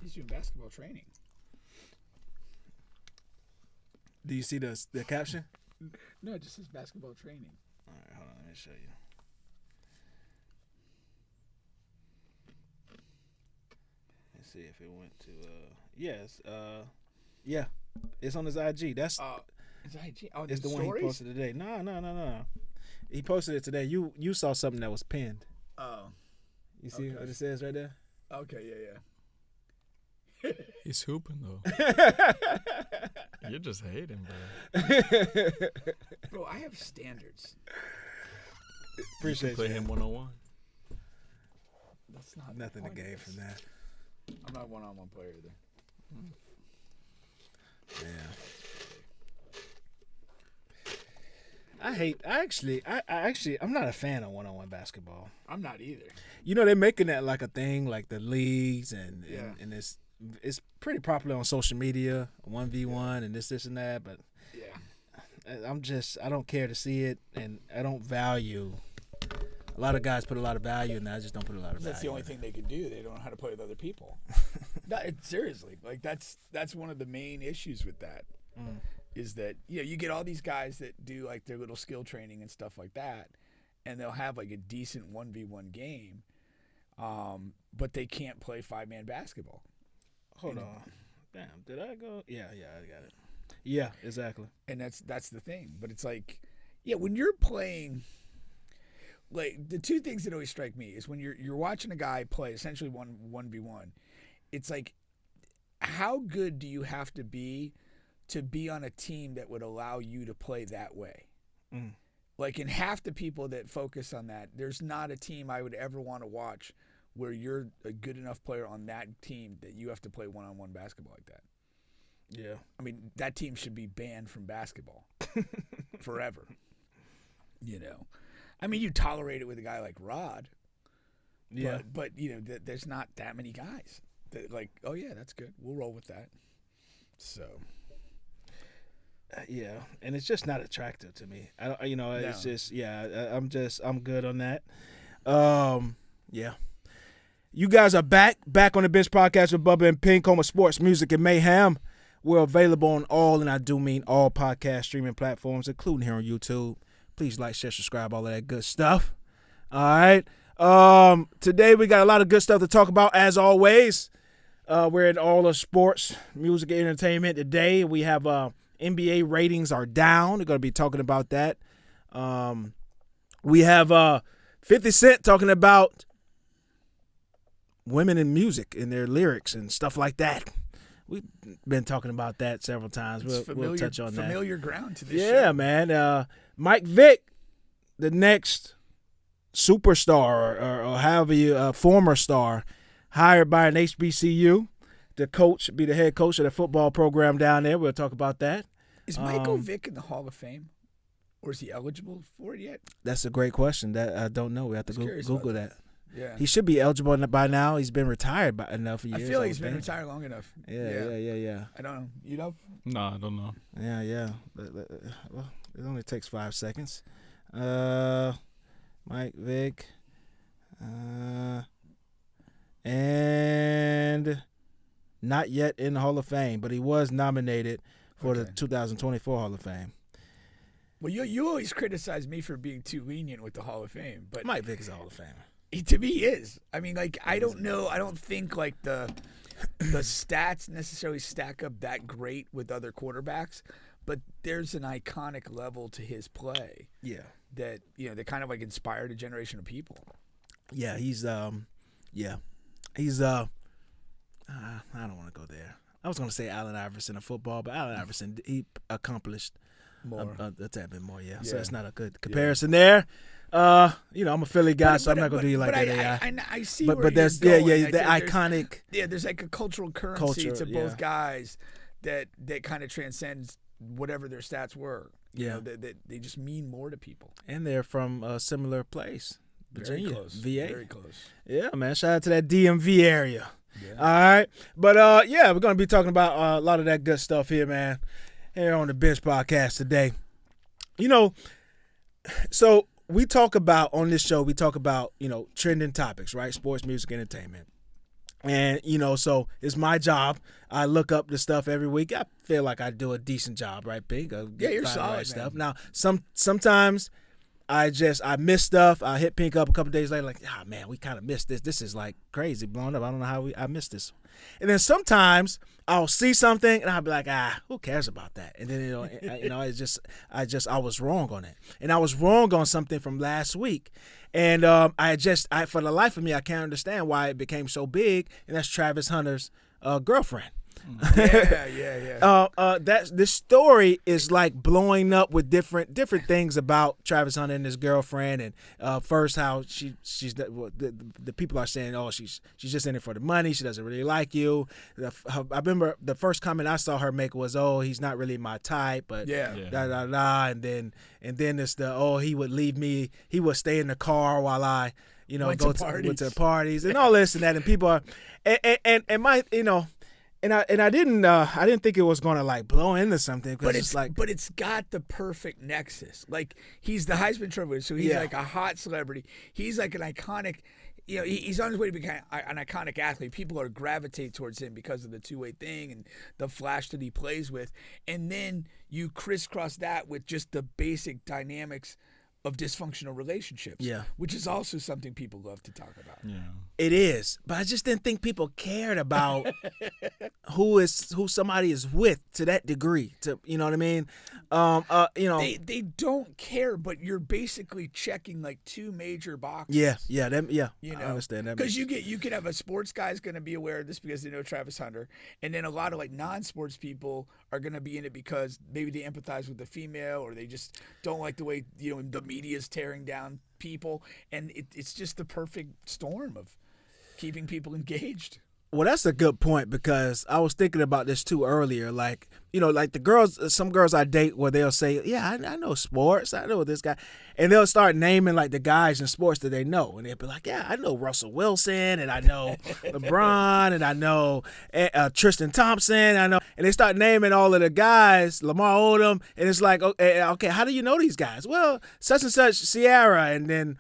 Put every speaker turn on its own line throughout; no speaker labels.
He's doing basketball training.
Do you see the caption?
No, it just says basketball training.
All right, hold on. Let me show you. Let's see if it went to. Yes. Yeah. It's on his IG. That's.
His IG. Oh,
it's the
stories?
one he posted today. No. He posted it today. You saw something that was pinned.
Oh.
You see what it says right there?
Okay. Yeah.
He's hooping though. You're just hating, bro.
Bro, I have standards.
Appreciate you.
Play him 1-on-1.
That's not
Nothing to gain from that.
I'm not a one-on-one player either.
Yeah. I'm not a fan of one-on-one basketball.
I'm not either.
You know, they're making that like a thing, like the leagues, and it's pretty popular on social media, 1v1 and this and that, but I don't care to see it, and I don't value. A lot of guys put a lot of value in that. I just don't put a lot of value.
That's the only thing they can do. They don't know how to play with other people. Seriously, like that's one of the main issues with that. Is that you get all these guys that do like their little skill training and stuff like that, and they'll have like a decent 1v1 game, but they can't play 5-man basketball.
Hold on. Damn, did I go? Yeah, I got it. Yeah, exactly.
And that's the thing. But it's like, when you're playing, like the two things that always strike me is when you're watching a guy play essentially 1v1, it's like, how good do you have to be on a team that would allow you to play that way? Like, in half the people that focus on that, there's not a team I would ever want to watch where you're a good enough player on that team that you have to play one-on-one basketball like that.
Yeah.
I mean, that team should be banned from basketball forever. I mean, you tolerate it with a guy like Rod.
Yeah.
But there's not that many guys that like, oh yeah, that's good. We'll roll with that. So.
Yeah, and it's just not attractive to me. It's just I'm good on that. Yeah. You guys are back on the Bench Podcast with Bubba and Pink, home of sports, music, and mayhem. We're available on all, and I do mean all podcast streaming platforms, including here on YouTube. Please like, share, subscribe, all of that good stuff. All right. Today we got a lot of good stuff to talk about, as always. We're in all of sports, music, and entertainment today. We have NBA ratings are down. We're going to be talking about that. We have 50 Cent talking about women in music and their lyrics and stuff like that. We've been talking about that several times. We'll touch on that.
Familiar ground to this show.
Yeah, man. Mike Vick, the next superstar or however you former star, hired by an HBCU to be the head coach of the football program down there. We'll talk about that.
Is Michael Vick in the Hall of Fame? Or is he eligible for it yet?
That's a great question. That I don't know. We have to Google that.
Yeah.
He should be eligible by now. He's been retired by enough years.
I feel like he's been retired long enough.
Yeah.
I don't know. You know?
No, I don't know.
Yeah. Well, it only takes 5 seconds. Mike Vick. And not yet in the Hall of Fame, but he was nominated for the 2024 Hall of Fame.
Well, you always criticize me for being too lenient with the Hall of Fame, but
Mike Vick is a Hall of Famer.
To me, he is. I mean, like, I don't know. I don't think like the stats necessarily stack up that great with other quarterbacks, but there's an iconic level to his play.
Yeah.
That that kind of like inspired a generation of people.
Yeah, he's I don't want to go there. I was going to say Allen Iverson of football, but Allen Iverson, he accomplished
more.
A tad bit more, yeah. So that's not a good comparison there. I'm a Philly guy, so I'm not going to do you like that.
I see
but
there's
the iconic.
There's like a cultural currency to both guys that kind of transcends whatever their stats were. That they just mean more to people. And
they're from a similar place, Virginia,
very close.
VA.
Very close.
Yeah, man. Shout out to that DMV area. Yeah. All right. But, we're going to be talking about a lot of that good stuff here, man, here on the Bench Podcast today. So we talk about on this show, trending topics, right? Sports, music, entertainment. And, so it's my job. I look up the stuff every week. I feel like I do a decent job, right, Pink?
Yeah, you're solid, man.
Stuff. Now, sometimes I miss stuff. I hit Pink up a couple days later, like, man, we kind of missed this. This is like crazy, blown up. I don't know how I missed this. And then sometimes I'll see something and I'll be like, who cares about that? And then I was wrong on it. And I was wrong on something from last week. And I for the life of me, I can't understand why it became so big. And that's Travis Hunter's girlfriend.
Yeah.
This story is like blowing up with different things about Travis Hunter and his girlfriend, and first how she's the people are saying, she's just in it for the money, she doesn't really like you. I remember the first comment I saw her make was, he's not really my type, but and then it's he would leave me, he would stay in the car while I went to parties and all this and that, and people are and my And I didn't think it was gonna like blow into something,
but it's got the perfect nexus. Like, he's the Heisman Trophy, so he's like a hot celebrity. He's like an iconic, he's on his way to become an iconic athlete. People are gravitate towards him because of the two-way thing and the flash that he plays with. And then you crisscross that with just the basic dynamics of dysfunctional relationships, which is also something people love to talk about.
Yeah,
it is, but I just didn't think people cared about who somebody is with to that degree. To you know what I mean?
They don't care, but you're basically checking like two major boxes.
I understand that
because you could have a sports guy's going to be aware of this because they know Travis Hunter, and then a lot of like non-sports people are going to be in it because maybe they empathize with the female or they just don't like the way the media is tearing down people, and it's just the perfect storm of keeping people engaged.
Well, that's a good point because I was thinking about this too earlier. Like, like the girls, some girls I date where they'll say, I know sports. I know this guy. And they'll start naming like the guys in sports that they know. And they'll be like, I know Russell Wilson and I know LeBron and I know Tristan Thompson. I know. And they start naming all of the guys, Lamar Odom. And it's like, okay, how do you know these guys? Well, such and such Sierra. And then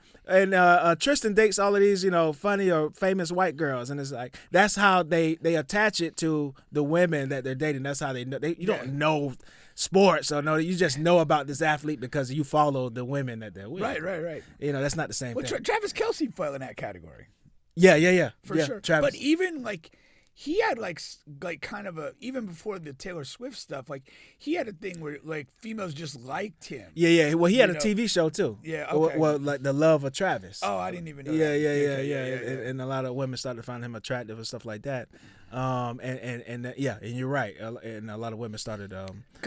Tristan dates all of these, funny or famous white girls, and it's like that's how they attach it to the women that they're dating. That's how they know. You don't know sports, so no, you just know about this athlete because you follow the women that they're with.
Right.
That's not the same thing.
Travis Kelce fell in that category.
Yeah.
For sure. Travis. But even like. He had like kind of even before the Taylor Swift stuff, like he had a thing where like females just liked him.
Yeah. Well, he had a TV show too.
Yeah. Okay.
Well, like The Love of Travis.
Oh, I didn't even know.
Yeah. And a lot of women started to find him attractive and stuff like that. And you're right. And a lot of women started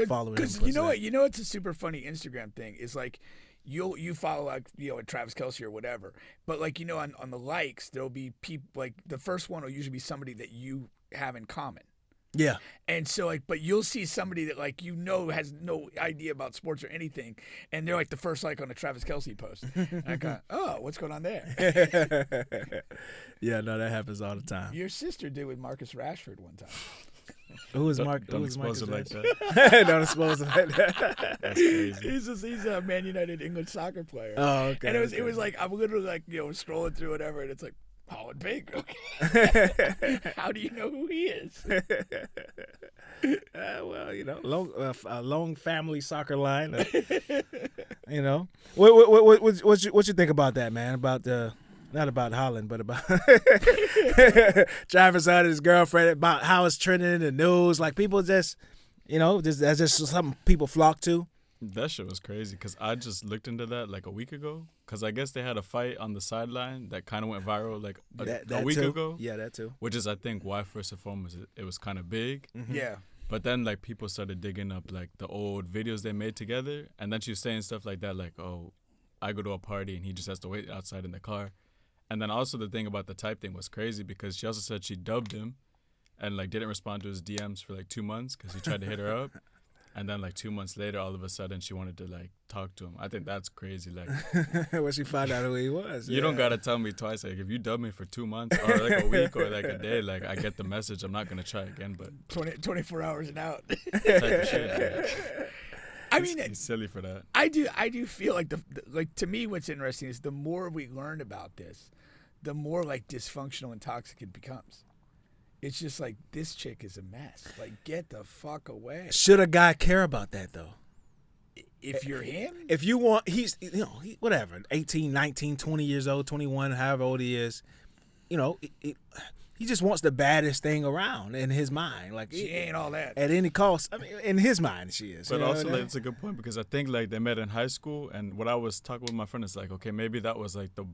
following him.
Because you know what's a super funny Instagram thing is like. You follow like a Travis Kelce or whatever, but like on the likes there'll be people like the first one will usually be somebody that you have in common.
Yeah. And
so like, but you'll see somebody that like has no idea about sports or anything, and they're like the first like on a Travis Kelce post. And I go, what's going on there?
Yeah, no, that happens all the time.
Your sister did with Marcus Rashford one time.
Who is Mark?
Don't expose it like
that. Don't expose it like that.
That's crazy.
He's a Man United English soccer player.
Oh, okay.
And it was like I'm literally like scrolling through whatever, and it's like Holland Pink. Okay. How do you know who he is?
Well, a long family soccer line. What you think about that, man? About the. Not about Holland, but about Travis Hunter's girlfriend, about how it's trending in the news. Like, people that's just something people flock to.
That shit was crazy because I just looked into that like a week ago because I guess they had a fight on the sideline that kind of went viral like a week ago.
Yeah, that too.
Which is, I think, why first and foremost it was kind of big.
Mm-hmm. Yeah.
But then like people started digging up like the old videos they made together, and then she was saying stuff like that, like, "Oh, I go to a party and he just has to wait outside in the car." And then also the thing about the type thing was crazy because she also said she dubbed him and like didn't respond to his DMs for like 2 months because he tried to hit her up. And then like 2 months later, all of a sudden she wanted to like talk to him. I think that's crazy. Like
when she found out who he was.
You don't got to tell me twice. Like if you dub me for 2 months or like a week or like a day, like I get the message. I'm not going to try again, but
24 hours and out.
Type of shit,
I mean,
he's silly for that.
I do feel like like to me, what's interesting is the more we learn about this, the more like dysfunctional and toxic it becomes. It's just like, this chick is a mess. Like, get the fuck away.
Should a guy care about that though?
If you're him,
if you want, he's whatever, 18, 19, 20 years old, 21, however old he is, he just wants the baddest thing around in his mind. Like,
she ain't all that.
At any cost. I mean, in his mind, she is.
But also, like, it's a good point, because I think like they met in high school, and what I was talking with my friend is like, okay, maybe that was like the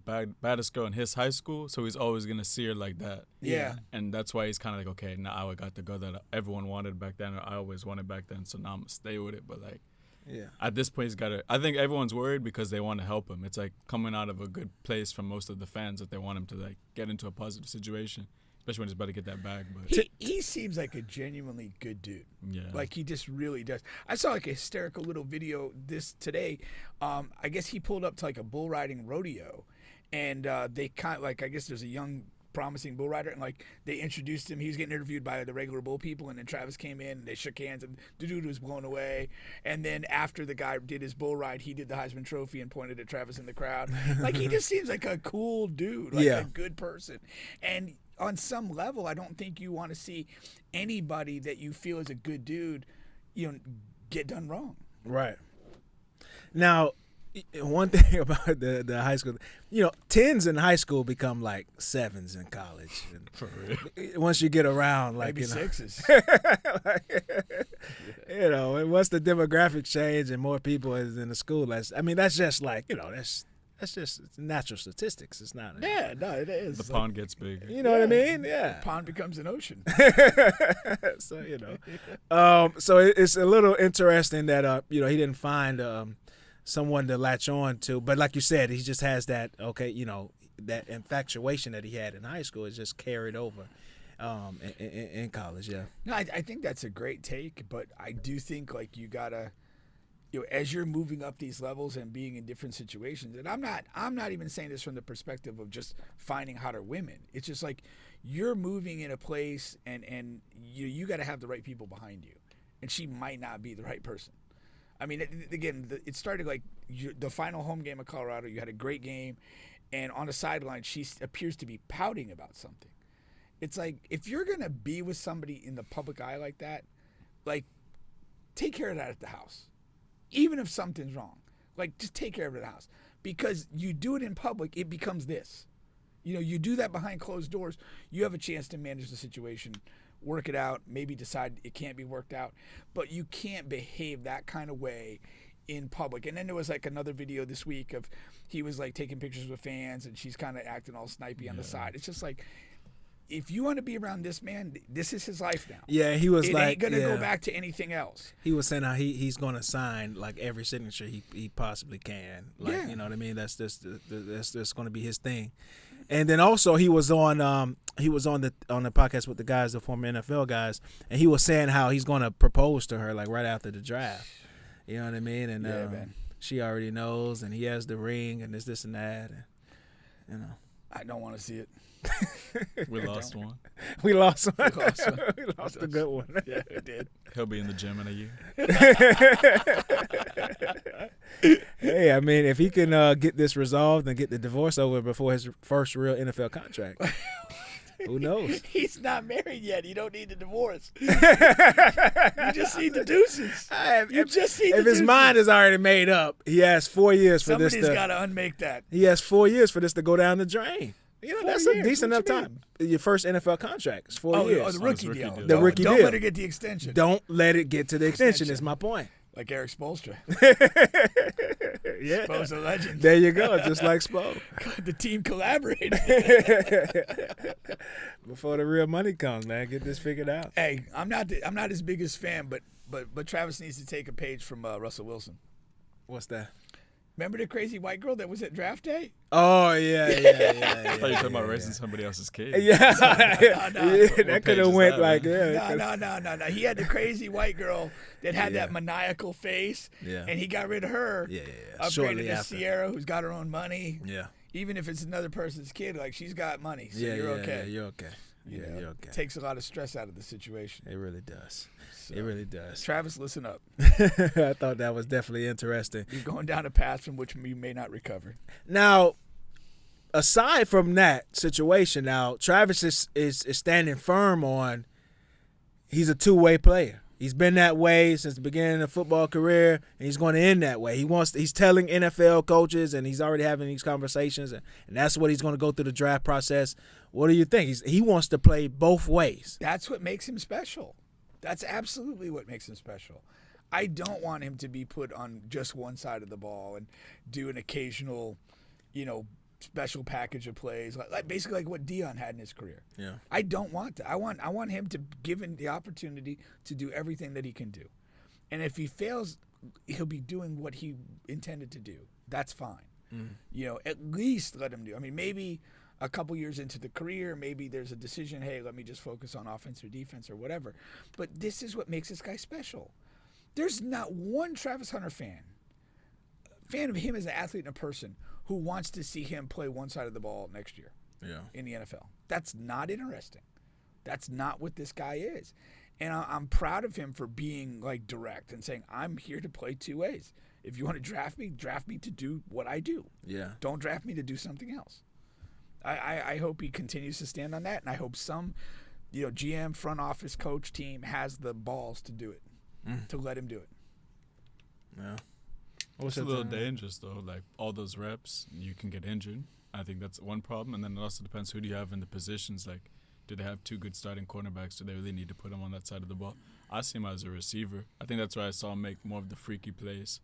baddest girl in his high school, so he's always gonna see her like that.
Yeah.
And that's why he's kind of like, okay, now I got the girl that everyone wanted back then, or I always wanted back then, so now I'm gonna stay with it. But like,
yeah,
at this point, he's gotta. I think everyone's worried because they want to help him. It's like coming out of a good place from most of the fans that they want him to like get into a positive situation. Especially when he's about to get that bag. But
he seems like a genuinely good dude.
Yeah.
Like, he just really does. I saw like a hysterical little video today. I guess he pulled up to like a bull riding rodeo, and they kind of like, I guess there's a young promising bull rider, and like they introduced him. He was getting interviewed by the regular bull people, and then Travis came in and they shook hands, and the dude was blown away. And then after the guy did his bull ride, he did the Heisman Trophy and pointed at Travis in the crowd. Like, he just seems like a cool dude, like a good person. And on some level, I don't think you want to see anybody that you feel is a good dude, get done wrong.
Right. Now, one thing about the high school, 10s in high school become like 7s in college. And
for real.
Once you get around, like,
maybe 6s.
And once the demographic change and more people is in the school, that's just like, that's just natural statistics. It's not.
Yeah, no, it is.
The pond gets bigger.
You know what I mean? Yeah.
The pond becomes an ocean.
So, so it's a little interesting that, he didn't find someone to latch on to. But like you said, he just has that, that infatuation that he had in high school is just carried over in college, yeah.
No, I think that's a great take, but I do think, like, you got to, as you're moving up these levels and being in different situations, and I'm not even saying this from the perspective of just finding hotter women. It's just like, you're moving in a place, and you got to have the right people behind you, and she might not be the right person. I mean, it started like the final home game of Colorado. You had a great game, and on the sideline, she appears to be pouting about something. It's like, if you're gonna be with somebody in the public eye like that, like, take care of that at the house. Even if something's wrong, like, just take care of it at the house, because you do it in public, it becomes this. You do that behind closed doors, you have a chance to manage the situation, work it out, maybe decide it can't be worked out, but you can't behave that kind of way in public. And then there was like another video this week of he was like taking pictures with fans, and she's kind of acting all snipey on the side. It's just like, if you want to be around this man, this is his life now.
Yeah, he was
it
like,
ain't gonna go back to anything else.
He was saying how he's gonna sign like every signature he possibly can. Like,
yeah.
You know what I mean? That's just gonna be his thing. And then also he was on the podcast with the guys, the former NFL guys, and he was saying how he's gonna propose to her like right after the draft. You know what I mean? And
man.
She already knows, and he has the ring, and this and that. And,
I don't want to see it.
We lost one.
We lost one.
We lost one.
We lost a good one.
Yeah, we did.
He'll be in the gym in a year.
Hey, I mean, if he can get this resolved and get the divorce over before his first real NFL contract, who knows?
He's not married yet. You don't need the divorce. You just need the deuces.
If his mind is already made up, he has 4 years for this.
Somebody's got to unmake that.
He has 4 years for this to go down the drain. That's
4
a
years.
decent enough time. Your first NFL contract is 4 years.
Oh, the rookie deal.
The rookie deal.
Don't let it get the extension.
Don't let it get to the extension is my point.
Like Eric Spoelstra.
Yeah.
Spo's a legend.
There you go, just like Spo.
The team collaborated.
Before the real money comes, man, get this figured out.
Hey, I'm not his biggest fan, but Travis needs to take a page from Russell Wilson.
What's that?
Remember the crazy white girl that was at draft day?
Oh, yeah.
I thought you were talking about raising somebody else's kid.
Yeah.
No.
That could have went like,
No. He had the crazy white girl that had that maniacal face, and he got rid of her.
Yeah.
Upgraded to Sierra, who's got her own money.
Yeah.
Even if it's another person's kid, like, she's got money, so you're okay.
Yeah, you're okay.
You know?
okay.
Takes a lot of stress out of the situation.
It really does.
So,
It really does.
Travis, listen up.
I thought that was definitely interesting.
You're going down a path from which you may not recover.
Now, aside from that situation, now Travis is standing firm on he's a two-way player. He's been that way since the beginning of football career, and he's going to end that way. He's telling NFL coaches, and he's already having these conversations, and that's what he's going to go through the draft process. What do you think? He wants to play both ways.
That's what makes him special. That's absolutely what makes him special. I don't want him to be put on just one side of the ball and do an occasional, special package of plays, like basically like what Deion had in his career.
Yeah.
I don't want that. I want him to give him the opportunity to do everything that he can do. And if he fails, he'll be doing what he intended to do. That's fine. At least let him do. I mean, maybe a couple years into the career, maybe there's a decision, hey, let me just focus on offense or defense or whatever. But this is what makes this guy special. There's not one Travis Hunter fan of him as an athlete and a person who wants to see him play one side of the ball next year in the NFL. That's not interesting. That's not what this guy is. And I'm proud of him for being like direct and saying, I'm here to play two ways. If you want to draft me to do what I do.
Yeah.
Don't draft me to do something else. I hope he continues to stand on that, and I hope some GM, front office, coach, team has the balls to do it, to let him do it.
Yeah.
It's a little dangerous, though. Like, all those reps, you can get injured. I think that's one problem. And then it also depends who do you have in the positions. Like, do they have two good starting cornerbacks? Do they really need to put him on that side of the ball? I see him as a receiver. I think that's why I saw him make more of the freaky plays.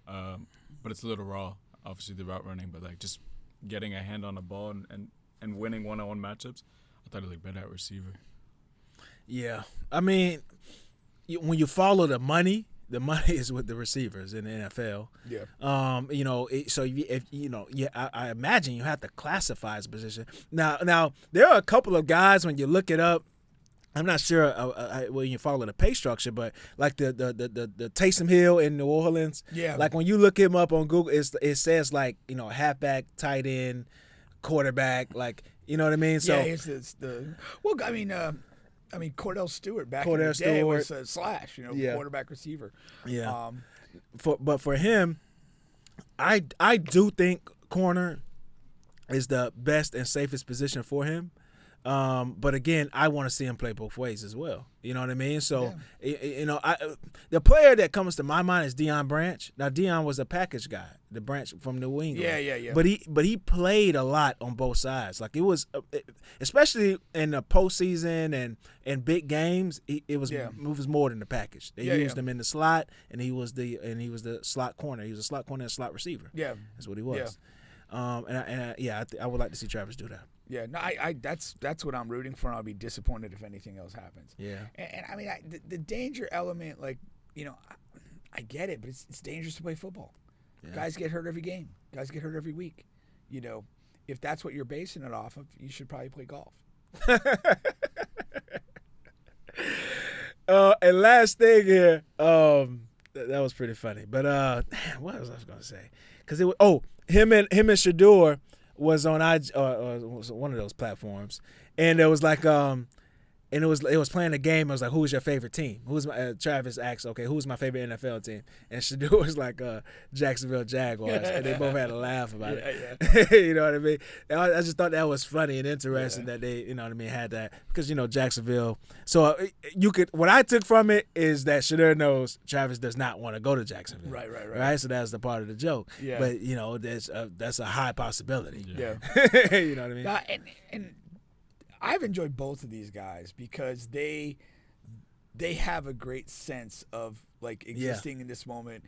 But it's a little raw, obviously, the route running. But, like, just getting a hand on the ball and winning one-on-one matchups, I thought he looked better at receiver.
Yeah. I mean, when you follow the money is with the receivers in the NFL.
Yeah.
I imagine you have to classify his position. Now there are a couple of guys when you look it up. I'm not sure when you follow the pay structure, but like the Taysom Hill in New Orleans.
Yeah.
Like when you look him up on Google, it says like halfback, tight end, quarterback. Like you know what I mean. So
yeah, it's the well. I mean, Cordell Stewart back in the day was a slash, quarterback receiver.
Yeah. But for him, I do think corner is the best and safest position for him. But again, I want to see him play both ways as well. You know what I mean? So, the player that comes to my mind is Deion Branch. Now, Deion was a package guy, the Branch from New England.
Yeah.
But he played a lot on both sides. Like it was, especially in the postseason and big games, it was more than the package. They used him in the slot, and he was the slot corner. He was a slot corner and slot receiver.
Yeah,
that's what he was.
Yeah.
I would like to see Travis do that.
Yeah, no, that's what I'm rooting for, and I'll be disappointed if anything else happens.
Yeah.
And I mean, the danger element, like, I get it, but it's dangerous to play football. Yeah. Guys get hurt every game. Guys get hurt every week. If that's what you're basing it off of, you should probably play golf.
And last thing here, that was pretty funny. But what was I going to say? Because him and Shador was on was one of those platforms, and it was like and it was playing a game. I was like, "Who's your favorite team?" Travis asked, "Okay, who's my favorite NFL team?" And Shador was like Jacksonville Jaguars, and they both had a laugh about it. Yeah. You know what I mean? I just thought that was funny and interesting that they, had that because Jacksonville. So what I took from it is that Shador knows Travis does not want to go to Jacksonville. Right. So that's the part of the joke. Yeah. But that's a high possibility.
Yeah.
You know what I mean?
And I've enjoyed both of these guys because they have a great sense of like existing in this moment,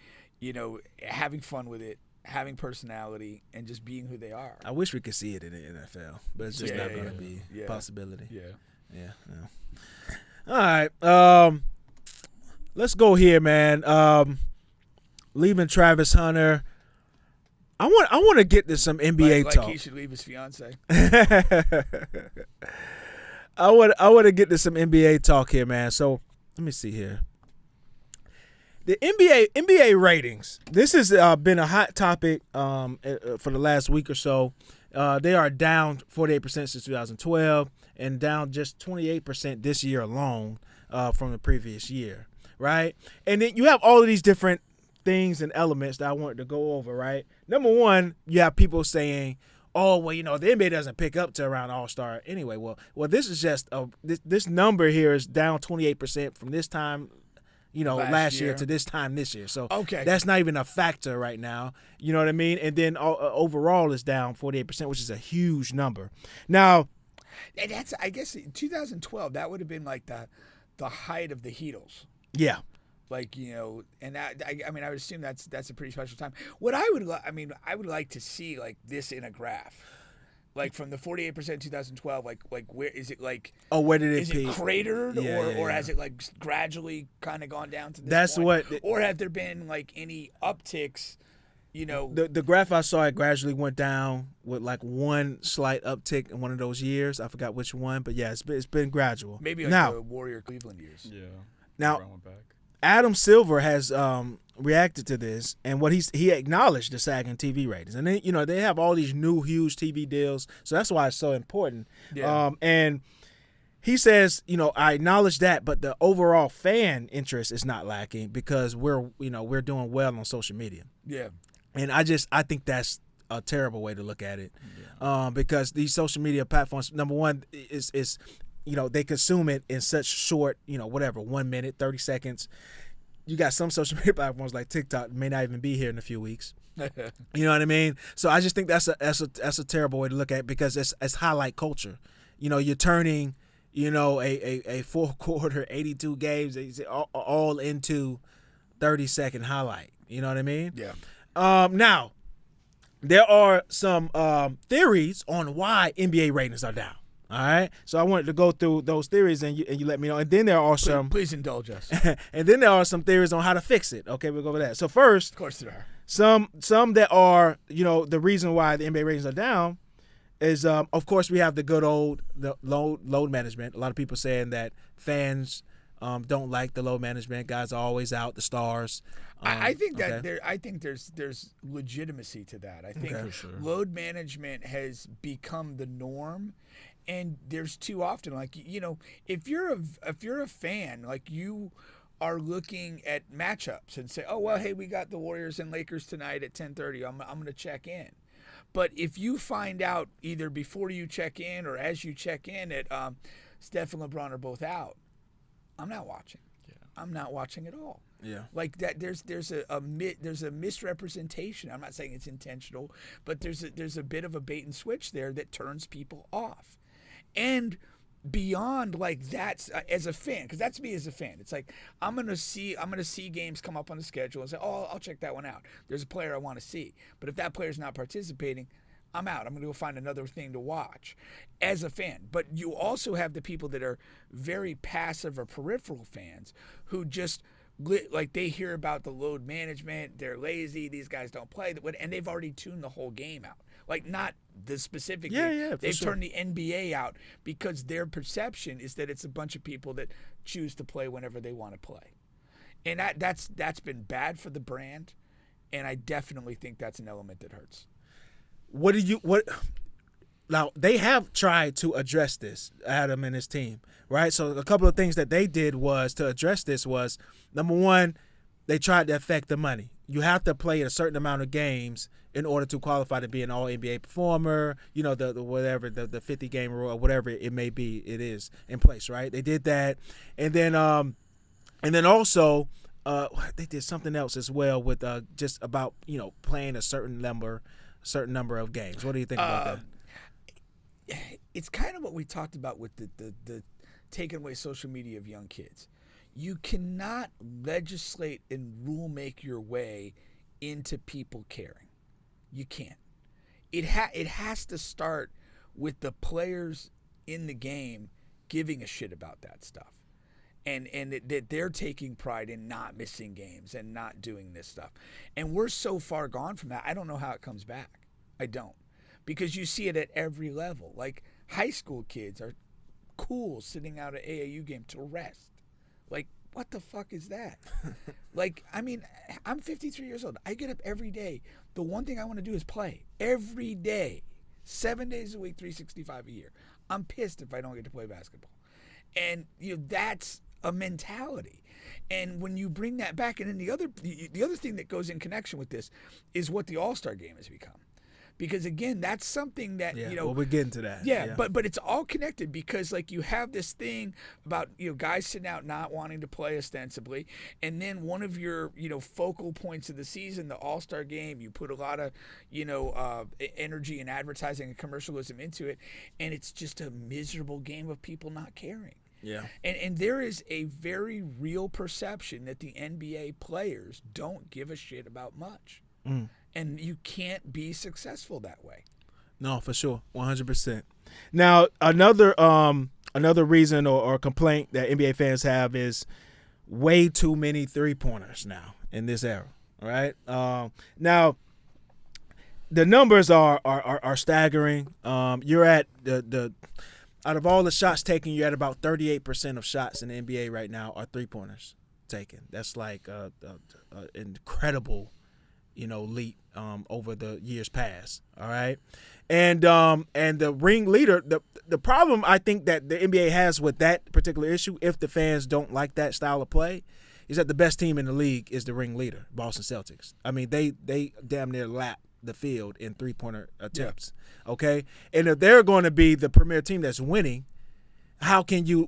having fun with it, having personality, and just being who they are.
I wish we could see it in the NFL, but it's just not going to be a possibility. Yeah. All right. Let's go here, man. Leaving Travis Hunter. I want to get to some NBA talk.
Like he should leave his fiance.
I want to get to some NBA talk here, man. So let me see here. The NBA ratings. This has been a hot topic for the last week or so. They are down 48% since 2012 and down just 28% this year alone from the previous year, right? And then you have all of these different things and elements that I wanted to go over, right? Number one, you have people saying, oh, well, the NBA doesn't pick up to around All-Star anyway. Well, this is just this number here is down 28% from this time last year to this time this year. So that's not even a factor right now. You know what I mean? And then overall is down 48%, which is a huge number. Now,
and that's, I guess, 2012, that would have been like the height of the Heatles.
Yeah.
Like, and that, I mean, I would assume that's a pretty special time. What I would like to see like this in a graph. Like from the 48% 2012, like where is it like?
Oh, where did it
is
peak?
It cratered, or has it like gradually kind of gone down to this point? Or have there been like any upticks?
The graph I saw, it gradually went down with like one slight uptick in one of those years. I forgot which one, but yeah, it's been gradual.
Maybe like the Warrior Cleveland years.
Yeah.
Now, Adam Silver has reacted to this, and what he acknowledged the sagging TV ratings, and they have all these new huge TV deals, so that's why it's so important.
Yeah.
And he says, I acknowledge that, but the overall fan interest is not lacking because we're doing well on social media.
Yeah.
And I think that's a terrible way to look at it, because these social media platforms, number one, is they consume it in such short, 1 minute, 30 seconds. You got some social media platforms like TikTok may not even be here in a few weeks. You know what I mean? So I just think that's a terrible way to look at it because it's highlight culture. You're turning, a 4-quarter, 82 games all into 30-second highlight. You know what I mean?
Yeah.
Now, there are some theories on why NBA ratings are down. All right, so I wanted to go through those theories, and you let me know. And then there are some.
Please indulge us.
And then there are some theories on how to fix it. Okay, we'll go over that. So first,
of course there are
some that are the reason why the NBA ratings are down is of course we have the load management. A lot of people saying that fans don't like the load management. Guys are always out. The stars.
I think that there's legitimacy to that. I think
for sure.
Load management has become the norm. And there's too often, like, if you're a fan, like you are looking at matchups and say, oh, well, hey, we got the Warriors and Lakers tonight at 10:30. I'm going to check in. But if you find out either before you check in or as you check in that Steph and LeBron are both out, I'm not watching.
Yeah.
I'm not watching at all.
Yeah.
Like that, there's a misrepresentation. I'm not saying it's intentional, but there's a bit of a bait and switch there that turns people off. And beyond like that, as a fan, because that's me as a fan. It's like I'm gonna see games come up on the schedule and say, oh, I'll check that one out. There's a player I want to see, but if that player's not participating, I'm out. I'm gonna go find another thing to watch as a fan. But you also have the people that are very passive or peripheral fans who just like they hear about the load management. They're lazy. These guys don't play, and they've already tuned the whole game out. Like not the specific game.
Yeah,
they've turned the NBA out because their perception is that it's a bunch of people that choose to play whenever they want to play. And that's been bad for the brand, and I definitely think that's an element that hurts.
Now, they have tried to address this, Adam and his team, right? So a couple of things that they did was to address this was, number one, they tried to affect the money. You have to play a certain amount of games in order to qualify to be an All-NBA performer, the 50-game rule or whatever it may be, it is in place, right? They did that. And then also they did something else as well with just about, playing a certain number of games. What do you think about that?
It's kind of what we talked about with the taking away social media of young kids. You cannot legislate and rule make your way into people caring. You can't. It has to start with the players in the game giving a shit about that stuff. And that they're taking pride in not missing games and not doing this stuff. And we're so far gone from that, I don't know how it comes back. I don't. Because you see it at every level. Like high school kids are cool sitting out an AAU game to rest. Like what the fuck is that? Like, I mean, I'm 53 years old. I get up every day. The one thing I want to do is play every day, 7 days a week, 365 a year. I'm pissed if I don't get to play basketball. And, that's a mentality. And when you bring that back, and then the other thing that goes in connection with this is what the All-Star game has become. Because again, that's something that
well, we're getting to that.
Yeah, but it's all connected because like you have this thing about guys sitting out not wanting to play ostensibly, and then one of your focal points of the season, the All-Star game, you put a lot of energy and advertising and commercialism into it, and it's just a miserable game of people not caring.
Yeah.
And there is a very real perception that the NBA players don't give a shit about much.
Mm.
And you can't be successful that way.
No, for sure, 100%. Now, another reason or complaint that NBA fans have is way too many three-pointers now in this era. All right. Now, the numbers are staggering. You're at the out of all the shots taken, you're at about 38% of shots in the NBA right now are three-pointers taken. That's like incredible, leap over the years past. All right. And the ring leader, the problem I think that the NBA has with that particular issue, if the fans don't like that style of play, is that the best team in the league is the ring leader, Boston Celtics. I mean, they damn near lap the field in three-pointer attempts. Yeah. Okay. And if they're going to be the premier team that's winning, how can you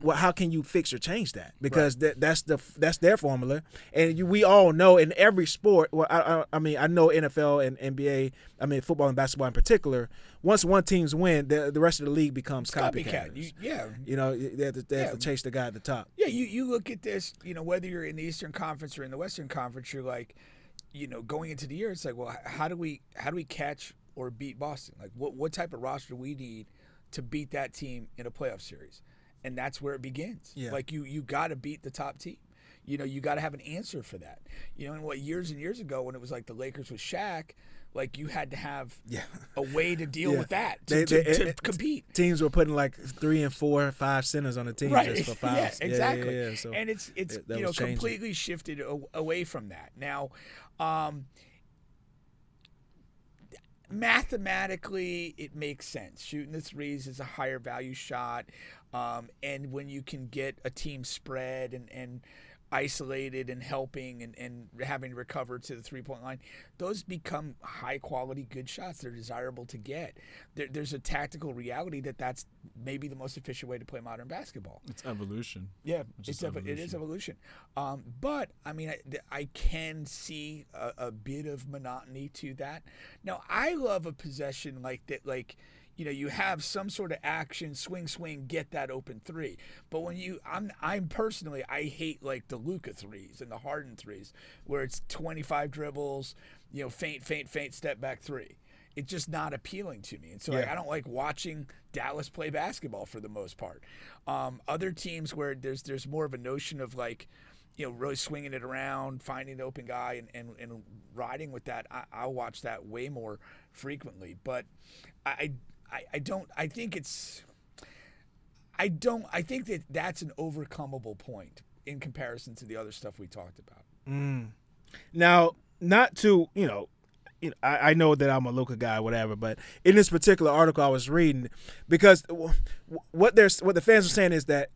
fix or change that? Because right. that's their formula, and we all know in every sport. Well, I mean, I know NFL and NBA. I mean, football and basketball in particular. Once one team's win, the rest of the league becomes copycat. They have to chase the guy at the top.
Yeah, you look at this. Whether you're in the Eastern Conference or in the Western Conference, you're like, going into the year, it's like, well, how do we catch or beat Boston? Like, what type of roster do we need to beat that team in a playoff series? And that's where it begins. Yeah. Like you got to beat the top team. You got to have an answer for that. And years and years ago when it was like the Lakers with Shaq, like you had to have a way to deal with that to compete.
Teams were putting like 3 and 4, 5 centers on the team just for fouls.
Yeah, exactly.
Yeah. So
and it's completely shifted away from that. Now, mathematically, it makes sense. Shooting the threes is a higher value shot. And when you can get a team spread and isolated and helping and having to recover to the three-point line, those become high-quality, good shots. They're desirable to get. There's a tactical reality that's maybe the most efficient way to play modern basketball.
It's evolution.
Yeah, it is evolution. But, I mean, I can see a bit of monotony to that. Now, I love a possession like that, like, you have some sort of action, swing, get that open three. But when I'm personally, I hate like the Luka threes and the Harden threes, where it's 25 dribbles, feint, step back three. It's just not appealing to me. And so I don't like watching Dallas play basketball for the most part. Other teams where there's more of a notion of like, really swinging it around, finding the open guy and riding with that, I'll watch that way more frequently. But I think that that's an overcomable point in comparison to the other stuff we talked about.
Now, not to, I know that I'm a Luka guy, whatever, but in this particular article I was reading, because what the fans are saying is that,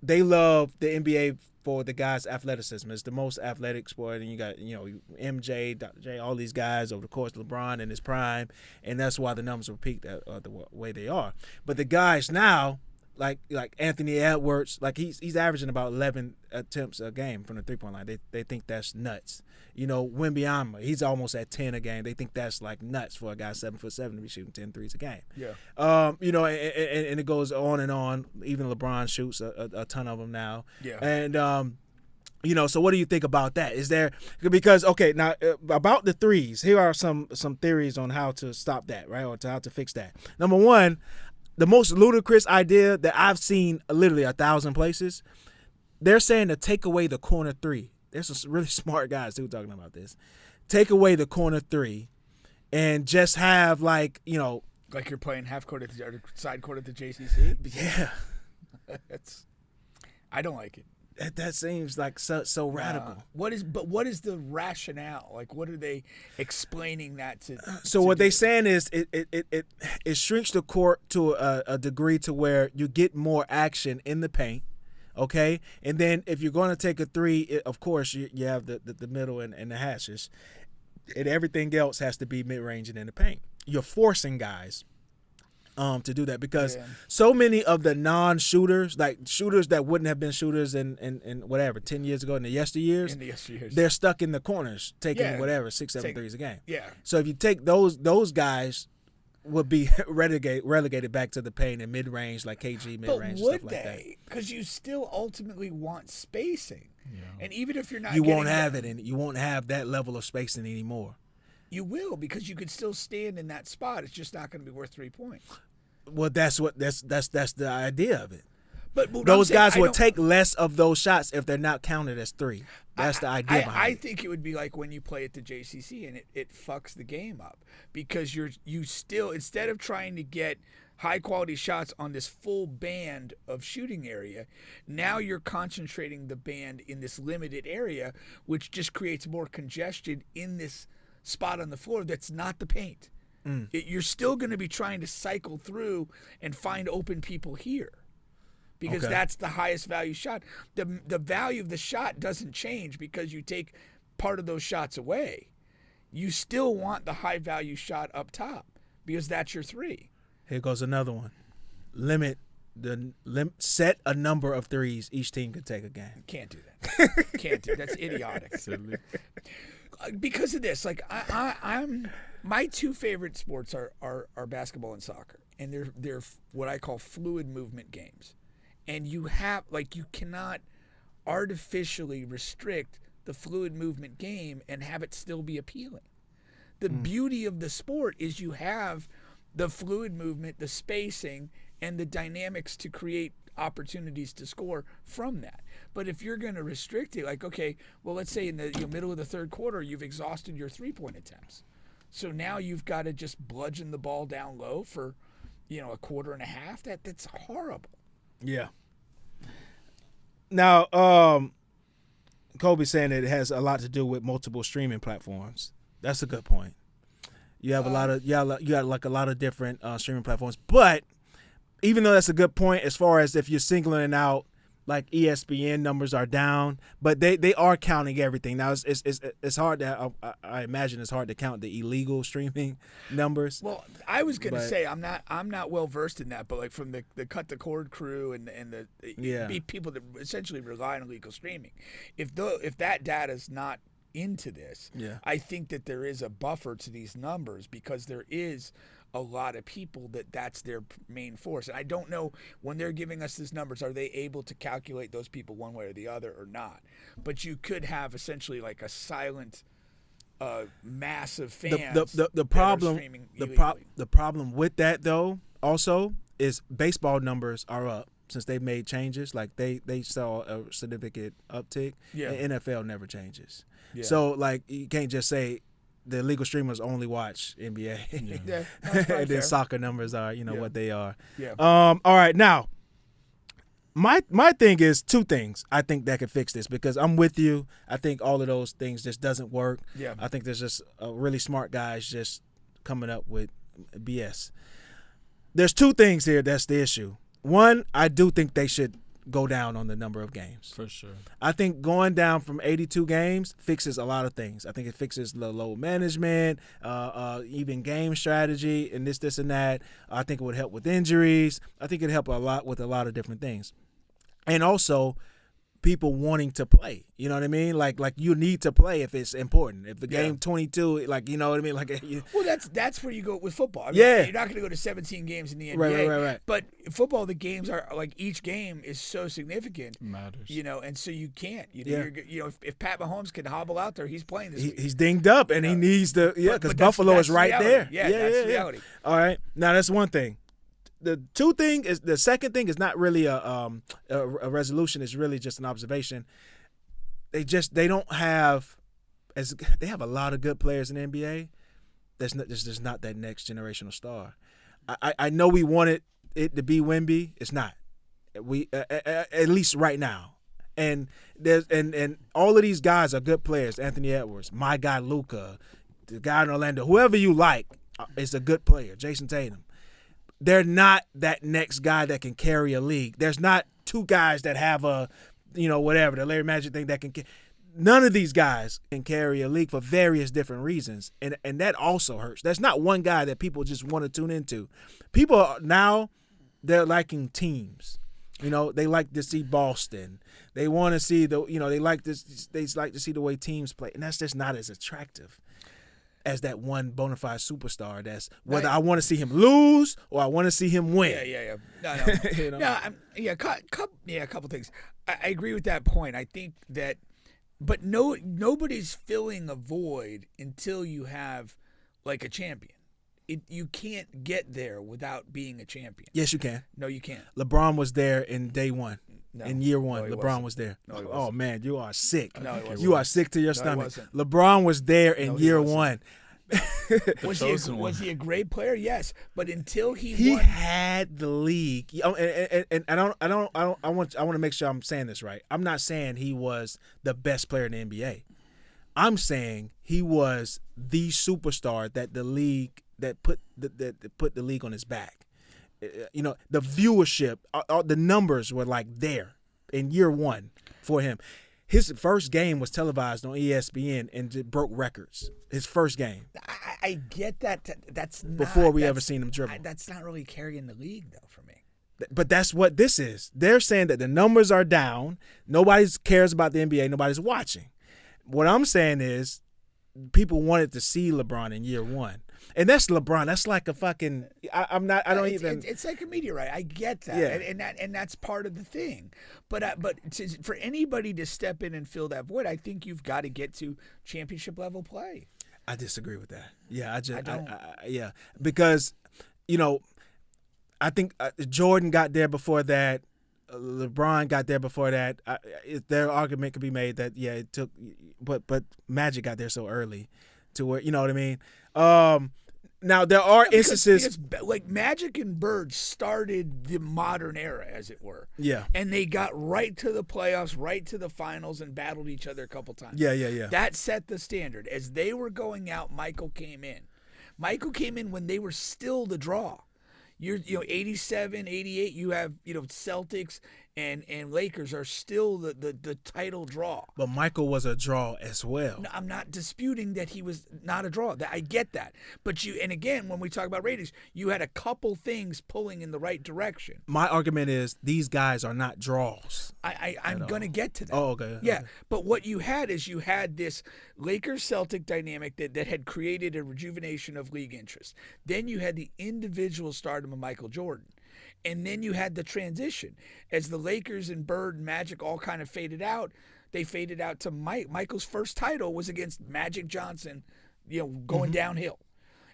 they love the NBA for the guys' athleticism. It's the most athletic sport, and you got MJ, Dr. J, all these guys over the course of LeBron in his prime, and that's why the numbers were peaked the way they are. But the guys now, like Anthony Edwards, like he's averaging about 11 attempts a game from the three-point line. They think that's nuts. Wembanyama, he's almost at 10 a game. They think that's like nuts for a guy 7'7" to be shooting 10 threes a game.
Yeah.
And it goes on and on. Even LeBron shoots a ton of them now.
Yeah.
And so what do you think about that? Is there, because now about the threes, here are some theories on how to stop that, right, or how to fix that. Number one, the most ludicrous idea that I've seen literally 1,000 places, they're saying to take away the corner three. There's some really smart guys who are talking about this. Take away the corner three and just have like
you're playing half court or side court at the JCC.
Yeah.
I don't like it.
That seems like so radical.
What is the rationale? Like, what are they explaining that to?
So what they're saying is it shrinks the court to a degree to where you get more action in the paint. Okay, and then if you're going to take a three, of course you have the middle and the hashes, and everything else has to be mid range and in the paint. You're forcing guys to do that because so many of the non-shooters, like shooters that wouldn't have been shooters in whatever 10 years ago in the yesteryears, they're stuck in the corners taking whatever 6-7 threes a game.
Yeah.
So if you take those guys, would be relegated back to the paint and mid range like KG mid range stuff like that.
Because you still ultimately want spacing, and even if you're not,
you won't have it, and you won't have that level of spacing anymore.
You will, because you could still stand in that spot. It's just not going to be worth 3 points.
Well, that's the idea of it.
But
those guys would take less of those shots if they're not counted as three. That's the idea behind it.
I think it would be like when you play at the JCC and it fucks the game up because you still, instead of trying to get high quality shots on this full band of shooting area, now you're concentrating the band in this limited area, which just creates more congestion in this spot on the floor that's not the paint. You're still going to be trying to cycle through and find open people here because that's the highest value shot. The value of the shot doesn't change because you take part of those shots away. You still want the high value shot up top because that's your three.
Here goes another one. Set a number of threes each team can take a game.
Can't do that. Can't do. That's idiotic. Because of this, like I'm my two favorite sports are basketball and soccer, and they're what I call fluid movement games, and you cannot artificially restrict the fluid movement game and have it still be appealing. The beauty of the sport is you have the fluid movement, the spacing, and the dynamics to create opportunities to score from that. But if you're going to restrict it, like, okay, well, let's say in the middle of the third quarter, you've exhausted your 3-point attempts. So now you've got to just bludgeon the ball down low for, a quarter and a half. That's horrible.
Yeah. Now, Kobe's saying that it has a lot to do with multiple streaming platforms. That's a good point. You have a lot of a lot of different streaming platforms, but even though that's a good point, as far as if you're singling out, like ESPN numbers are down, but they are counting everything. Now it's hard to I imagine it's hard to count the illegal streaming numbers.
Well, I was gonna say I'm not well versed in that, but like from the Cut the Cord crew and the people that essentially rely on illegal streaming, if that data is not into this, I think that there is a buffer to these numbers because there is a lot of people that's their main force. And I don't know when they're giving us these numbers, are they able to calculate those people one way or the other or not? But you could have essentially like a silent mass of fans.
The problem with that though also is baseball numbers are up since they made changes. Like they saw a significant uptick. Yeah. And NFL never changes. Yeah. So like you can't just say the illegal streamers only watch NBA.
Yeah.
And then soccer numbers are, what they are.
Yeah.
All right, now my thing is two things I think that could fix this because I'm with you. I think all of those things just doesn't work.
Yeah.
I think there's just really smart guys just coming up with BS. There's two things here that's the issue. One, I do think they should go down on the number of games.
For sure.
I think going down from 82 games fixes a lot of things. I think it fixes the load management, even game strategy, and this and that. I think it would help with injuries. I think it'd help a lot with a lot of different things. And also people wanting to play. You know what I mean? Like you need to play if it's important. If the game 22, like, you know what I mean? Like,
well, that's where you go with football. I mean, you're not going to go to 17 games in the NBA.
Right.
But football, the games are like each game is so significant.
It matters.
And so you can't. If Pat Mahomes can hobble out there, he's playing this week.
He's dinged up and he needs to. Yeah, because Buffalo is right there.
Yeah, that's reality.
All right, now that's one thing. The second thing is not really a resolution. It's really just an observation. They don't have they have a lot of good players in the NBA. There's just not that next generational star. I know we wanted it to be Wemby. It's not. We at least right now. And there's and all of these guys are good players. Anthony Edwards, my guy Luka, the guy in Orlando, whoever you like is a good player. Jason Tatum. They're not that next guy that can carry a league. There's not two guys that have a, whatever, the Larry Magic thing that can. None of these guys can carry a league for various different reasons, and that also hurts. There's not one guy that people just want to tune into. People now, they're liking teams. They like to see Boston. They want to see they like to see the way teams play, and that's just not as attractive as that one bona fide superstar. That's whether I want to see him lose or I want to see him win.
Yeah. No. A couple things. I agree with that point. I think that, but nobody's filling a void until you have like a champion. You can't get there without being a champion.
Yes, you can.
No, you can't.
LeBron was there in day one.
No.
In year one,
No,
LeBron
wasn't.
was there.
No, he
Oh
wasn't.
man, you are sick.
No, he wasn't.
You are sick to your
No, he
stomach.
wasn't.
LeBron was there in
No, he
year
wasn't.
one.
Was he a great player? Yes, but until
He
won,
had the league. And I want to make sure I'm saying this right. I'm not saying he was the best player in the NBA. I'm saying he was the superstar that the league that put the league on his back. The viewership, the numbers were like there in year one for him. His first game was televised on ESPN and it broke records. His first game.
I get that. That's not,
before we ever seen him dribble.
That's not really carrying the league though for me.
But that's what this is. They're saying that the numbers are down. Nobody cares about the NBA. Nobody's watching. What I'm saying is people wanted to see LeBron in year one. And that's LeBron. That's like a fucking.
It's like a meteorite. I get that,
Yeah.
and that's part of the thing. But for anybody to step in and fill that void, I think you've got to get to championship level play.
I disagree with that. Yeah,
I don't.
Yeah, because I think Jordan got there before that. LeBron got there before that. Their argument could be made that it took, but Magic got there so early, to where you know what I mean. Now there are instances
because like Magic and Bird started the modern era, as it were.
Yeah,
and they got right to the playoffs, right to the finals, and battled each other a couple times.
Yeah.
That set the standard. As they were going out, Michael came in. Michael came in when they were still the draw. 87, 88, you have, Celtics and Lakers are still the title draw.
But Michael was a draw as well.
No, I'm not disputing that he was not a draw. I get that. But and again, when we talk about ratings, you had a couple things pulling in the right direction.
My argument is these guys are not draws.
I'm going to get to that.
Oh, okay.
Yeah, but what you had this Lakers-Celtic dynamic that had created a rejuvenation of league interest. Then you had the individual stardom of Michael Jordan. And then you had the transition. As the Lakers and Bird and Magic all kind of faded out, they faded out to Michael's first title was against Magic Johnson, going downhill.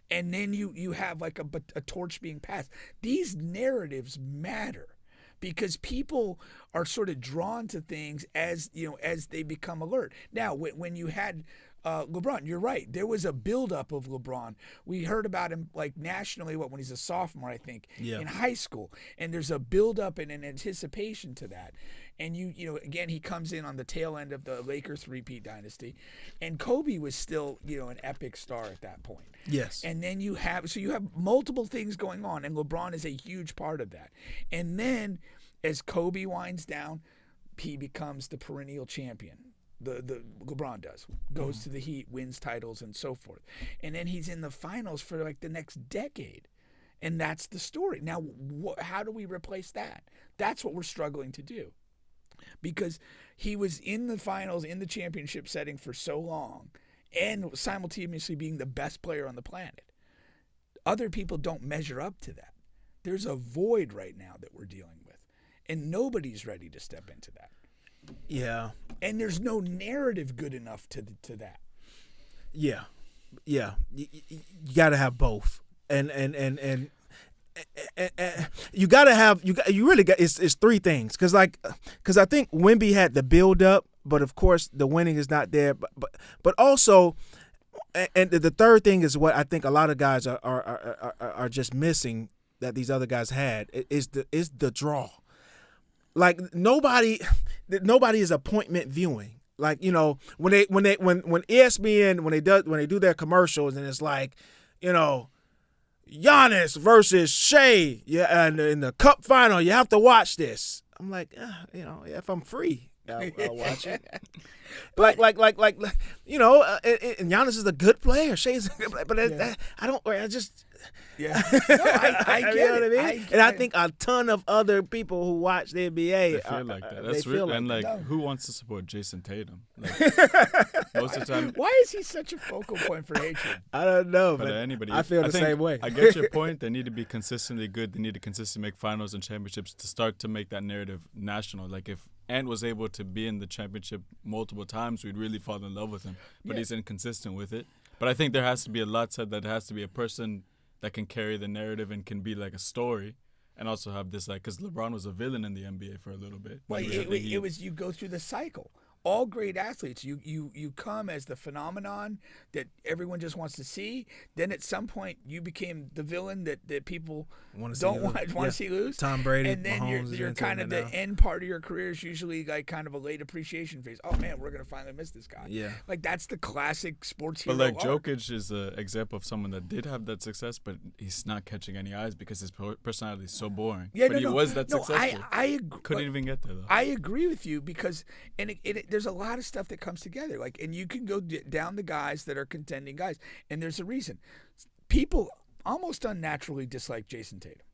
And then you have like a torch being passed. These narratives matter because people are sort of drawn to things as they become alert. Now, when you had LeBron, you're right. There was a buildup of LeBron. We heard about him like nationally, when he's a sophomore, I think, in high school. And there's a buildup and an anticipation to that. And again, he comes in on the tail end of the Lakers three-peat dynasty, and Kobe was still, an epic star at that point.
Yes.
And then you have multiple things going on, and LeBron is a huge part of that. And then as Kobe winds down, he becomes the perennial champion. The LeBron goes to the Heat, wins titles, and so forth, and then he's in the finals for like the next decade, and that's the story. Now, how do we replace that? That's what we're struggling to do, because he was in the finals, in the championship setting for so long, and simultaneously being the best player on the planet. Other people don't measure up to that. There's a void right now that we're dealing with, and nobody's ready to step into that.
Yeah.
And there's no narrative good enough to that.
Yeah. You got to have both. And you got to have you really got it's three things cuz I think Wemby had the build up, but of course the winning is not there, but also and the third thing is what I think a lot of guys are just missing that these other guys had is the draw. like nobody is appointment viewing. Like, you know, when ESPN when they do their commercials and it's like, you know, Giannis versus Shea, yeah, and in the Cup final, you have to watch this. I'm like, you know, if I'm free, I'll watch it. like, you know, and Giannis is a good player. Shea's a good player, but I just.
Yeah, no, I get
you know what I
it.
mean? And I think a ton of other people who watch the NBA
they feel like that. That's real. And like, who wants to support Jason Tatum? Like, most of the time.
Why is he such a focal point for hatred?
I don't know,
but anybody.
I feel the same way.
I get your point. They need to be consistently good. They need to consistently make finals and championships to start to make that narrative national. Like if Ant was able to be in the championship multiple times, we'd really fall in love with him. But he's inconsistent with it. But I think there has to be a lot said that there has to be a person that can carry the narrative and can be like a story, and also have this like, because LeBron was a villain in the NBA for a little bit.
Well, it was, you go through the cycle. All great athletes, you come as the phenomenon that everyone just wants to see. Then at some point you became the villain that people don't want to see lose.
Tom Brady,
and then
Mahomes,
you're kind of the end part of your career is usually like kind of a late appreciation phase. Oh man, we're gonna finally miss this guy.
Yeah,
like that's the classic sports hero.
But like
arc.
Jokic is an example of someone that did have that success, but he's not catching any eyes because his personality is so boring.
Yeah,
but he was that successful.
I agree.
Couldn't even get there though.
I agree with you because there's a lot of stuff that comes together. Like, and you can go down the guys that are contending guys, and there's a reason. People almost unnaturally dislike Jason Tatum.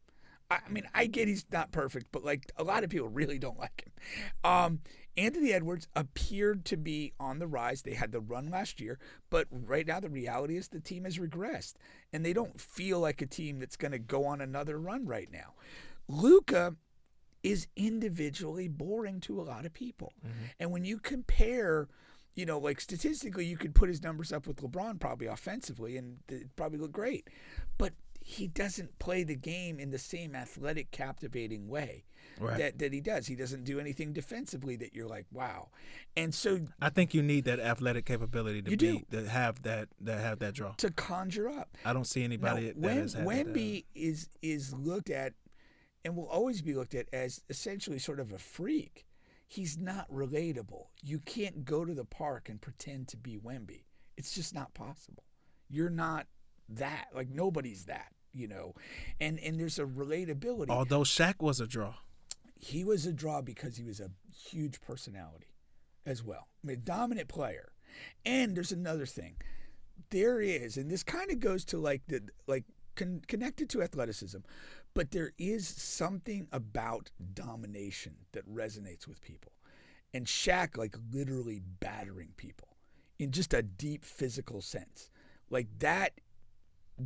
I mean, I get he's not perfect, but like a lot of people really don't like him. Anthony Edwards appeared to be on the rise. They had the run last year, but right now the reality is the team has regressed, and they don't feel like a team that's going to go on another run right now. Luka is individually boring to a lot of people. Mm-hmm. And when you compare, you know, like statistically, you could put his numbers up with LeBron probably offensively, and it probably look great. But he doesn't play the game in the same athletic, captivating way that he does. He doesn't do anything defensively that you're like, wow. And so
I think you need that athletic capability to have that draw
to conjure up.
I don't see anybody that has had
Wemby is looked at and will always be looked at as essentially sort of a freak. He's not relatable. You can't go to the park and pretend to be Wemby. It's just not possible. You're not that. Like, nobody's that, you know. And there's a relatability.
Although Shaq was a draw.
He was a draw because he was a huge personality as well. I mean, a dominant player. And there's another thing. There is, and this kind of goes to connected to athleticism, but there is something about domination that resonates with people. And Shaq, like, literally battering people in just a deep physical sense. Like, that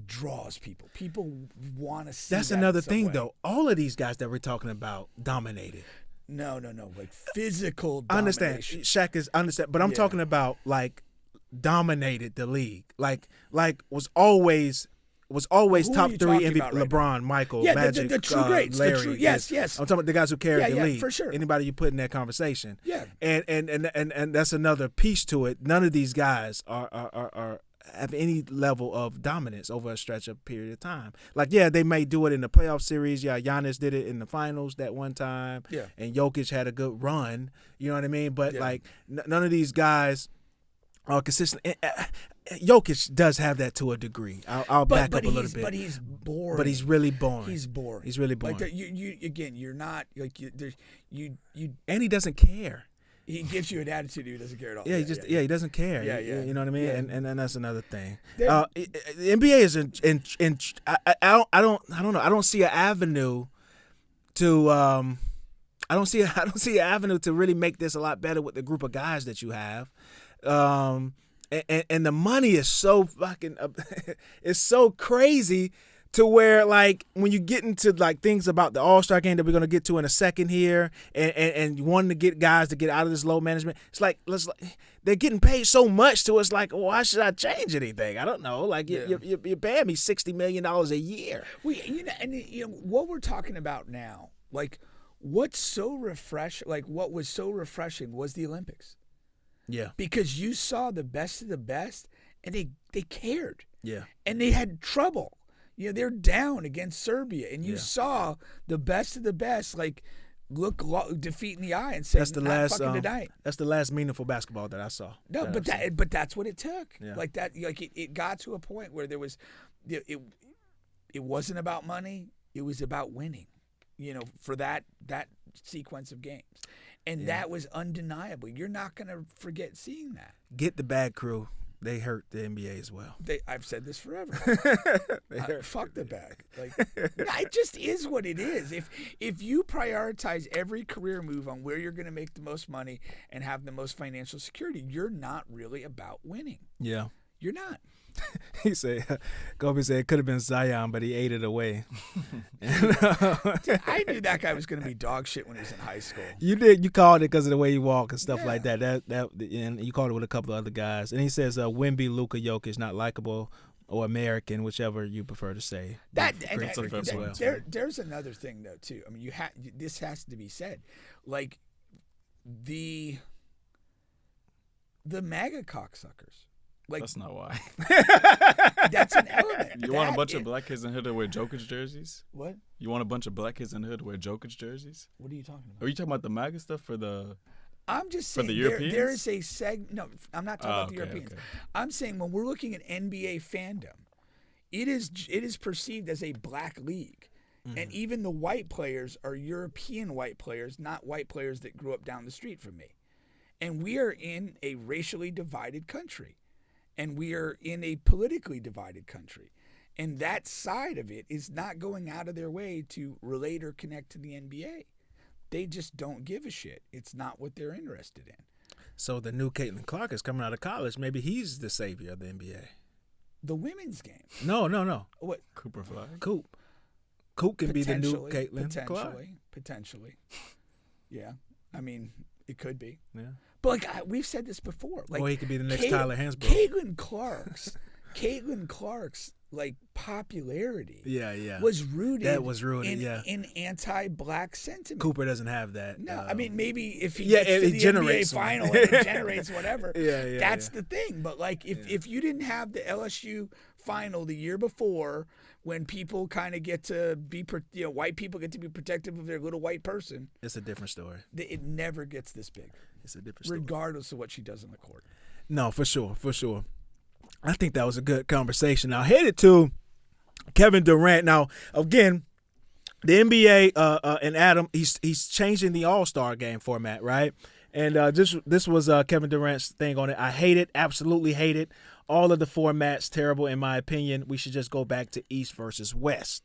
draws people. People want to see
That's
that
another
in some
thing,
way.
though. All of these guys that we're talking about dominated.
No. Like, physical
I understand.
domination.
Shaq is understand, but I'm talking about, like, dominated the league. Like was always
Who
top
are you
3
talking
MVP.
about right
LeBron, Michael,
Yeah,
Magic,
the true greats.
Larry.
The true, yes.
I'm talking about the guys who carried the league.
For sure.
Anybody you put in that conversation.
Yeah.
And that's another piece to it. None of these guys are have any level of dominance over a stretch of period of time. Like, yeah, they may do it in the playoff series. Yeah, Giannis did it in the finals that one time.
Yeah.
And Jokic had a good run. You know what I mean? But, like, none of these guys are consistent. Jokic does have that to a degree. I'll back up a little bit.
But he's boring.
But he's really boring.
He's boring.
He's really boring.
Like, you're not, like, you.
And he doesn't care.
He gives you an attitude he doesn't care at all.
Yeah, he doesn't care.
Yeah.
You know what I mean?
Yeah.
And that's another thing. The NBA is in I don't know. I don't see an avenue to I don't see an avenue to really make this a lot better with the group of guys that you have. And the money is so fucking it's so crazy to where, like, when you get into, like, things about the All-Star game that we're going to get to in a second here and wanting to get guys to get out of this low management, it's like, they're getting paid so much to us, like, why should I change anything? I don't know. Like, you're paying me $60 million a year.
Well, what we're talking about now, like, what was so refreshing was the Olympics.
Yeah.
Because you saw the best of the best, and they cared.
Yeah.
And they had trouble. You know, they're down against Serbia, and you saw the best of the best, like, look defeat in the eye and say,
That's the
not
last.
fucking tonight.
That's the last meaningful basketball that I saw.
No, but that's what it took.
Yeah.
Like that. Like it got to a point where there was, it wasn't about money. It was about winning. For that sequence of games, and that was undeniable. You're not going to forget seeing that.
Get the bag crew. They hurt the NBA as well.
I've said this forever. Fuck the bag. Like, it just is what it is. If you prioritize every career move on where you're going to make the most money and have the most financial security, you're not really about winning.
Yeah.
You're not.
He said, Kobe said it could have been Zion, but he ate it away.
I knew that guy was going to be dog shit when he was in high school.
You did. You called it because of the way he walked and stuff like that. And you called it with a couple of other guys. And he says, Wemby, Luka, Jokic, not likable or American, whichever you prefer to say.
There's another thing though too. I mean, this has to be said, like the MAGA cocksuckers. Like,
that's not why.
That's an element.
You want a bunch of black kids in the hood that wear Jokic jerseys?
What?
You want a bunch of black kids in the hood to wear Jokic jerseys?
What are you talking about?
Are you talking about the MAGA stuff for the?
I'm just saying
for the Europeans?
there is a segment. No, I'm not talking about the Europeans.
Okay.
I'm saying when we're looking at NBA fandom, it is perceived as a black league. Mm-hmm. And even the white players are European white players, not white players that grew up down the street from me. And we are in a racially divided country. And we are in a politically divided country. And that side of it is not going out of their way to relate or connect to the NBA. They just don't give a shit. It's not what they're interested in.
So the new Caitlin Clark is coming out of college. Maybe he's the savior of the NBA.
The women's game.
No.
What?
Cooper Flag?
Coop can be the new Caitlin Clark.
Potentially. Yeah. I mean, it could be.
Yeah.
But like we've said this before. Like,
or he could be the next Tyler Hansbrough.
Caitlin Clark's like popularity
was
rooted
in
anti-black sentiment.
Cooper doesn't have that.
No, I mean maybe if he gets to the NBA final and it generates whatever. That's the thing. But like if you didn't have the LSU final the year before, when people kind of get to be, white people get to be protective of their little white person,
it's a different story.
It never gets this big.
It's a different story.
Regardless of what she does on the court.
No, for sure. I think that was a good conversation. Now, headed to Kevin Durant. Now, again, the NBA and Adam, he's changing the All-Star game format, right? And this was Kevin Durant's thing on it. I hate it, absolutely hate it. All of the formats terrible in my opinion. We should just go back to East versus West.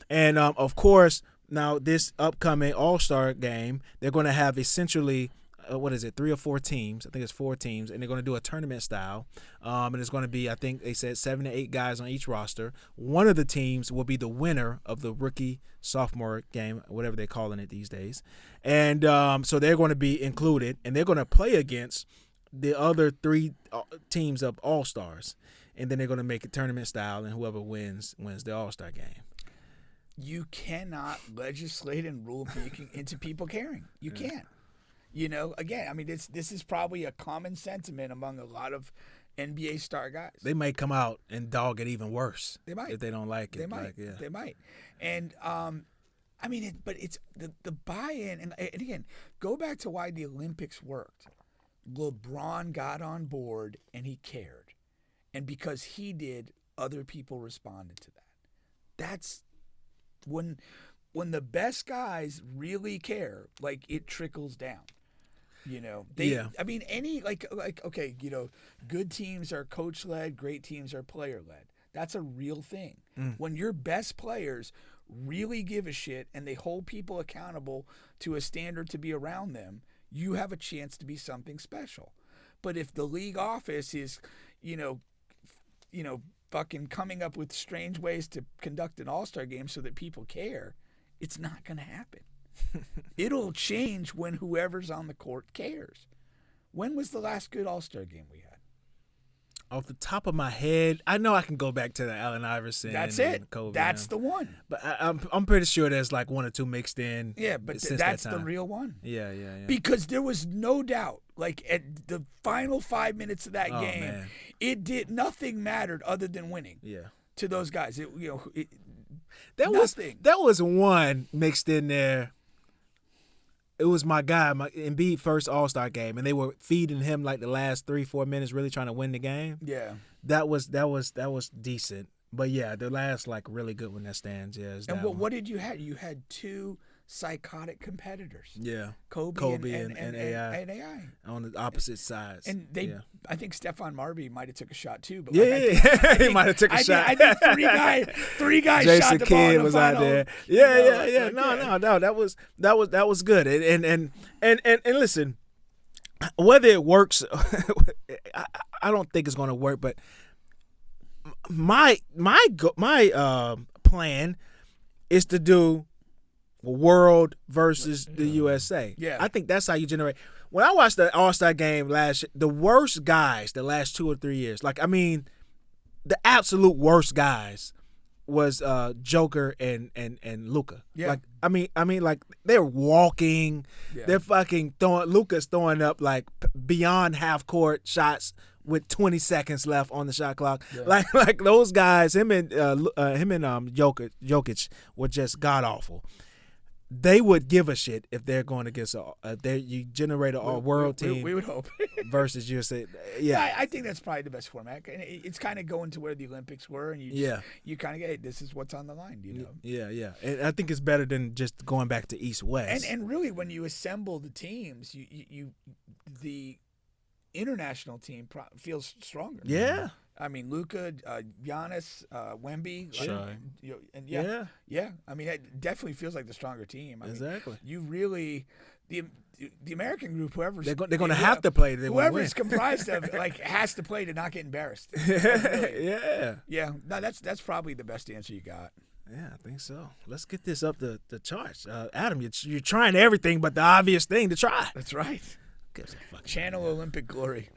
And of course, now this upcoming All-Star game, they're going to have essentially 3 or 4 teams. I think it's 4 teams, and they're going to do a tournament style. And it's going to be, I think they said 7 to 8 guys on each roster. One of the teams will be the winner of the rookie sophomore game, whatever they're calling it these days. And so they're going to be included, and they're going to play against the other 3 teams of All-Stars. And then they're going to make it tournament style, and whoever wins the All-Star game.
You cannot legislate and rule into people caring. You can't. Again, I mean, this is probably a common sentiment among a lot of NBA star guys.
They might come out and dog it even worse.
They might.
If they don't like it.
They might. They might. And, I mean, but it's the buy-in. And again, go back to why the Olympics worked. LeBron got on board and he cared. And because he did, other people responded to that. That's when the best guys really care, like it trickles down. I mean, any like okay, good teams are coach led, great teams are player led. That's a real thing. When your best players really give a shit and they hold people accountable to a standard to be around them, you have a chance to be something special. But if the league office is, fucking coming up with strange ways to conduct an all-star game so that people care, it's not going to happen. It'll change when whoever's on the court cares. When was the last good all-star game we had?
Off the top of my head, I know I can go back to the Allen Iverson.
That's
and
it.
Kobe.
That's the one.
But I'm pretty sure there's like 1 or 2 mixed in.
Yeah, but that's the real one.
Yeah.
Because there was no doubt, like at the final 5 minutes of that game,
man.
It did nothing mattered other than winning.
Yeah.
To those guys,
there was one mixed in there. it was my guy, my Embiid first All-Star game, and they were feeding him like the last 3-4 minutes, really trying to win the game.
Yeah.
That was decent. But yeah, the last like really good one that stands. Yeah.
And what did you have? You had two psychotic competitors.
Yeah.
Kobe
and AI.
And AI.
On the opposite sides.
And I think Stephon Marbury might have took a shot too. But
he might have took a shot.
I think three guys
Jason
shot the
Kidd
ball in the
was
final.
out there. Yeah. No. That was good. And listen, whether it works, I don't think it's going to work. But my plan is to do world versus the USA.
Yeah.
I think that's how you generate. When I watched the All-Star game the worst guys the last 2 or 3 years, like, I mean, the absolute worst guys was Joker and Luka.
Yeah.
Like, I mean, like, they're walking, they're fucking Luka's throwing up like beyond half court shots with 20 seconds left on the shot clock. Yeah. Like those guys, him and Jokic were just god awful. They would give a shit if they're going against you generate a world team.
We would hope
versus USA. Yeah,
I think that's probably the best format. And it's kind of going to where the Olympics were, and you kind of get, hey, this is what's on the line, you know.
Yeah. And I think it's better than just going back to East West.
And really, when you assemble the teams, the international team feels stronger.
Yeah.
I mean, Luka, Giannis, Wemby,
Shy.
Yeah. I mean, it definitely feels like the stronger team. I
exactly.
mean, you really the American group, whoever's
they're going to have to play.
Whoever's comprised of like has to play to not get embarrassed.
Yeah.
No, that's probably the best answer you got.
Yeah, I think so. Let's get this up the charts. Adam, you're trying everything but the obvious thing to try.
That's right. Channel Olympic glory.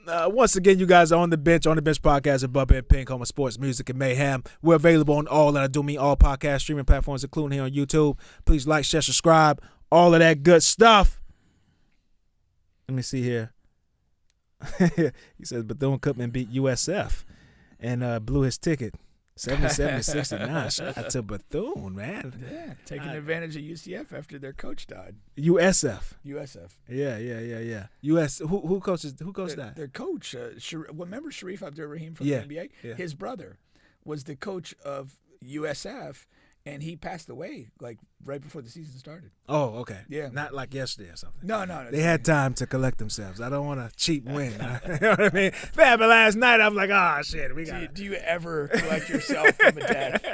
Once again, you guys are on the bench podcast at Bubba and Pink, home of sports, music, and mayhem. We're available on all podcast streaming platforms, including here on YouTube. Please like, share, subscribe, all of that good stuff. Let me see here. He says Bethune-Cookman beat USF and blew his ticket. 77-69. Shout out to Bethune, man.
Yeah, taking advantage of UCF after their coach died.
USF.
Yeah.
US. Who coached that?
Their coach. Remember Sharif Abdur-Rahim from the NBA?
Yeah.
His brother was the coach of USF, and he passed away like right before the season started.
Oh, okay.
Yeah.
Not like yesterday or something.
No.
They had time to collect themselves. I don't want a cheap win. You know what I mean? But last night I was like, oh shit,
do you ever collect yourself from a death?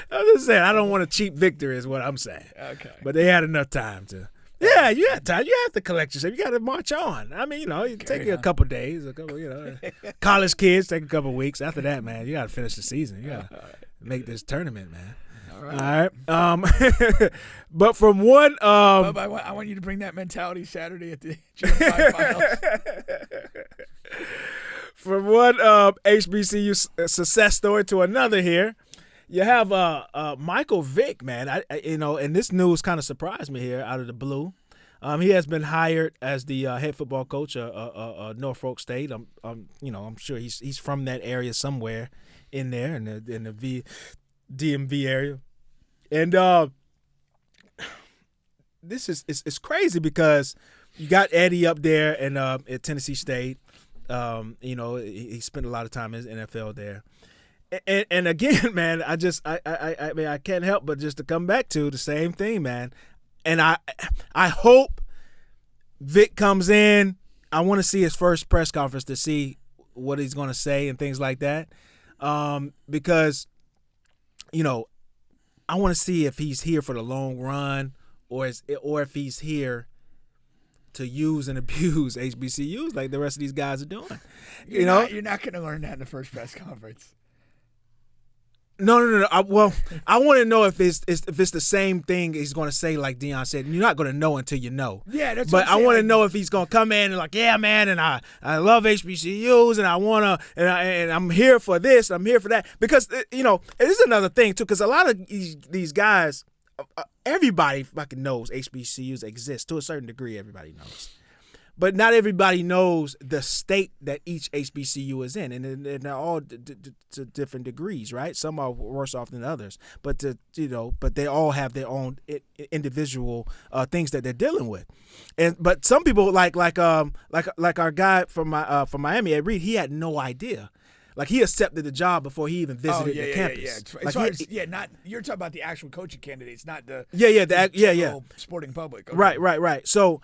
I'm just saying, I don't want a cheap victory is what I'm saying.
Okay.
But they had enough time to. Yeah, you had time. You have to collect yourself. You got to march on. I mean, you know, it take you a couple days, college kids take a couple weeks. After that, man, you got to finish the season. You got to make this tournament, man. All right. But from one,
Bub, I want you to bring that mentality Saturday at the G5 finals.
From one HBCU success story to another here. You have Michael Vick, man. And this news kind of surprised me here out of the blue. He has been hired as the head football coach of Norfolk State. I'm sure he's from that area somewhere in there in the DMV area. And this is crazy because you got Eddie up there and at Tennessee State. He spent a lot of time in the NFL there. And again, man, I mean, I can't help but just to come back to the same thing, man. And I hope Vic comes in. I want to see his first press conference to see what he's going to say and things like that. Because, I want to see if he's here for the long run or if he's here to use and abuse HBCUs like the rest of these guys are doing. You're
not going to learn that in the first press conference.
No. I want to know if it's the same thing he's going to say, like Deion said. You're not going to know until you know.
Yeah, that's.
But I want to know if he's going to come in and like, yeah, man, and I love HBCUs, and I want to, and I'm here for this, I'm here for that, because it is another thing too, because a lot of these guys, everybody fucking knows HBCUs exist to a certain degree. Everybody knows, but not everybody knows the state that each HBCU is in, and they're all to different degrees, right? Some are worse off than others, but they all have their own individual things that they're dealing with, but some people like our guy from Miami, Ed Reed, he had no idea. Like, he accepted the job before he even visited the campus.
You're talking about the actual coaching candidates, not the sporting public. Okay.
Right. So,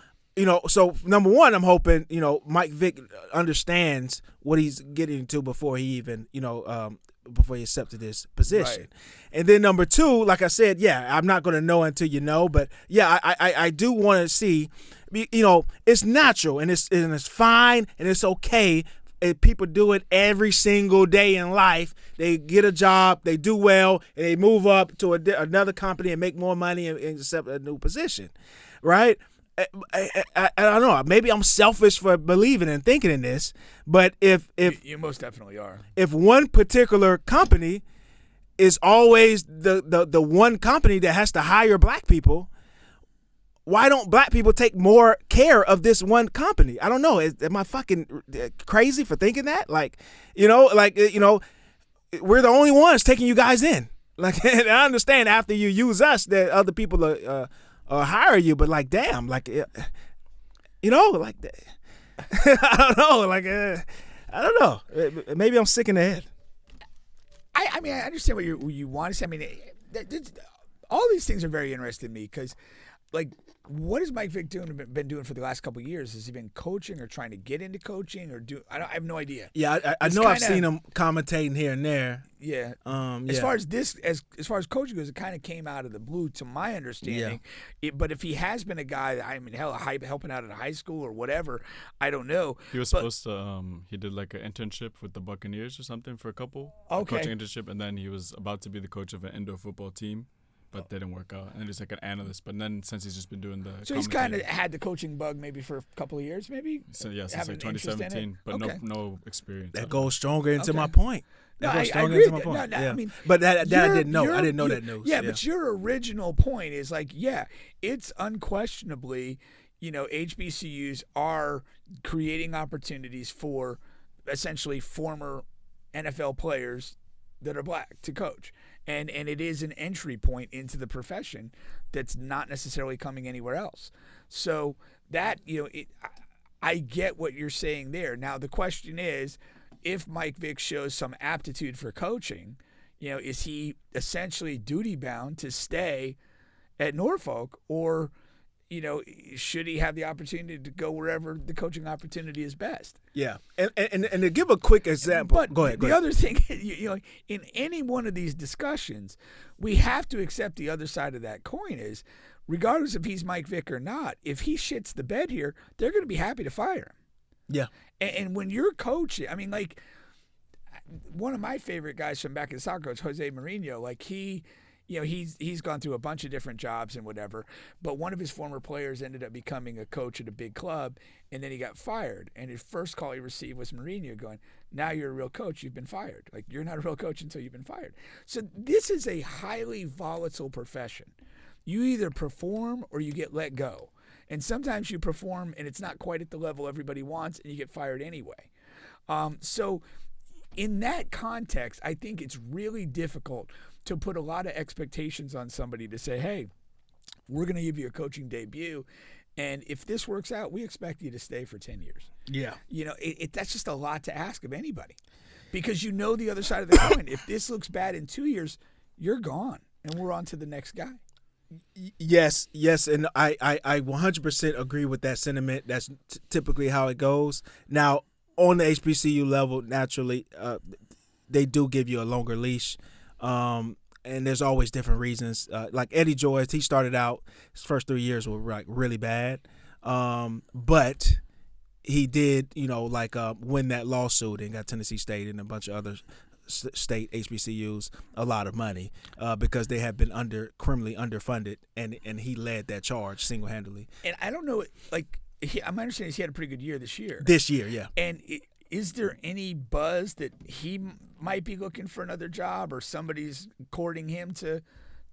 so number one, I'm hoping, Mike Vick understands what he's getting into before he even, before he accepted this position. Right. And then number two, like I said, I'm not going to know until you know, but I do want to see, it's natural and it's fine and it's okay. And people do it every single day in life. They get a job, they do well, and they move up to another company and make more money and accept a new position, right? I don't know. Maybe I'm selfish for believing and thinking in this, but if
you most definitely are.
If one particular company is always the one company that has to hire black people, why don't black people take more care of this one company? I don't know. Am I fucking crazy for thinking that? We're the only ones taking you guys in. Like, and I understand after you use us that other people hire you, but like, damn, like, I don't know. Like, I don't know. Maybe I'm sick in the head.
I mean, I understand what you want to say. I mean, all these things are very interesting to me because, like, what has Mike Vick been doing for the last couple of years? Has he been coaching or trying to get into coaching or do? I have no idea.
Yeah, I know I've seen him commentating here and there.
Yeah. As far as coaching goes, it kind of came out of the blue, to my understanding. Yeah. But if he has been a guy, helping out at a high school or whatever, I don't know.
He was supposed to. He did like an internship with the Buccaneers or something for a coaching internship, and then he was about to be the coach of an indoor football team. But didn't work out, and he's like an analyst. But then since he's just been doing
so he's kind of had the coaching bug maybe for a couple of years, maybe.
So since like 2017, but no experience.
That goes stronger into my point.
I agree. I mean,
but that I didn't know. I didn't know that news.
Yeah, but your original point is like, it's unquestionably, HBCUs are creating opportunities for essentially former NFL players that are black to coach. And it is an entry point into the profession that's not necessarily coming anywhere else. So that, I get what you're saying there. Now, the question is, if Mike Vick shows some aptitude for coaching, is he essentially duty-bound to stay at Norfolk, or should he have the opportunity to go wherever the coaching opportunity is best?
Yeah, and to give a quick example,
but
go ahead.
The other thing, in any one of these discussions, we have to accept the other side of that coin is, regardless if he's Mike Vick or not, if he shits the bed here, they're going to be happy to fire him.
Yeah,
and when you're coaching, I mean, like, one of my favorite guys from back in soccer coach, Jose Mourinho, like he's gone through a bunch of different jobs and whatever, but one of his former players ended up becoming a coach at a big club, and then he got fired. And his first call he received was Mourinho going, "Now you're a real coach, you've been fired. Like, you're not a real coach until you've been fired." So this is a highly volatile profession. You either perform or you get let go. And sometimes you perform and it's not quite at the level everybody wants and you get fired anyway. So in that context, I think it's really difficult to put a lot of expectations on somebody to say, hey, we're going to give you a coaching debut, and if this works out, we expect you to stay for 10 years.
Yeah.
That's just a lot to ask of anybody, because the other side of the coin. If this looks bad in 2 years, you're gone, and we're on to the next guy.
Yes, and I 100% agree with that sentiment. That's typically how it goes. Now, on the HBCU level, naturally, they do give you a longer leash. And there's always different reasons. Like Eddie Joyce, he started out, his first 3 years were like really bad. But he did, win that lawsuit and got Tennessee State and a bunch of other state HBCUs a lot of money because they had been criminally underfunded, and he led that charge single-handedly.
And I don't know, my understanding is he had a pretty good year this year.
This year, yeah.
And is there any buzz that he might be looking for another job, or somebody's courting him to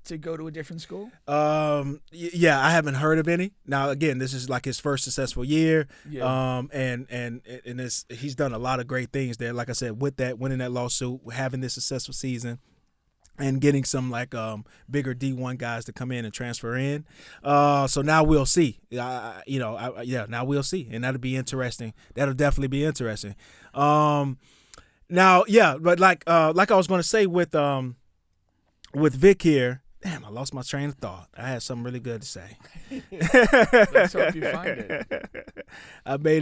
to go to a different school?
Yeah, I haven't heard of any. Now, again, this is like his first successful year.
Yeah.
And he's done a lot of great things there. Like I said, with that, winning that lawsuit, having this successful season, and getting some like bigger D1 guys to come in and transfer in. So now we'll see. Now we'll see, and that'll be interesting. That'll definitely be interesting. Now, yeah, but like I was going to say with Vick here. Damn, I lost my train of thought. I had something really good to say.
Let's hope you find it.
I may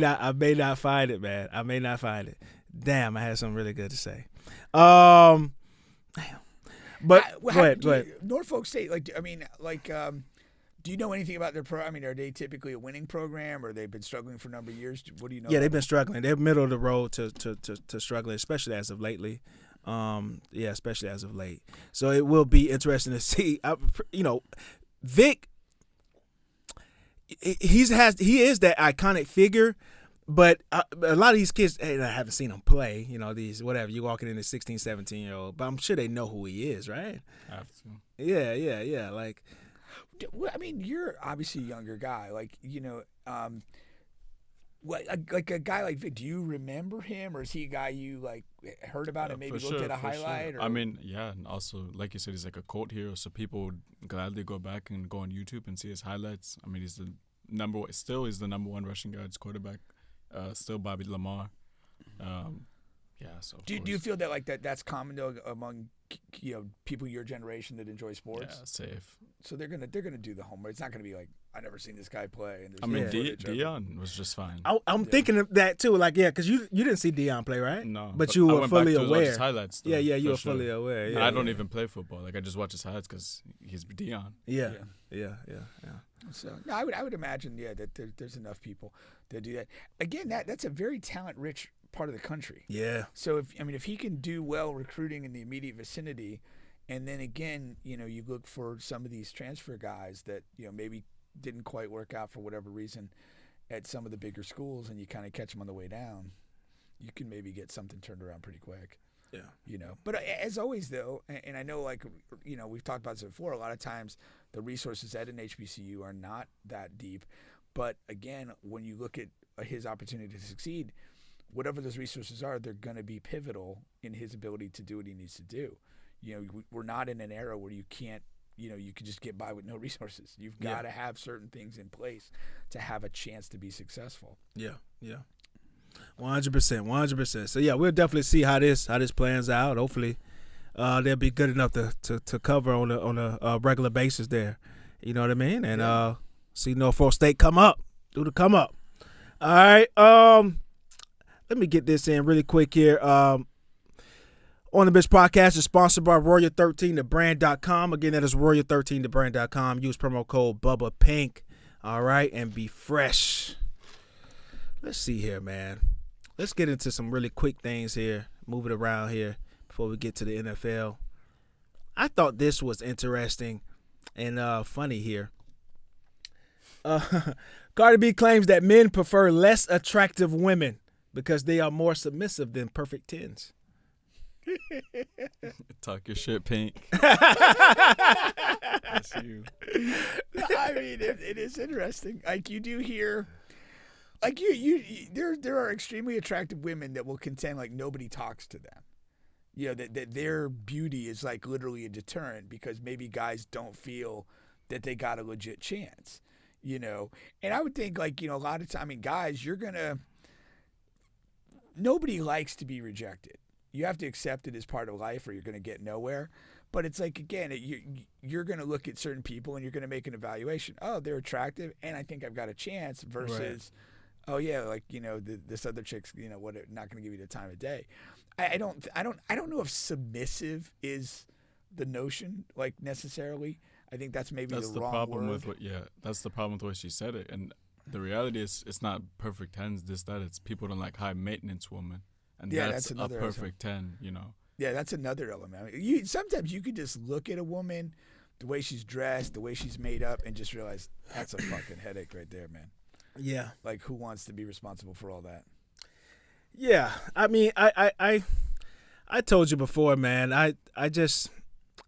not find it, man. I may not find it. Damn, I had something really good to say. Damn. But go ahead.
Norfolk State, do you know anything about their pro? I mean, are they typically a winning program, or they've been struggling for a number of years? What do you know?
Yeah, they've been struggling. They're middle of the road to struggling, especially as of lately. Especially as of late. So it will be interesting to see. Vick, he is that iconic figure. But a lot of these kids, I haven't seen them play, these, whatever, you walking in a 16, 17-year-old, but I'm sure they know who he is, right?
I have to.
Yeah. Like,
I mean, you're obviously a younger guy. Like, like a guy like Vick, do you remember him, or is he a guy you, like, heard about and maybe looked at a highlight?
Sure.
Or?
I mean, yeah, and also, like you said, he's like a cult hero, so people would gladly go back and go on YouTube and see his highlights. I mean, he's the number one rushing yards quarterback. Still Bobby Lamar. So
do you feel that that's common though among people your generation that enjoy sports?
Yeah, safe.
So they're gonna do the homework. It's not gonna be like, I never seen this guy play. And
I mean, Deion was just fine.
I'm thinking of that too. Like, yeah, because you didn't see Deion play, right?
No,
but you were fully aware.
His highlights, though,
you were fully aware. Yeah,
I don't even play football. Like, I just watch his highlights because he's Deion.
Yeah.
So I would imagine that there's enough people that do that. Again, that's a very talent rich part of the country.
Yeah.
So if he can do well recruiting in the immediate vicinity, and then again, you look for some of these transfer guys that maybe didn't quite work out for whatever reason at some of the bigger schools, and you kind of catch them on the way down, you can maybe get something turned around pretty quick. Yeah. But as always, though, and I know, like, we've talked about this before, a lot of times the resources at an HBCU are not that deep. But again, when you look at his opportunity to succeed, whatever those resources are, they're going to be pivotal in his ability to do what he needs to do. We're not in an era where you can't, you can just get by with no resources. You've got to have certain things in place to have a chance to be successful.
Yeah. 100%. So yeah, we'll definitely see how this plans out. Hopefully, they'll be good enough to cover on a regular basis there. You know what I mean? And see Norfolk State come up. Do the come up. All right. Let me get this in really quick here. On the Bitch Podcast is sponsored by Royal13thebrand.com. Again, that is Royal13thebrand.com. Use promo code Bubba Pink. All right, and be fresh. Let's see here, man. Let's get into some really quick things here. Move it around here before we get to the NFL. I thought this was interesting and funny here. Cardi B claims that men prefer less attractive women because they are more submissive than perfect 10s.
Talk your shit, Pink. That's you.
I mean, it is interesting. Like, you do hear, like, there are extremely attractive women that will contend like nobody talks to them. That their beauty is like literally a deterrent because maybe guys don't feel that they got a legit chance. And I would think, like, a lot of time, I mean, guys, nobody likes to be rejected. You have to accept it as part of life or you're going to get nowhere. But it's like, again, you're going to look at certain people and you're going to make an evaluation. Oh, they're attractive and I think I've got a chance versus, oh yeah, like, this other chick's, not going to give you the time of day. I don't know if submissive is the notion, like, necessarily. I think that's maybe the wrong word.
That's the problem with the way she said it. And the reality is it's not perfect 10s, it's people don't like high maintenance women. And that's a perfect 10,
Yeah, that's another element. I mean, sometimes you could just look at a woman, the way she's dressed, the way she's made up, and just realize that's a fucking headache right there, man.
Yeah.
Like, who wants to be responsible for all that?
Yeah. I mean, I told you before, man. I just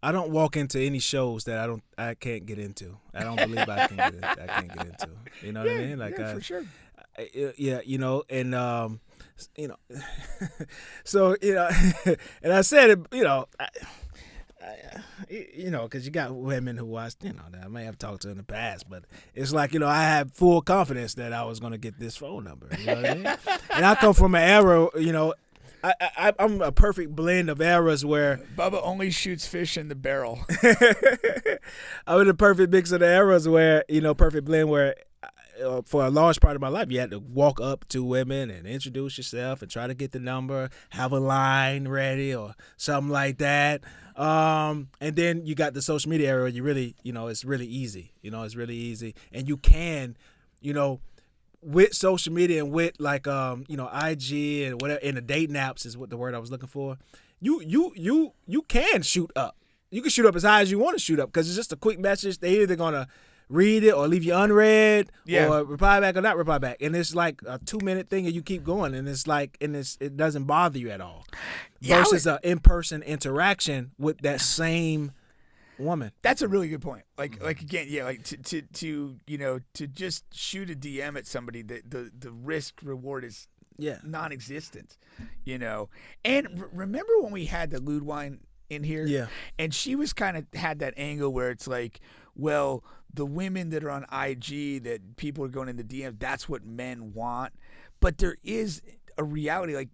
I don't walk into any shows that I can't get into. I don't believe I can't get into. You know what I mean? Like
for sure.
Yeah, you know, and you know, so you know, and I said it, you know. You know, because you got women who I, you know, that I may have talked to in the past, but it's like, you know, I had full confidence that I was going to get this phone number. You know what I mean? And I come from an era, you know, I'm a perfect blend of eras where
Bubba only shoots fish in the barrel.
I'm in the perfect mix of the eras where, you know, perfect blend where for a large part of my life, you had to walk up to women and introduce yourself and try to get the number, have a line ready or something like that. And then you got the social media era where you really, you know, it's really easy. You know, it's really easy. And you can, you know, with social media and with like, you know, IG and whatever, and the dating apps is what the word I was looking for. You can shoot up. You can shoot up as high as you want to shoot up because it's just a quick message. They're either going to read it or leave you unread or reply back or not reply back. And it's like a 2-minute thing and you keep going and it's like, and it doesn't bother you at all. Versus an in-person interaction with that same woman.
That's a really good point. Like again, yeah, like to you know, to just shoot a DM at somebody, the risk reward is non-existent, you know. And remember when we had the lewd wine in here?
Yeah.
And she was kind of had that angle where it's like, well, the women that are on IG that people are going in the DMs, that's what men want. But there is a reality, like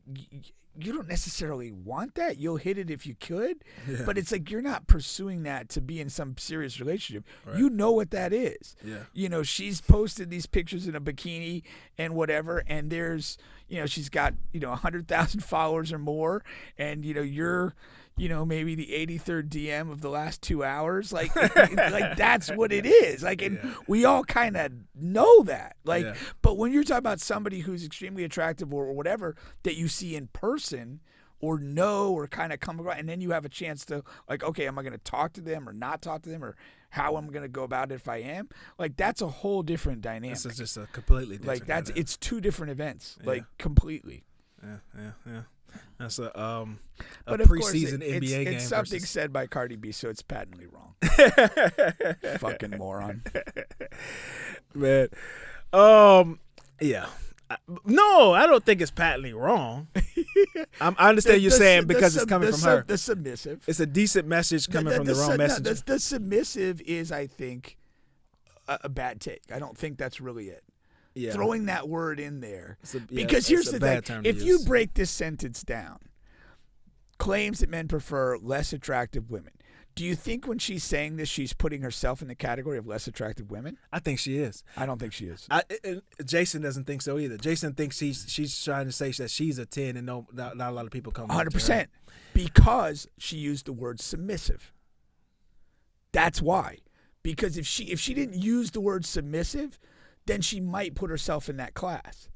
you don't necessarily want that. You'll hit it if you could, but it's like you're not pursuing that to be in some serious relationship. Right. You know what that is. Yeah. You know, she's posted these pictures in a bikini and whatever, and there's, you know, she's got, you know, 100,000 followers or more, and, you know, you're, you know, maybe the 83rd DM of the last 2 hours. Like, like that's what it is. Like, and we all kind of know that. Like, but when you're talking about somebody who's extremely attractive or whatever that you see in person or know or kind of come across, and then you have a chance to like, okay, am I going to talk to them or not talk to them or how I'm going to go about it if I am? Like, that's a whole different dynamic.
This is just a completely different
like that's
dynamic.
It's two different events, like completely.
Yeah. That's a
but
preseason
course,
NBA game.
It's something said by Cardi B, so it's patently wrong. Fucking moron.
Man. Yeah. No, I don't think it's patently wrong. I understand you're saying because it's coming from her.
The submissive.
It's a decent message coming from the wrong message.
The submissive is, I think, a bad take. I don't think that's really it. Yeah. Throwing that word in there. Because here's the thing. If you break this sentence down, claims that men prefer less attractive women. Do you think when she's saying this, she's putting herself in the category of less attractive women?
I think she is.
I don't think she is.
Jason doesn't think so either. Jason thinks she's trying to say that she's a 10 and not a lot of people come
100%. Because she used the word submissive. That's why. Because if she didn't use the word submissive, then she might put herself in that class.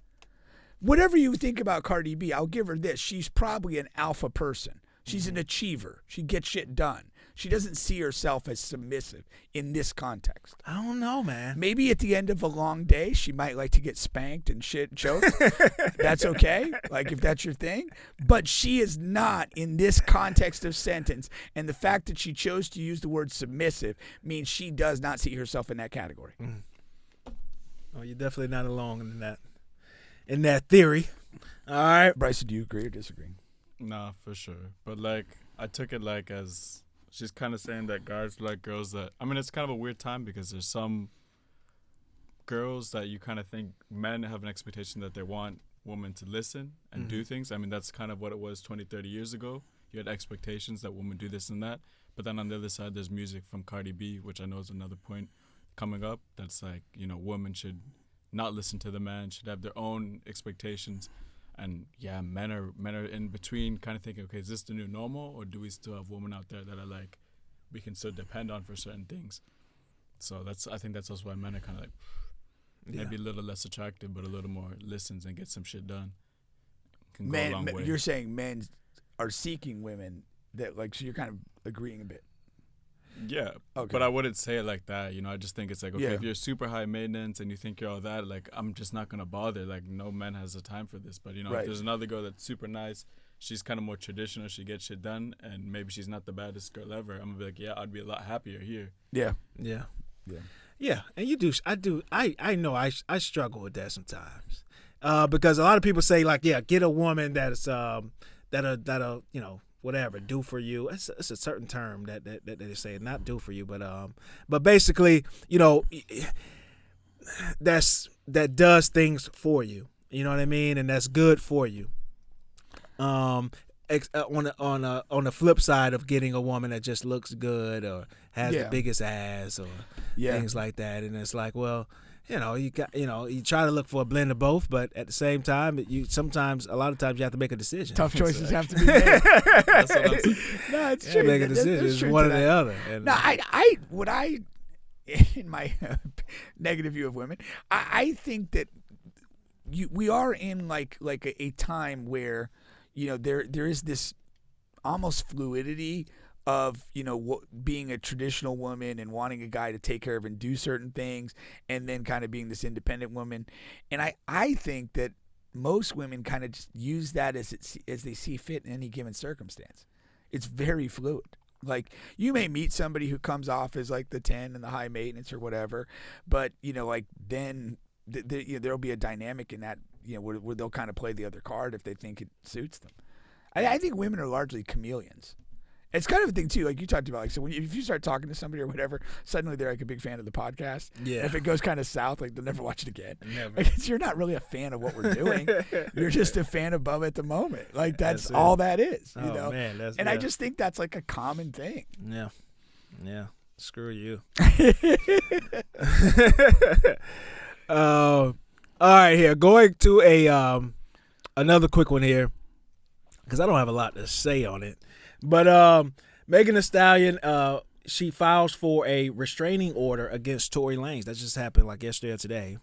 Whatever you think about Cardi B, I'll give her this. She's probably an alpha person. She's an achiever. She gets shit done. She doesn't see herself as submissive in this context.
I don't know, man.
Maybe at the end of a long day, she might like to get spanked and shit choked. That's okay, like if that's your thing. But she is not in this context of sentence. And the fact that she chose to use the word submissive means she does not see herself in that category.
Mm. Oh, you're definitely not alone in that theory. All right.
Bryson, do you agree or disagree?
Nah, for sure. But, like, I took it, like, as she's kind of saying that guys like girls that... I mean, it's kind of a weird time because there's some girls that you kind of think men have an expectation that they want women to listen and do things. I mean, that's kind of what it was 20, 30 years ago. You had expectations that women do this and that. But then on the other side, there's music from Cardi B, which I know is another point coming up. That's like, you know, women should not listen to the man, should have their own expectations. And yeah, men are in between kind of thinking, okay, is this the new normal, or do we still have women out there that are like we can still depend on for certain things? So I think that's also why men are kind of like maybe a little less attractive, but a little more listens and gets some shit done. Can go a long way.
You're saying men are seeking women that, like, so you're kind of agreeing a bit.
Yeah, okay. But I wouldn't say it like that. You know, I just think it's like, okay, if you're super high maintenance and you think you're all that, like, I'm just not going to bother. Like, no man has the time for this. But, you know, if there's another girl that's super nice she's kind of more traditional, she gets shit done, and maybe she's not the baddest girl ever, I'm gonna be like, yeah, I'd be a lot happier here.
Yeah.
Yeah, and you do. I know. I struggle with that sometimes, because a lot of people say like, yeah, get a woman that'll whatever do for you. It's a certain term that they say, not do for you, but basically that does things for you. You know what I mean, and that's good for you. On the flip side of getting a woman that just looks good or has the biggest ass or things like that, and it's like, well, you try to look for a blend of both, but at the same time, a lot of times you have to make a decision.
Tough choices have to be made.
That's what I'm saying.
No, it's true.
Make a decision. It's one or the other. And,
no, I in my negative view of women, I think that we are in like a time where there is this almost fluidity of being a traditional woman and wanting a guy to take care of and do certain things, and then kind of being this independent woman. And I think that most women kind of just use that as they see fit in any given circumstance. It's very fluid. Like, you may meet somebody who comes off as like the 10 and the high maintenance or whatever, but then there'll be a dynamic in that where they'll kind of play the other card if they think it suits them. I think women are largely chameleons. It's kind of a thing too, like you talked about. Like, so if you start talking to somebody or whatever, suddenly they're like a big fan of the podcast.
Yeah.
If it goes kind of south, like they'll never watch it again.
Never.
Like, you're not really a fan of what we're doing. You're just a fan of Bubba at the moment. Like, that's all that is. You know.
Man,
I just think that's like a common thing.
Yeah. Yeah. Screw you. All right, here, going to another quick one here, because I don't have a lot to say on it. But Megan Thee Stallion, she files for a restraining order against Tory Lanez. That just happened like yesterday or today.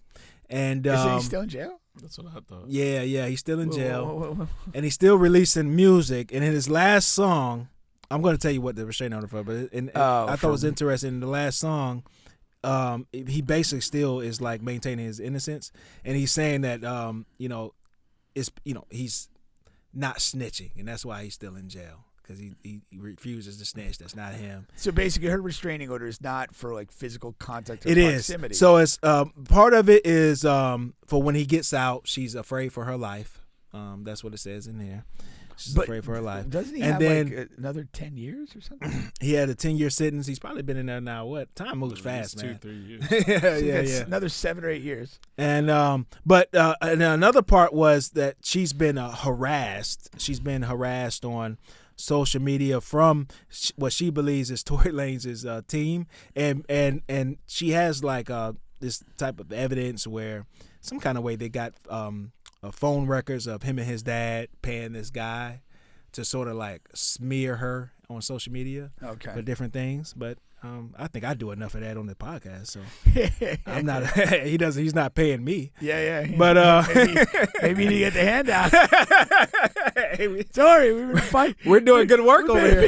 And
is he still in jail?
That's what I thought.
Yeah, he's still in jail.
Whoa.
And he's still releasing music. And in his last song, I'm going to tell you what the restraining order for, but I thought it was interesting. In the last song, he basically still is like maintaining his innocence, and he's saying that he's not snitching, and that's why he's still in jail, because he refuses to snitch. That's not him.
So basically, her restraining order is not for like physical contact or
it
proximity.
Is. So it's part of it is for when he gets out, she's afraid for her life. That's what it says in there. She's afraid for her life.
Doesn't he
and
have
then,
like another 10 years or something?
He had a 10-year sentence. He's probably been in there now. What? Time moves fast, man.
2-3 years.
yeah.
Another 7 or 8 years.
And but another part was that she's been harassed. She's been harassed on social media from what she believes is Tory Lanez's team, and she has like this type of evidence where some kind of way they got phone records of him and his dad paying this guy to sort of like smear her on social media for different things. But I think I do enough of that on the podcast, so I'm not. He's not paying me.
Yeah.
But
maybe you get the handout. Sorry, we've been fighting.
We're doing good work over here.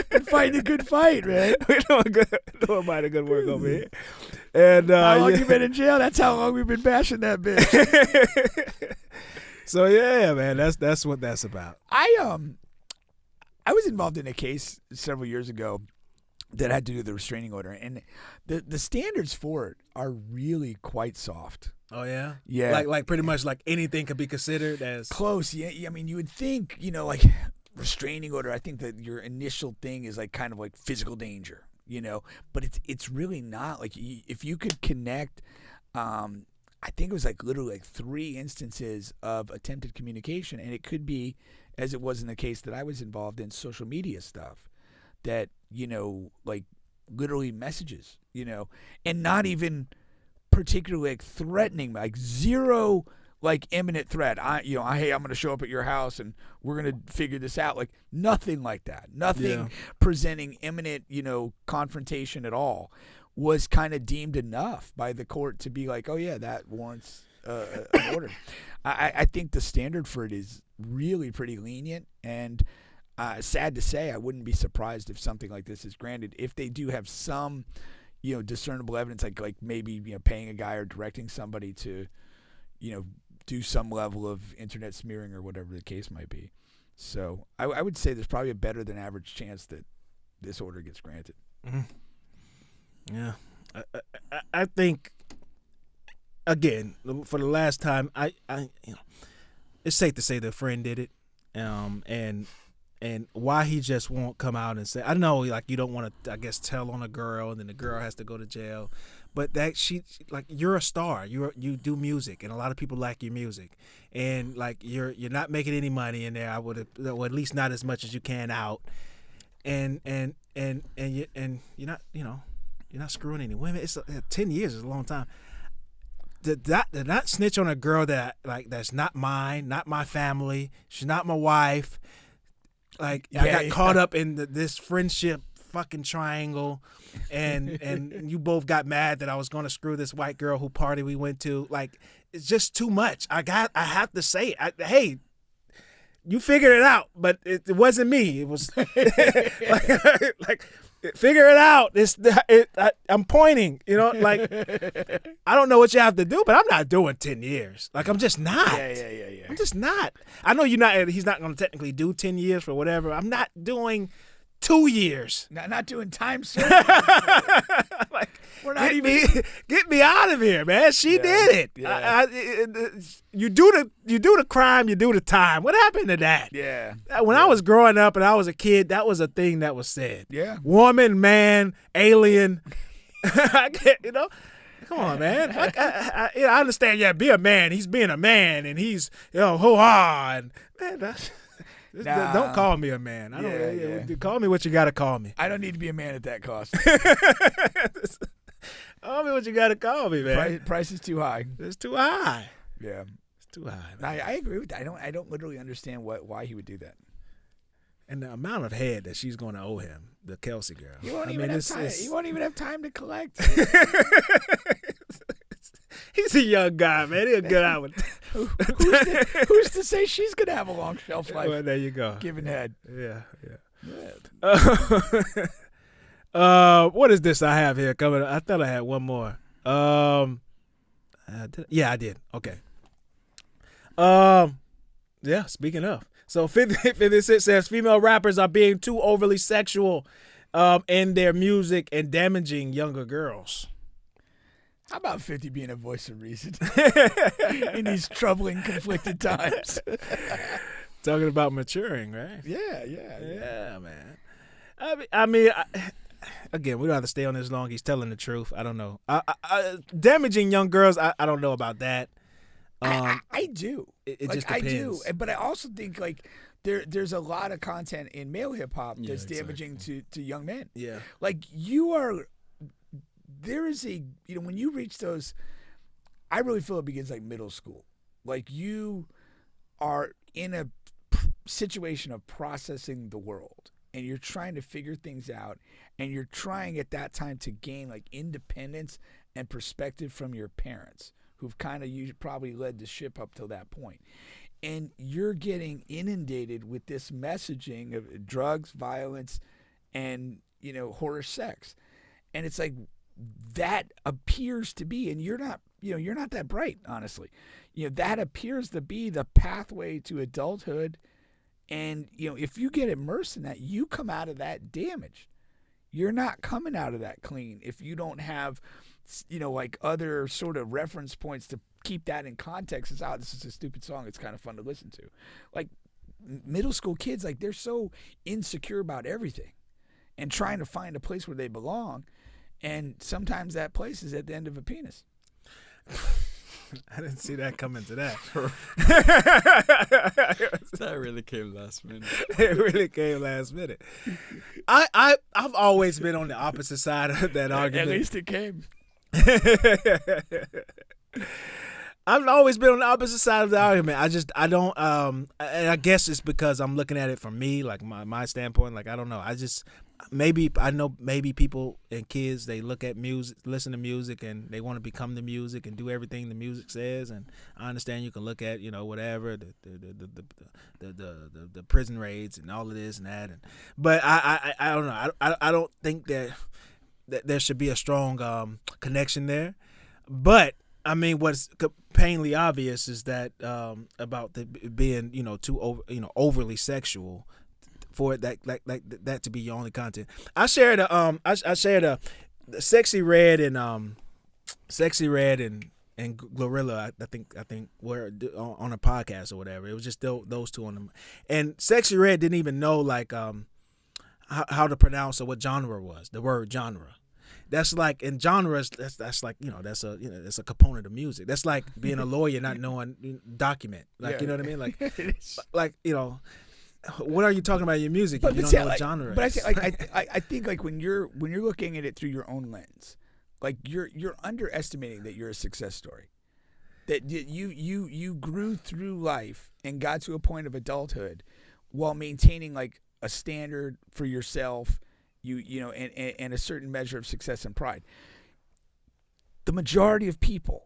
Been fighting a good fight, man.
We're doing mighty good work over here. And
how long you been in jail? That's how long we've been bashing that bitch.
So yeah, man, that's what that's about.
I was involved in a case several years ago that had to do with the restraining order, and the standards for it are really quite soft.
Oh yeah,
yeah,
like pretty much like anything could be considered as
close. Yeah, I mean, you would think, like restraining order. I think that your initial thing is like kind of like physical danger, but it's really not. Like, if you could connect, I think it was like literally like 3 instances of attempted communication, and it could be, as it was in the case that I was involved in, social media stuff that, like literally messages, and not even particularly like threatening, like zero like imminent threat. Hey, I'm going to show up at your house and we're going to figure this out. Like nothing like that. Nothing presenting imminent, confrontation at all was kind of deemed enough by the court to be like, oh yeah, that warrants an order. I think the standard for it is really pretty lenient, and sad to say, I wouldn't be surprised if something like this is granted if they do have some, discernible evidence, like maybe paying a guy or directing somebody to, do some level of internet smearing or whatever the case might be. So I would say there's probably a better than average chance that this order gets granted.
Mm-hmm. Yeah, I think again for the last time, I it's safe to say the friend did it, and why he just won't come out and say, I know like you don't want to, I guess, tell on a girl and then the girl has to go to jail, but that she like you're a star, you do music and a lot of people like your music, and like you're not making any money in there. Or at least not as much as you can out, and you're not you're not screwing any women. It's 10 years is a long time. To not snitch on a girl that's not mine, not my family, she's not my wife. Like I got caught up in this friendship fucking triangle, and you both got mad that I was gonna screw this white girl who party we went to. Like it's just too much. I have to say it. Hey, you figured it out, but it wasn't me. It was like figure it out. I'm pointing, like I don't know what you have to do, but I'm not doing 10 years. Like I'm just not.
Yeah.
I'm just not. I know he's not going to technically do 10 years for whatever. I'm not doing 2 years.
Not doing time service.
Like
we're not
get me out of here, man. She did it.
Yeah.
You do the crime, you do the time. What happened to that?
Yeah.
When I was growing up and I was a kid, that was a thing that was said.
Yeah.
Woman, man, alien. I get, come on, man. I understand. Yeah, be a man. He's being a man, and he's hoo-ha. And man, don't call me a man. I don't. Call me what you gotta call me.
I don't need to be a man at that cost.
Call me what you gotta call me, man.
Price is too high.
It's too high.
Yeah,
it's too high. Man.
I agree with that. I don't literally understand why he would do that.
And the amount of head that she's going to owe him, the Kelsey girl.
He won't even have time. He won't even have time to collect.
He's a young guy, man. He'll get out with.
Who's to say she's gonna have a long shelf life?
Well, there you go.
Giving head.
Yeah. What is this I have here coming? I thought I had one more. I did. Okay. Yeah. Speaking of, so 56 says female rappers are being too overly sexual, in their music and damaging younger girls.
How about 50 being a voice of reason in these troubling, conflicted times?
Talking about maturing, right?
Yeah,
man. I mean, again, we don't have to stay on this long. He's telling the truth. I don't know. Damaging young girls, I don't know about that.
I do.
It just depends.
I do, but I also think like there's a lot of content in male hip hop that's damaging to young men.
Yeah,
like there is a when you reach those, I really feel it begins like middle school. Like you are in a situation of processing the world, and you're trying to figure things out, and you're trying at that time to gain like independence and perspective from your parents, who've kind of probably led the ship up till that point. And you're getting inundated with this messaging of drugs, violence, and, whorish sex. And it's like that appears to be, and you're not that bright, honestly. That appears to be the pathway to adulthood. And, if you get immersed in that, you come out of that damaged. You're not coming out of that clean if you don't have like other sort of reference points to keep that in context. It's this is a stupid song. It's kind of fun to listen to. Like middle school kids, like they're so insecure about everything and trying to find a place where they belong. And sometimes that place is at the end of a penis.
I didn't see that coming to that.
That really came last minute.
It really came last minute. I've always been on the opposite side of that argument.
At least it came.
I've always been on the opposite side of the argument. I don't and I guess it's because I'm looking at it from me, like my standpoint. Like I don't know. I know people and kids, they look at music, listen to music, and they want to become the music and do everything the music says. And I understand you can look at whatever the prison raids and all of this and that. But I don't know. I don't think that there should be a strong connection there. But I mean, what's painfully obvious is that about the being, overly sexual, for that to be your only content. I shared a Sexy Red and Glorilla. I think were on a podcast or whatever. It was just those two on them. And Sexy Red didn't even know like how to pronounce or what genre was the word genre. That's like in genres. That's like that's a component of music. That's like being a lawyer not knowing document. Like you know what I mean. Like what are you talking about in your music? You don't know what genre is.
But I think like when you're looking at it through your own lens, like you're underestimating that you're a success story. That you grew through life and got to a point of adulthood while maintaining like a standard for yourself. And a certain measure of success and pride. The majority of people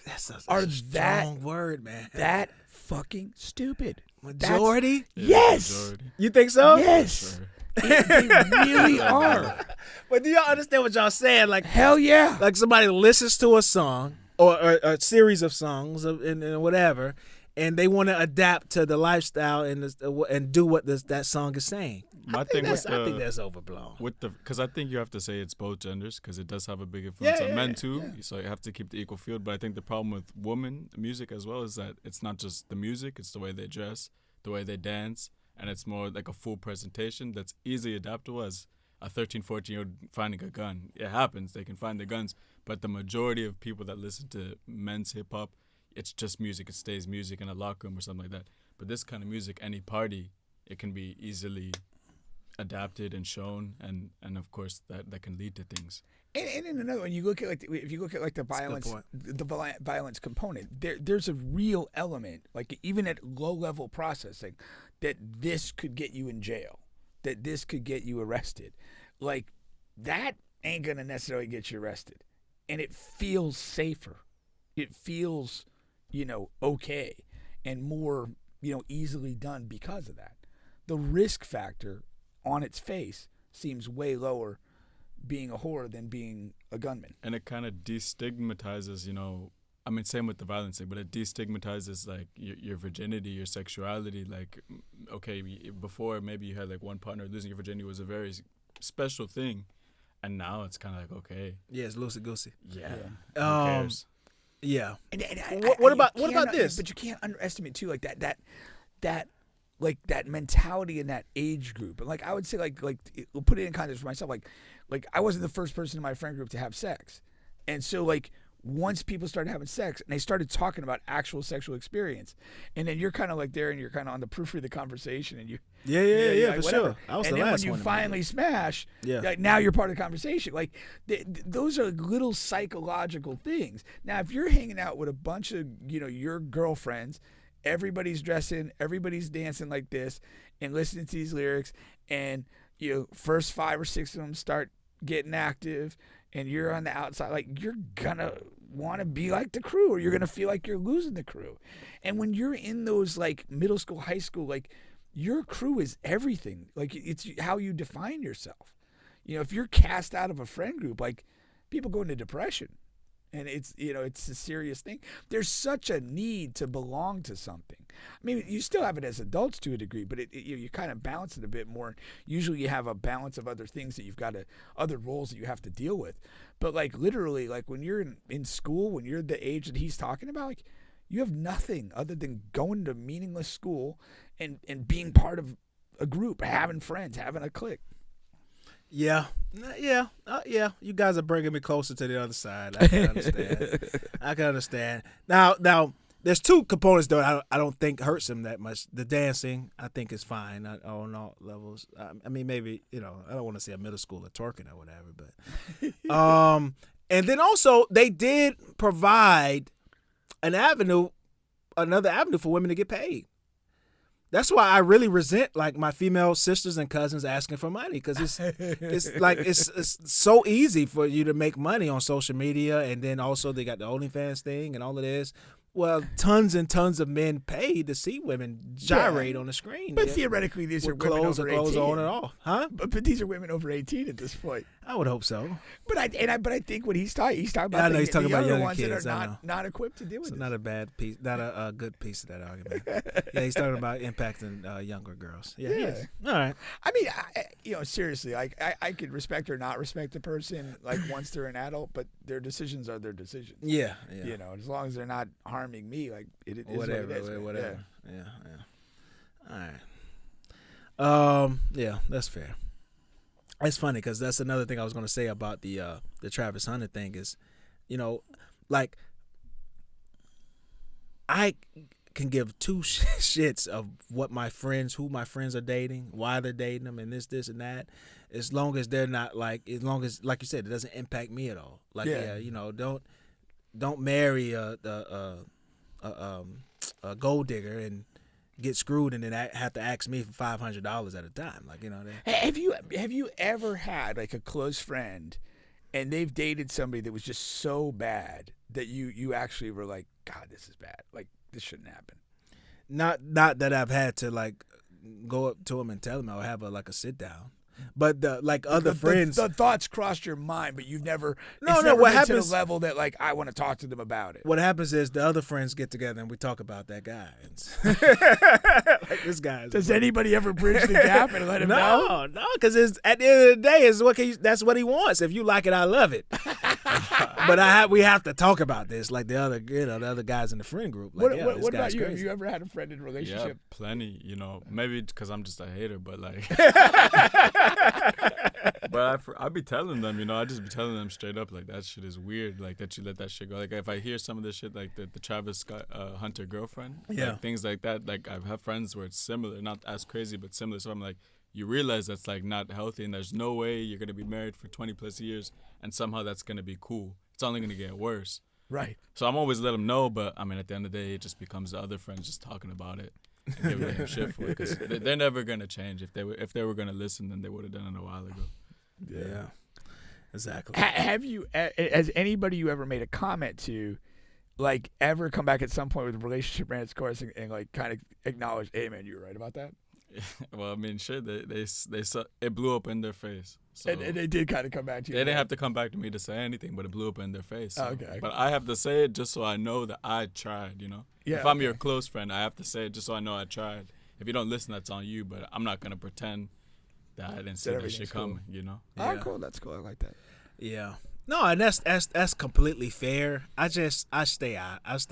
that's
are
a strong word, man.
That fucking stupid.
Majority?
Yes.
Majority.
You think so?
Yes.
Sure.
They really are.
But do y'all understand what y'all saying? Like,
hell yeah.
Like somebody listens to a song or a series of songs and whatever, and they want to adapt to the lifestyle and do what that song is saying.
I think
that's overblown.
Because I think you have to say it's both genders because it does have a big influence on men too.
Yeah.
So you have to keep the equal field. But I think the problem with women music as well is that it's not just the music; it's the way they dress, the way they dance, and it's more like a full presentation that's easily adaptable as a 13, 14-year-old finding a gun. It happens; they can find the guns. But the majority of people that listen to men's hip hop, it's just music. It stays music in a locker room or something like that. But this kind of music, any party, it can be easily adapted and shown, and of course that can lead to things.
And in another one, you look at if you look at the violence component, there's a real element, like even at low level processing, that this could get you in jail, that this could get you arrested. Like that ain't gonna necessarily get you arrested, and it feels safer. It feels, okay, and more, easily done because of that. The risk factor on its face seems way lower being a whore than being a gunman.
And it kind of destigmatizes, same with the violence thing, but it destigmatizes like your virginity, your sexuality. Like, okay, before maybe you had like one partner, losing your virginity was a very special thing, and now it's kind of like, okay.
Yeah, it's loosey-goosey.
Yeah.
Who
cares?
Yeah.
What
about this?
But you can't underestimate too, like that like that mentality in that age group. And like I would say like we'll put it in context for myself, like I wasn't the first person in my friend group to have sex. And so like once people started having sex and they started talking about actual sexual experience, and then you're kind of like there and you're kind of on the periphery of the conversation, and
yeah,
like,
for
whatever.
sure. I was
and
the
then
last
when you
one
finally smash,
yeah,
like, now you're part of the conversation. Like those are little psychological things. Now if you're hanging out with a bunch of your girlfriends, everybody's dressing, everybody's dancing like this and listening to these lyrics, and first 5 or 6 of them start getting active and you're on the outside, like you're gonna want to be like the crew, or you're gonna feel like you're losing the crew. And when you're in those like middle school, high school, like your crew is everything. Like it's how you define yourself. If you're cast out of a friend group, like people go into depression. And it's it's a serious thing. There's such a need to belong to something. I mean, you still have it as adults to a degree, but you kind of balance it a bit more. Usually, you have a balance of other things that you've got other roles that you have to deal with. But like literally, like when you're in school, when you're the age that he's talking about, like you have nothing other than going to meaningless school and being part of a group, having friends, having a clique.
Yeah. You guys are bringing me closer to the other side. I can understand. Now, there's two components though I don't think hurts him that much. The dancing, I think, is fine on all levels. I mean, maybe I don't want to say a middle schooler twerking or whatever, but and then also they did provide another avenue for women to get paid. That's why I really resent like my female sisters and cousins asking for money, because it's so easy for you to make money on social media, and then also they got the OnlyFans thing and all of this. Well, tons and tons of men pay to see women gyrate on the screen.
But theoretically, these are women over 18.
Clothes on and off, huh?
But these are women over 18 at this point.
I would hope so.
But I think what he's talking about
I know he's talking
the
about
other
younger
ones
kids.
that are not equipped to deal with
It's
it.
not a bad piece, not a good piece of that argument. Yeah, he's talking about impacting younger girls. Yeah, he is. All right.
I mean, seriously, like I could respect or not respect a person like once they're an adult, but their decisions are their decisions.
Yeah.
As long as they're not harming me, like it is
whatever.
what it is.
Whatever. Yeah. All right. Yeah, that's fair. It's funny because that's another thing I was going to say about the Travis Hunter thing is, like I can give two shits of who my friends are dating, why they're dating them, and this and that, as long as they're not like you said, it doesn't impact me at all. Like don't marry a gold digger and get screwed and then have to ask me for $500 at a time. Like,
Have you ever had like a close friend and they've dated somebody that was just so bad that you actually were like, God, this is bad. Like, this shouldn't happen.
Not that I've had to like go up to him and tell him or have a sit down. But other friends,
the thoughts crossed your mind, but you've never.
No.
Never
What
been
happens
to the level that like I want to talk to them about it.
What happens is the other friends get together and we talk about that guy. Like this guy.
Does anybody ever bridge the gap and let him know?
No, because at the end of the day, that's what he wants. If you like it, I love it. But we have to talk about this, like the other guys in the friend group. Like,
what about you?
Crazy.
Have you ever had a friend in a relationship?
Yeah, plenty. Maybe because I'm just a hater, but like. But I be telling them, I just be telling them straight up, like, that shit is weird, like, that you let that shit go. Like, if I hear some of this shit, like, the Travis Scott Hunter girlfriend, like, things like that, like, I have friends where it's similar, not as crazy, but similar. So I'm like, you realize that's, like, not healthy, and there's no way you're going to be married for 20-plus years, and somehow that's going to be cool. It's only going to get worse.
Right.
So I'm always let them know, but, I mean, at the end of the day, it just becomes the other friends just talking about it. And giving them shit for it, because they're never gonna change. If they were gonna listen, then they would have done it a while ago.
Yeah, exactly.
Has anybody you ever made a comment to, like, ever come back at some point with a relationship ran its course and like kind of acknowledge, hey man, you were right about that?
Well, I mean, shit, they saw, it blew up in their face. So
and they did kind of come back to you.
They didn't have to come back to me to say anything, but it blew up in their face. So.
Okay.
But I have to say it just so I know that I tried, Yeah, if I'm your close friend, I have to say it just so I know I tried. If you don't listen, that's on you, but I'm not going to pretend that I didn't see that shit coming,
Oh, cool. That's cool. I like that.
Yeah. No, and that's completely fair. I stay out of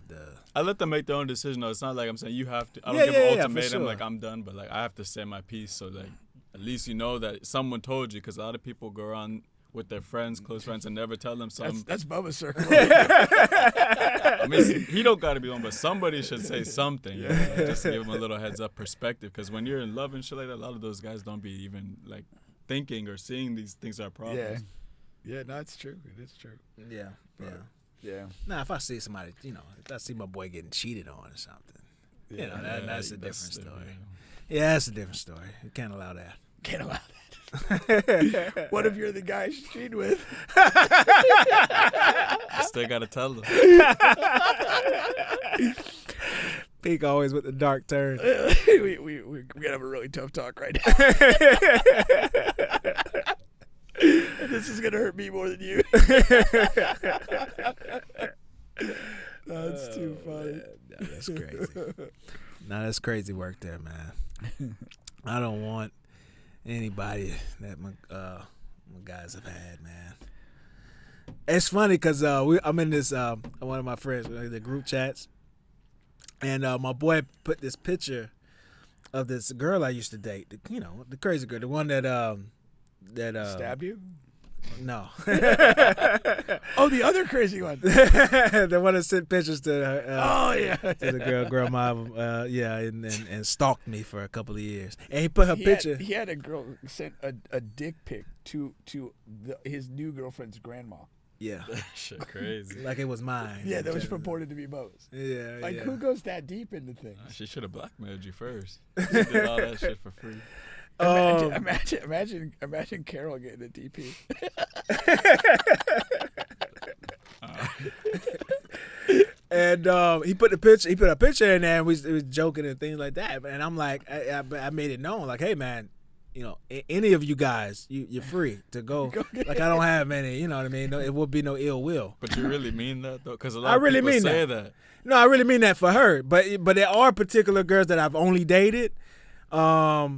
the.
I let them make their own decision. though. It's not like I'm saying you have to. I don't give an ultimatum
sure.
like I'm done, but like I have to say my piece. So like at least you know that someone told you, because a lot of people go around with their friends, close friends, and never tell them something.
That's Bubba's circle.
I mean, he don't got to be on, but somebody should say something. Just give him a little heads up perspective, because when you're in love and shit like that, a lot of those guys don't be even like thinking or seeing these things are problems.
Yeah, no, it's true. It is true.
Yeah. Nah, if I see somebody, if I see my boy getting cheated on or something, that's a different story. Yeah, that's a different story. You can't allow that.
Can't allow that. What if you're the guy she's cheating with?
I still gotta tell them.
Pink always with the dark turn.
we gotta have a really tough talk right now. This is gonna hurt me more than you. That's too funny.
No, that's crazy. That's crazy work there, man. I don't want anybody that my guys have had, man. It's funny because I'm in this one of my friends, the group chats, and my boy put this picture of this girl I used to date. The crazy girl, the one that
Stab you?
No.
Oh, the other crazy one.
The one that sent pictures to her. To the girl mom. And stalked me for a couple of years. And he put her picture.
He had a girl sent a dick pic to his new girlfriend's grandma.
Yeah.
Shit, crazy.
Like it was mine.
Yeah, that was purported to be Bo's.
Yeah.
Like, who goes that deep into things?
She should have blackmailed you first. She did all that shit for free.
Imagine Carol getting a DP.
And he put a picture in there, and we was joking and things like that. And I'm like, I made it known, like, hey man, any of you guys, you're free to go. Like I don't have any, you know what I mean? No, it would be no ill will.
But you really mean that though? Because a lot of people say that.
No, I really mean that for her. But there are particular girls that I've only dated, that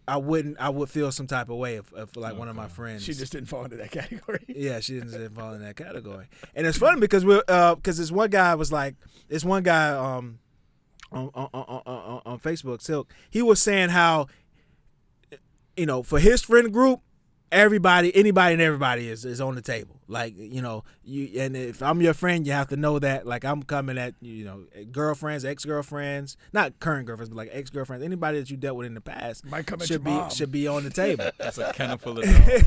I would feel some type of way if like one of my friends.
She just didn't fall into that category.
Yeah, she didn't fall in that category. And it's funny because this one guy on Facebook, Silk, he was saying how, for his friend group, anybody and everybody is on the table. Like, and if I'm your friend, you have to know that, like, I'm coming at, girlfriends, ex-girlfriends, not current girlfriends, but like ex-girlfriends, anybody that you dealt with in the past should be on the table.
That's a kennel full of dogs.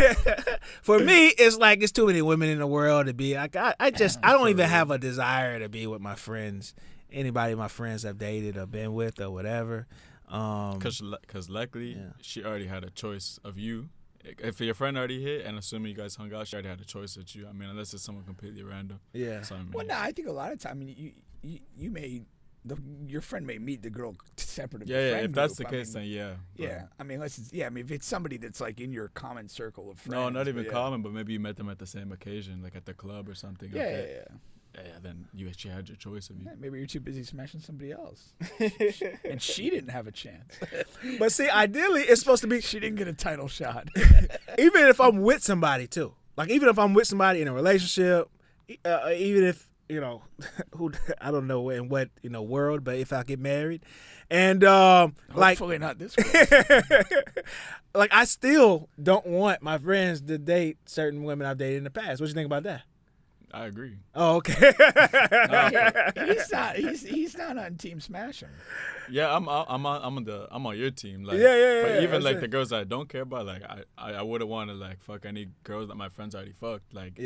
For me, it's like, it's too many women in the world to be like, I don't even have a desire to be with my friends. Anybody my friends have dated or been with or whatever.
Because likely she already had a choice of you. If your friend already hit, and assuming you guys hung out, she already had a choice at you. I mean, unless it's someone completely random.
Yeah.
So, I mean,
Well, no, I think a lot of time, you may, your friend may meet the girl separate of your friend
if that's
group.
the case, then yeah.
Yeah, I mean, if it's somebody that's like in your common circle of friends.
No, not even common, but maybe you met them at the same occasion, like at the club or something.
Yeah.
Then she had your choice of you.
Yeah, maybe you're too busy smashing somebody else, and she didn't have a chance.
But see, ideally, it's supposed to be.
She didn't get a title shot.
Even if I'm with somebody too, like even if I'm with somebody in a relationship, even if who I don't know in what world, but if I get married, and
hopefully not this one.
like I still don't want my friends to date certain women I've dated in the past. What you think about that?
I agree.
Oh, okay.
He's not on Team Smashing.
Yeah, I'm on your team. Like,
yeah.
But even like the girls I don't care about, like I wouldn't want to like fuck any girls that my friends already fucked. Like,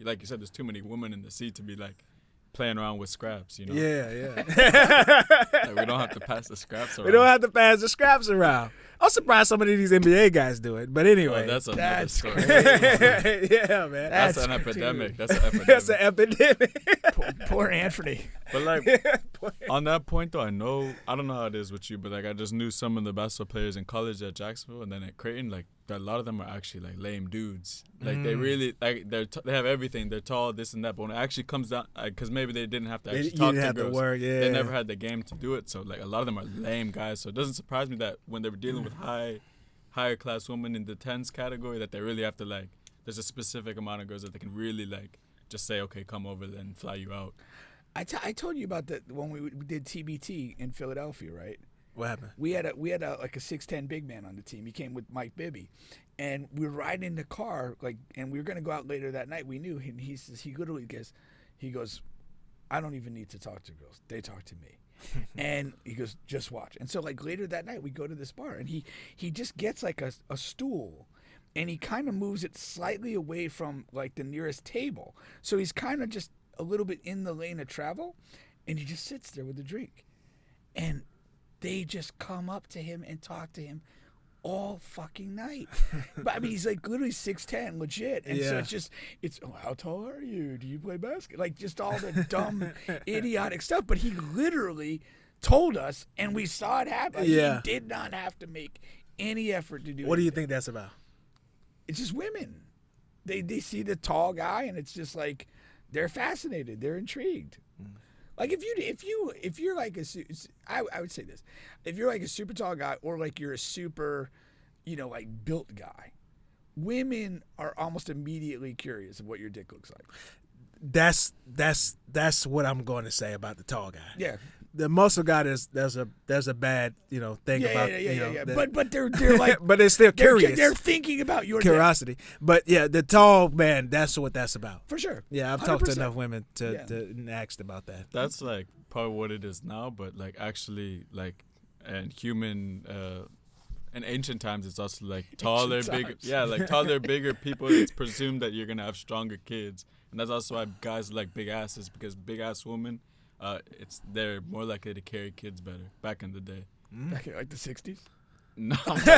like you said, there's too many women in the sea to be like playing around with scraps.
Yeah.
Like, we don't have to pass the scraps around.
We don't have to pass the scraps around. I'm surprised some of these NBA guys do it, but anyway.
That's another story.
Yeah, man.
That's an epidemic. That's an
epidemic.
Poor Anthony.
But like on that point though, I don't know how it is with you, but like I just knew some of the basketball players in college at Jacksonville and then at Creighton, like a lot of them are actually like lame dudes. Like they really like they have everything. They're tall, this and that. But when it actually comes down, because maybe they didn't have to actually talk to girls. They never had the game to do it. So like a lot of them are lame guys. So it doesn't surprise me that when they were dealing with higher class women in the tens category, that they really have to like. There's a specific amount of girls that they can really like just say, okay, come over and fly you out.
I told you about that when we did TBT in Philadelphia, right?
What happened?
We had like a 6'10" big man on the team. He came with Mike Bibby, and we were riding in the car and we were gonna go out later that night. We knew, and he literally goes, I don't even need to talk to girls. They talk to me. And he goes, just watch. And so like later that night we go to this bar, and he just gets like a stool, and he kind of moves it slightly away from like the nearest table. So he's kind of just a little bit in the lane of travel, and he just sits there with a drink. And they just come up to him and talk to him all fucking night. But I mean, he's like literally 6'10", legit. And so it's how tall are you? Do you play basketball? Like just all the dumb, idiotic stuff. But he literally told us, and we saw it happen.
Yeah.
He did not have to make any effort to do it.
What do you think that's about?
It's just women. They see the tall guy, and it's just like they're fascinated. They're intrigued. Like if you're like I would say this, if you're like a super tall guy or like you're a super, like built guy, women are almost immediately curious of what your dick looks like.
That's what I'm going to say about the tall guy.
Yeah.
The muscle guy there's a bad thing about
But they're like
but they're still curious.
They're thinking about your
curiosity.
dick.
But yeah, the tall man, that's what that's about.
For sure.
Yeah, I've
100%.
talked to enough women to ask about that.
That's like probably what it is now, but like actually like and human in ancient times it's also like taller, bigger taller, bigger people, it's presumed that you're gonna have stronger kids. And that's also why guys like big asses, because big ass women they're more likely to carry kids better back in the day.
Back in like the 60s?
No, I'm talking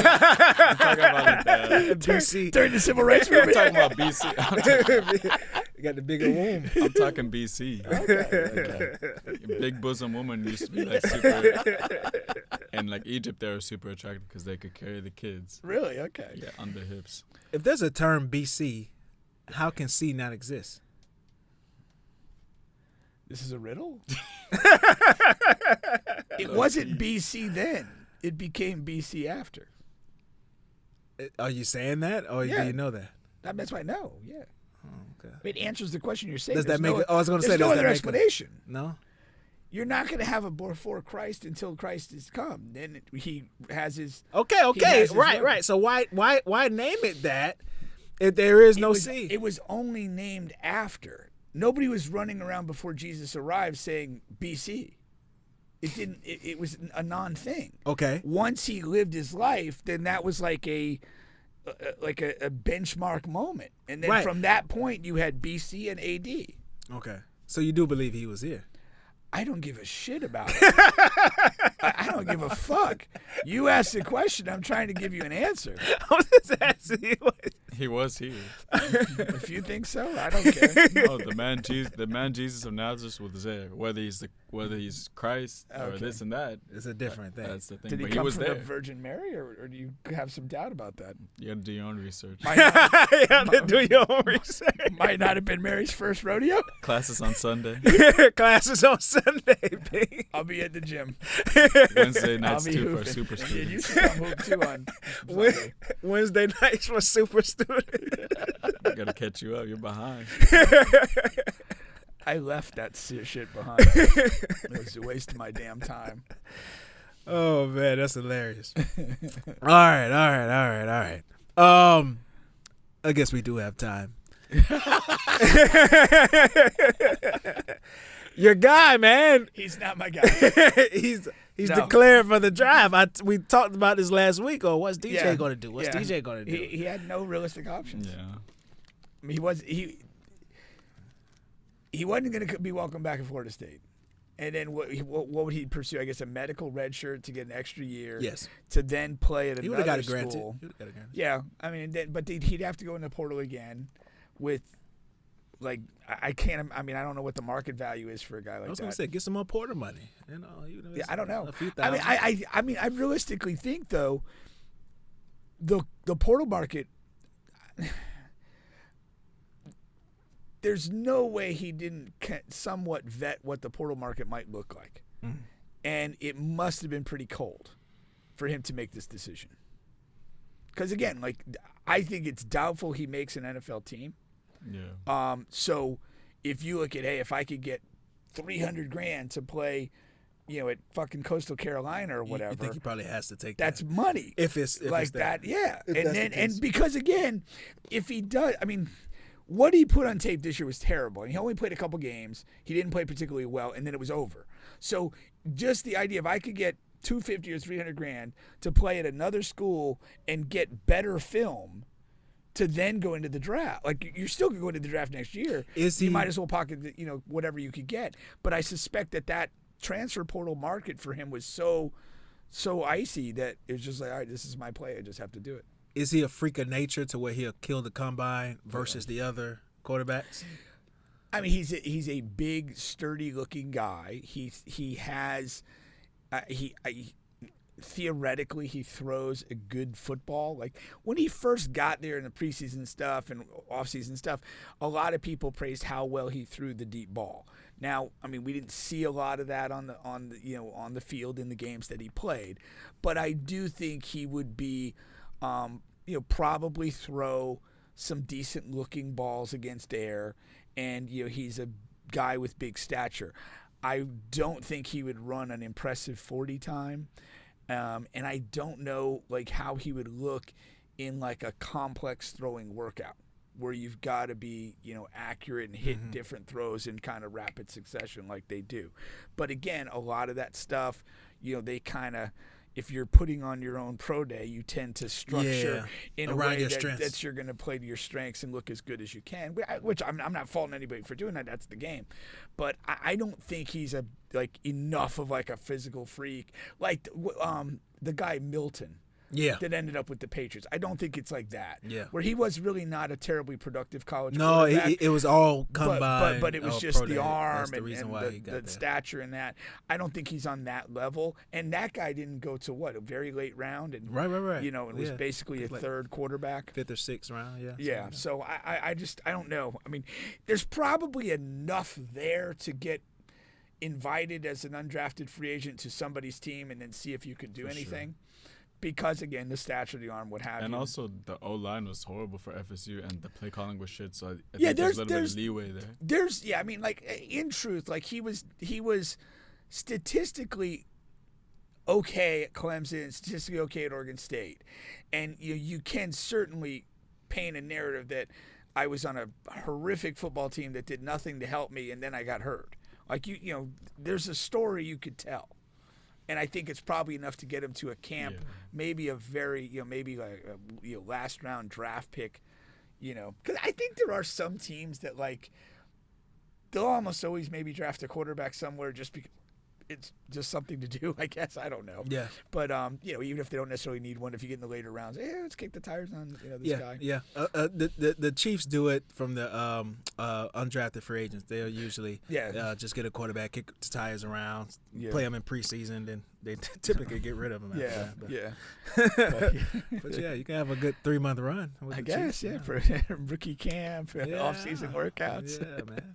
about like
BC.
During the civil rights movement?
I'm talking about BC.
got the bigger womb.
I'm talking BC.
Okay.
Big bosom woman used to be like super. In like Egypt, they were super attractive because they could carry the kids.
Really? Okay.
Yeah, on their hips.
If there's a term BC, how can C not exist?
This is a riddle? It wasn't BC then. It became BC after.
Are you saying that, or
Yeah.
do you know that?
That's what I know, yeah.
Oh, okay.
It answers the question you're saying.
Does that
There's
make? I was going to say,
there's no
does that
other
make
explanation.
No.
You're not going to have a before Christ until Christ has come. Then he has his.
Okay,
has his
right.
level.
So why name it that if there is no C?
It was only named after. Nobody was running around before Jesus arrived saying BC. It didn't. It was a non-thing.
Okay.
Once he lived his life, then that was like a benchmark moment, and then
Right.
from that point you had BC and AD.
Okay. So you do believe he was here?
I don't give a shit about it. I don't give a fuck. You asked the question. I'm trying to give you an answer.
I'm just asking you.
He was here.
If you think so, I don't care.
Oh, the man Jesus of Nazareth was there. Whether he's Christ or
Okay.
this and that,
It's a different thing.
that's the thing.
Did he
but
come
was
from
there.
the Virgin Mary, or do you have some doubt about that?
You got to do your own research.
Might not,
You have to do your own research.
might not have been Mary's first rodeo.
Classes on Sunday.
Classes on Sunday, P.
I'll be at the gym.
Wednesday
I'll
nights
be
too
hooping.
for super
Yeah,
students.
you should come hoop too on Sunday.
Wednesday nights for super students.
I gotta catch you up. You're behind.
I left that shit behind. It was a waste of my damn time.
Oh man, that's hilarious. All right. I guess we do have time. Your guy, man.
He's not my guy.
he's
No.
declared for the drive. We talked about this last week. Oh, what's DJ
Yeah.
going to do? What's
Yeah.
DJ going to do?
He had no realistic options.
Yeah.
I mean, he wasn't going to be welcome back at Florida State. And then what would he pursue? I guess a medical red shirt to get an extra year.
Yes.
To then play at
He
another
would have got it
school.
granted. He would've got it granted.
Yeah, I mean, but he'd have to go in the portal again with, like, I can't. I mean, I don't know what the market value is for a guy like
I was
that.
going to say, get some more Porter money.
Yeah, I don't know.
A few
I
thousand.
mean, I realistically think though, the portal market. There's no way he didn't somewhat vet what the portal market might look like, and it must have been pretty cold for him to make this decision. Because again, like, I think it's doubtful he makes an NFL team.
Yeah.
So if you look at, hey, if I could get $300,000 to play, at fucking Coastal Carolina or whatever,
You think he probably has to take
that's
that.
money.
If it's
like that, yeah.
If
And
that's
then
the case.
and because again, if he does, I mean, what he put on tape this year was terrible. And he only played a couple games. He didn't play particularly well, and then it was over. So just the idea, if I could get $250,000 or $300,000 to play at another school and get better film to then go into the draft. Like, you're still going to go into the draft next year. You might as well pocket, whatever you could get. But I suspect that transfer portal market for him was so icy that it was just like, all right, this is my play. I just have to do it.
Is he a freak of nature to where he'll kill the combine versus the other quarterbacks?
I mean, he's a big, sturdy-looking guy. He has theoretically he throws a good football. Like, when he first got there in the preseason stuff and offseason stuff, a lot of people praised how well he threw the deep ball. Now, I mean, we didn't see a lot of that on the field in the games that he played, but I do think he would be probably throw some decent looking balls against air, and he's a guy with big stature. I don't think he would run an impressive 40 time. And I don't know like how he would look in like a complex throwing workout where you've got to be, accurate and hit different throws in kind of rapid succession like they do. But again, a lot of that stuff, they kind of, if you're putting on your own pro day, you tend to structure in a way that you're going to play to your strengths and look as good as you can, which I'm not faulting anybody for doing that. That's the game. But I don't think he's enough of like a physical freak. Like the guy Milton. that ended up with the Patriots. I don't think it's like that.
Yeah.
Where he was really not a terribly productive college
No,
quarterback.
it was all combined.
But it was just the
pro day.
arm
That's the
and
reason why he got
the stature and that. I don't think he's on that level. And that guy didn't go to a very late round. And,
Right.
You know, it was basically a third quarterback.
5th or 6th round, yeah.
Yeah, so I don't know. I mean, there's probably enough there to get invited as an undrafted free agent to somebody's team and then see if you could do anything. Because, again, the stature of the arm, what have you.
And also, the O-line was horrible for FSU, and the play calling was shit, so I think there's a little bit of leeway there.
I mean, like, in truth, like, he was statistically okay at Clemson, statistically okay at Oregon State. And you can certainly paint a narrative that I was on a horrific football team that did nothing to help me, and then I got hurt. Like, you know, there's a story you could tell. And I think it's probably enough to get him to a camp, maybe a very, maybe like a last round draft pick, because I think there are some teams that like they'll almost always maybe draft a quarterback somewhere just because it's just something to do, I guess. I don't know. Yeah. But even if they don't necessarily need one, if you get in the later rounds, let's kick the tires on this guy.
Yeah. The Chiefs do it from the undrafted free agents. They'll usually just get a quarterback, kick the tires around, play them in preseason, then they typically get rid of them. But you can have a good 3-month run.
I guess, Chiefs, for rookie camp, off-season workouts.
Yeah, man.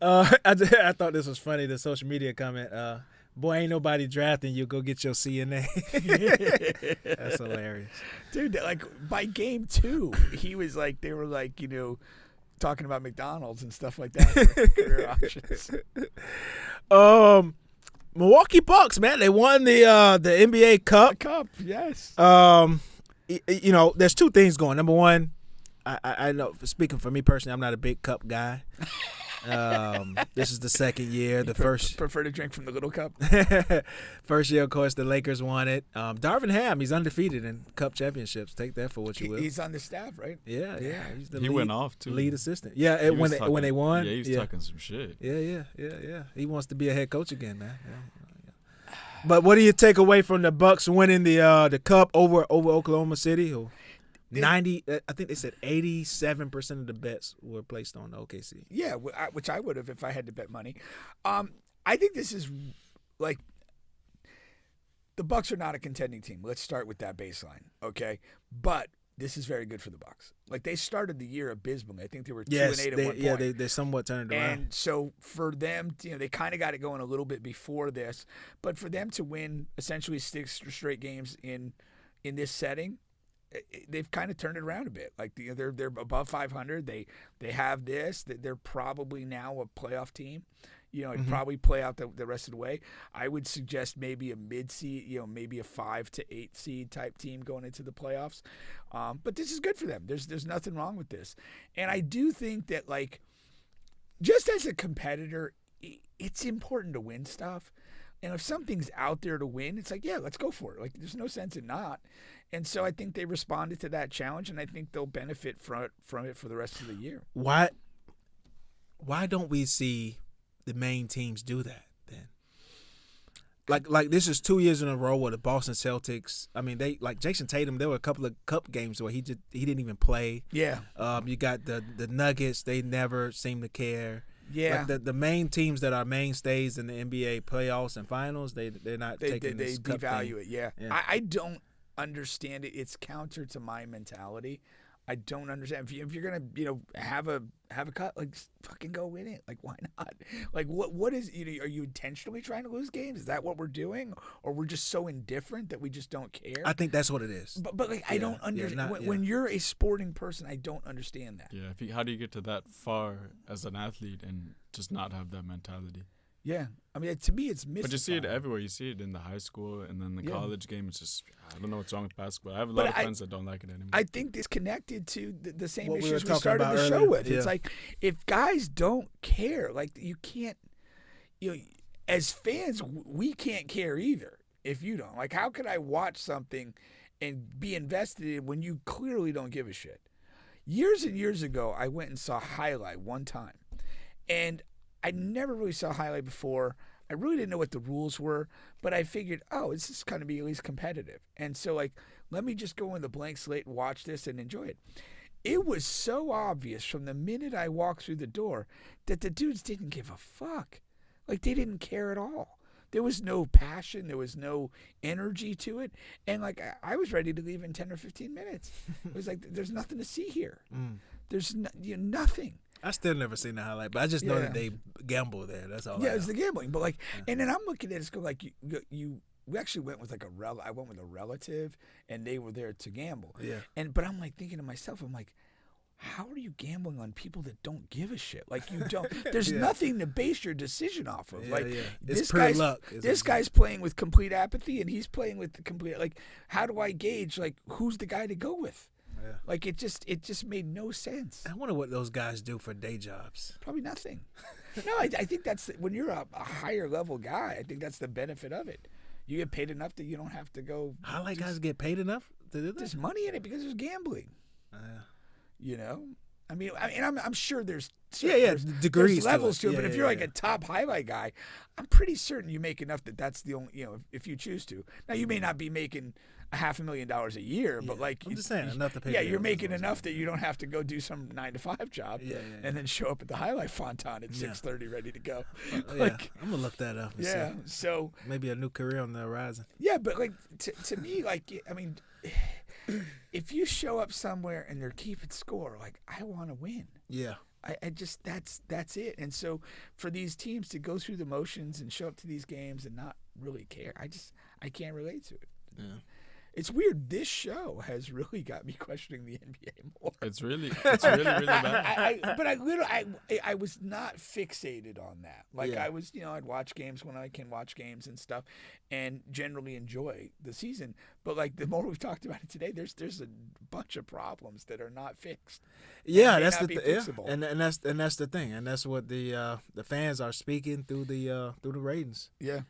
I thought this was funny. The social media comment. Boy, ain't nobody drafting you. Go get your CNA. That's hilarious.
Dude, like, by game 2, he was like, they were like, talking about McDonald's and stuff like that for career options.
Milwaukee Bucks, man. They won the NBA Cup.
The Cup, yes.
There's 2 things going. Number one, I know, speaking for me personally, I'm not a big cup guy. This is the second year. The first
prefer to drink from the little cup.
First year, of course, the Lakers won it. Darvin Ham, he's undefeated in cup championships. Take that for what you will.
He's on the staff, right?
Yeah. He's the
he went off too.
Lead assistant. Yeah, when they won.
Yeah, he was talking some shit.
Yeah. He wants to be a head coach again, man. Yeah. But what do you take away from the Bucks winning the cup over Oklahoma City? 90, I think they said 87% of the bets were placed on OKC.
Yeah, which I would have if I had to bet money. I think this is like the Bucks are not a contending team. Let's start with that baseline, okay? But this is very good for the Bucks. Like, they started the year abysmally. I think they were 2-8 at one point.
Yeah, they somewhat turned it around.
And so for them, they kind of got it going a little bit before this. But for them to win essentially 6 straight games in this setting, they've kind of turned it around a bit. Like, they're above 500. They have this. They're probably now a playoff team. It'd probably play out the rest of the way. I would suggest maybe a mid-seed, maybe a 5 to 8 seed type team going into the playoffs. But this is good for them. There's nothing wrong with this. And I do think that, like, just as a competitor, it's important to win stuff. And if something's out there to win, it's like, yeah, let's go for it. Like, there's no sense in not. And so I think they responded to that challenge, and I think they'll benefit from it for the rest of the year.
Why don't we see the main teams do that then? Like this is 2 years in a row where the Boston Celtics, I mean, they, like Jason Tatum, there were a couple of cup games where he didn't even play.
Yeah.
You got the Nuggets, they never seem to care.
Yeah.
Like the main teams that are mainstays in the NBA playoffs and finals, they're not taking this cup
devalue
thing.
it. Yeah. I don't understand it. It's counter to my mentality. I don't understand. If you're gonna have a cut, like, fucking go win it. Like, why not? Like, what is are you intentionally trying to lose games? Is that what we're doing, or we're just so indifferent that we just don't care?
I think that's what it is.
But like, I don't understand. When you're a sporting person, I don't understand that.
Yeah. How do you get to that far as an athlete and just not have that mentality?
Yeah, I mean, to me, it's mystifying.
But you see it everywhere. You see it in the high school and then the college game. It's just, I don't know what's wrong with basketball. I have a lot of friends that don't like it anymore.
I think this connected to the same
what
issues we started the show
earlier.
with.
Yeah.
It's like, if guys don't care, like, you can't, as fans, we can't care either if you don't. Like, how could I watch something and be invested in when you clearly don't give a shit? Years and years ago, I went and saw Highlight one time, and I never really saw Highlight before. I really didn't know what the rules were, but I figured, oh, this is going to be at least competitive. And so, like, let me just go in the blank slate and watch this and enjoy it. It was so obvious from the minute I walked through the door that the dudes didn't give a fuck. Like, they didn't care at all. There was no passion. There was no energy to it. And, like, I was ready to leave in 10 or 15 minutes. It was like, there's nothing to see here. There's nothing.
I still never seen the highlight, but I just know that they gamble there. That's all.
Yeah, it's the gambling. But, like, and then I'm looking at it, like, we actually went with, like, I went with a relative, and they were there to gamble.
Yeah.
But I'm, like, thinking to myself, I'm like, how are you gambling on people that don't give a shit? Like, you don't. There's nothing to base your decision off of.
It's pure luck.
This guy's playing with complete apathy, and he's playing with complete. Like, how do I gauge? Like, who's the guy to go with?
Yeah.
Like, it just made no sense.
I wonder what those guys do for day jobs.
Probably nothing. No, I think that's when you're a higher level guy. I think that's the benefit of it. You get paid enough that you don't have to go.
Highlight guys get paid enough to do that?
There's money in it because there's gambling. You know, I mean, I'm sure there's
degrees,
there's levels to it. But if you're like a top highlight guy, I'm pretty certain you make enough that's the only, if you choose to. Now, you may not be making $500,000 a year, but like
I'm just saying enough to pay.
Yeah, you're making enough that you don't have to go do some 9-to-5 job and then show up at the highlight fontan at 6:30 ready to go. Like,
I'm gonna look that up. And see.
So
maybe a new career on the horizon.
Yeah, but like to me, like, I mean, if you show up somewhere and they're keeping score, like, I want to win.
Yeah.
I just that's it. And so for these teams to go through the motions and show up to these games and not really care, I can't relate to it.
Yeah.
It's weird. This show has really got me questioning the NBA more.
It's really bad.
I was not fixated on that. Like, I was, I'd watch games when I can watch games and stuff, and generally enjoy the season. But like, the more we've talked about it today, there's a bunch of problems that are not fixed.
Yeah, that's the thing. And that's the thing, and that's what the fans are speaking through the ratings.
Yeah.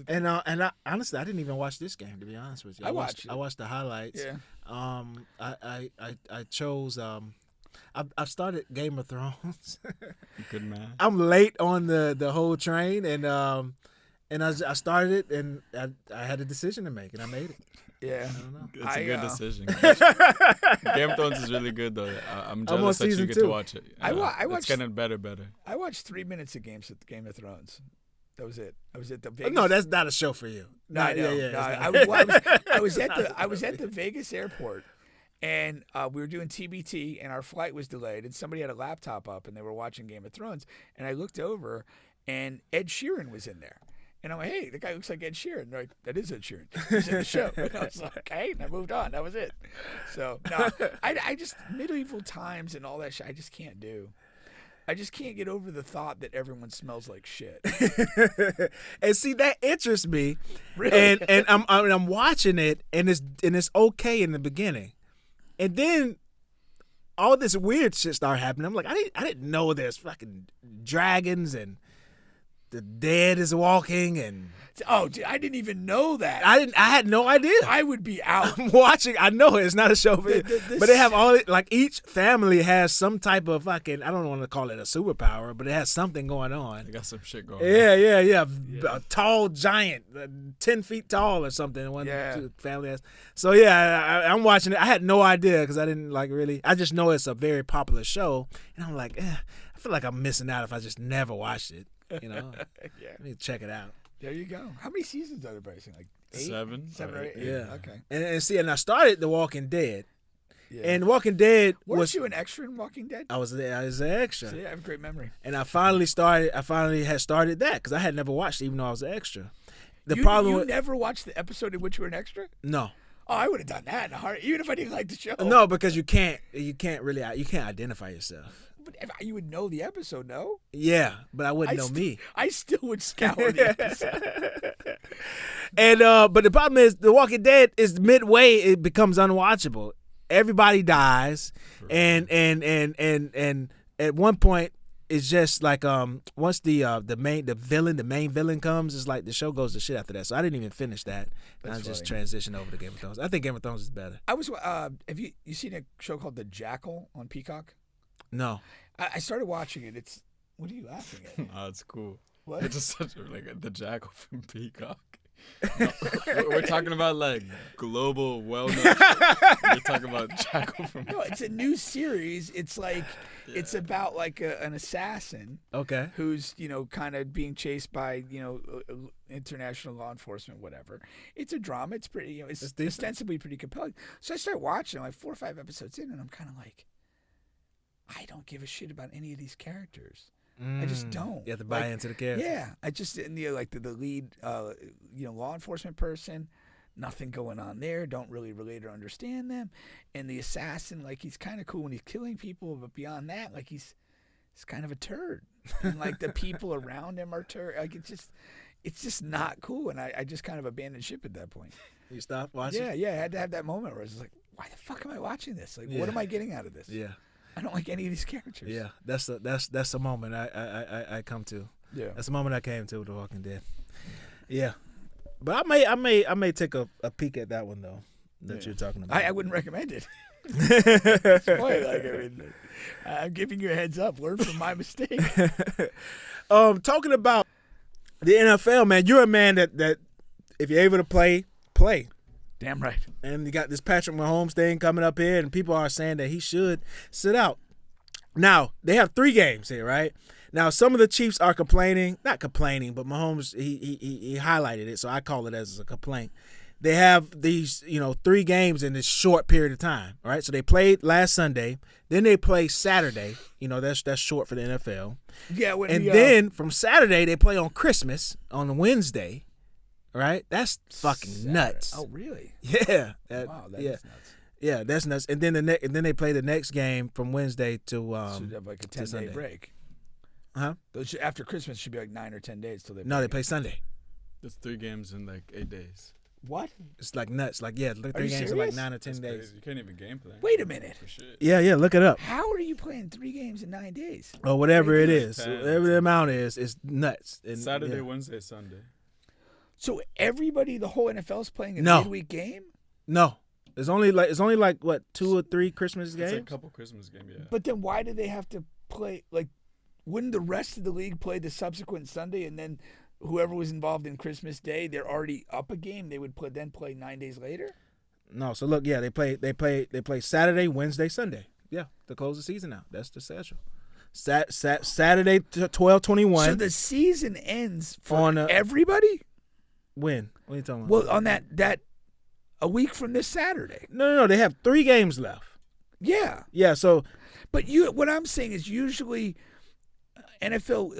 And I honestly, I didn't even watch this game, to be honest with you. I watched the highlights.
Yeah.
I chose. I've started Game of Thrones.
Good man.
I'm late on the whole train, and I started it, and I had a decision to make, and I made it.
Yeah,
I don't know.
It's a good decision. Game of Thrones is really good, though. I'm jealous that you get to watch it. It's getting better.
I watched 3 minutes of Game of Thrones. That was it. I was at the Vegas.
No, that's not a show for you.
No, I know.
Yeah,
I was at the Vegas airport, and we were doing TBT, and our flight was delayed, and somebody had a laptop up, and they were watching Game of Thrones, and I looked over, and Ed Sheeran was in there. And I'm like, hey, the guy looks like Ed Sheeran. And they're like, that is Ed Sheeran. He's in the show. And I was like, okay. And I moved on. That was it. So, no, I just, medieval times and all that shit, I just can't do. I just can't get over the thought that everyone smells like shit.
And see, that interests me.
Really?
And I'm watching it, and it's okay in the beginning, and then all this weird shit started happening. I'm like, I didn't know there's fucking dragons and the dead is walking and.
Oh, dude, I didn't even know that.
I had no idea.
I would be out.
I'm watching. I know it's not a show for you, but they have all like each family has some type of fucking. I don't want to call it a superpower, but it has something going on.
They got some shit going on.
Yeah. A tall giant, 10 feet tall or something. One family has. So yeah, I'm watching it. I had no idea because I didn't like really. I just know it's a very popular show, and I'm like, I feel like I'm missing out if I just never watched it. You know, let me check it out.
There you go. How many seasons are there, Bryson? Like 8?
7
or 8?
Yeah.
Okay.
And see, and I started The Walking Dead.
Yeah.
And Walking Dead
was you an extra in Walking Dead?
I was an extra.
See, I have a great memory.
And I finally had started that because I had never watched it, even though I was an extra.
You never watched the episode in which you were an extra?
No.
Oh, I would have done that in a heart, even if I didn't like the show.
No, because you can't identify yourself.
But you would know the episode, no?
Yeah, but I wouldn't know me.
I still would scour the episode.
And but the problem is, The Walking Dead is midway. It becomes unwatchable. Everybody dies, and at one point, it's just like once the main villain comes, it's like the show goes to shit after that. So I didn't even finish that. And I just transitioned over to Game of Thrones. I think Game of Thrones is better.
I was have you seen a show called The Jackal on Peacock?
No.
I started watching it. What are you laughing at?
Oh, it's cool.
What?
It's just such like the jackal from Peacock. No, we're talking about like global wellness. We're talking about jackal from.
No, it's a new series. It's like it's about like an assassin.
Okay.
Who's kind of being chased by international law enforcement, whatever. It's a drama. It's pretty. It's ostensibly pretty compelling. So I start watching. I'm like 4 or 5 episodes in, and I'm kind of like, I don't give a shit about any of these characters. I just don't.
You have to buy into the character.
Yeah, I just the lead, law enforcement person. Nothing going on there. Don't really relate or understand them. And the assassin, like he's kind of cool when he's killing people, but beyond that, like he's kind of a turd. And like the people around him are turd. Like it's just not cool. And I just kind of abandoned ship at that point.
You stopped watching?
Yeah. I had to have that moment where I was like, why the fuck am I watching this? Like, what am I getting out of this?
Yeah.
I don't like any of these characters.
Yeah, that's the moment I come to. Yeah, that's the moment I came to with The Walking Dead. Yeah, but I may take a peek at that one though that you're talking about.
I wouldn't recommend it. I'm giving you a heads up. Learn from my mistake.
Talking about the NFL, man, you're a man that if you're able to play.
Damn right.
And you got this Patrick Mahomes thing coming up here, and people are saying that he should sit out. Now, they have 3 games here, right? Now, some of the Chiefs are not complaining, but Mahomes, he highlighted it, so I call it as a complaint. They have these, 3 games in this short period of time, all right? So they played last Sunday, then they play Saturday. That's short for the NFL.
Yeah.
Then from Saturday, they play on Christmas on Wednesday. Right? That's fucking
Saturday.
Nuts.
Oh, really?
Yeah.
Wow, that is nuts.
Yeah, that's nuts. And then then they play the next game from Wednesday to
should have like a 10-day break.
Huh?
After Christmas should be like 9 or 10 days till they.
No, they play Sunday.
There's 3 games in like 8 days.
What?
It's like nuts. Like 3 games
serious?
in like 9 or 10
That's
days.
crazy. You can't even game plan.
Wait a minute.
For shit.
Yeah, look it up.
How are you playing 3 games in 9 days?
Or whatever it is. Whatever the amount is, it's nuts. And,
Saturday, Wednesday, Sunday.
So everybody, the whole NFL is playing a midweek game?
No. It's only like what, 2 or 3 Christmas games?
It's a couple Christmas games, yeah.
But then why do they have to play wouldn't the rest of the league play the subsequent Sunday and then whoever was involved in Christmas Day, they're already up a game, they would play 9 days later?
No, so look, yeah, they play Saturday, Wednesday, Sunday. Yeah, to close the season out. That's the schedule. Saturday 12/21.
So the season ends for everybody?
When? What are you talking about?
Well, on that a week from this Saturday.
No. They have 3 games left.
Yeah.
Yeah. So,
but what I'm saying is usually NFL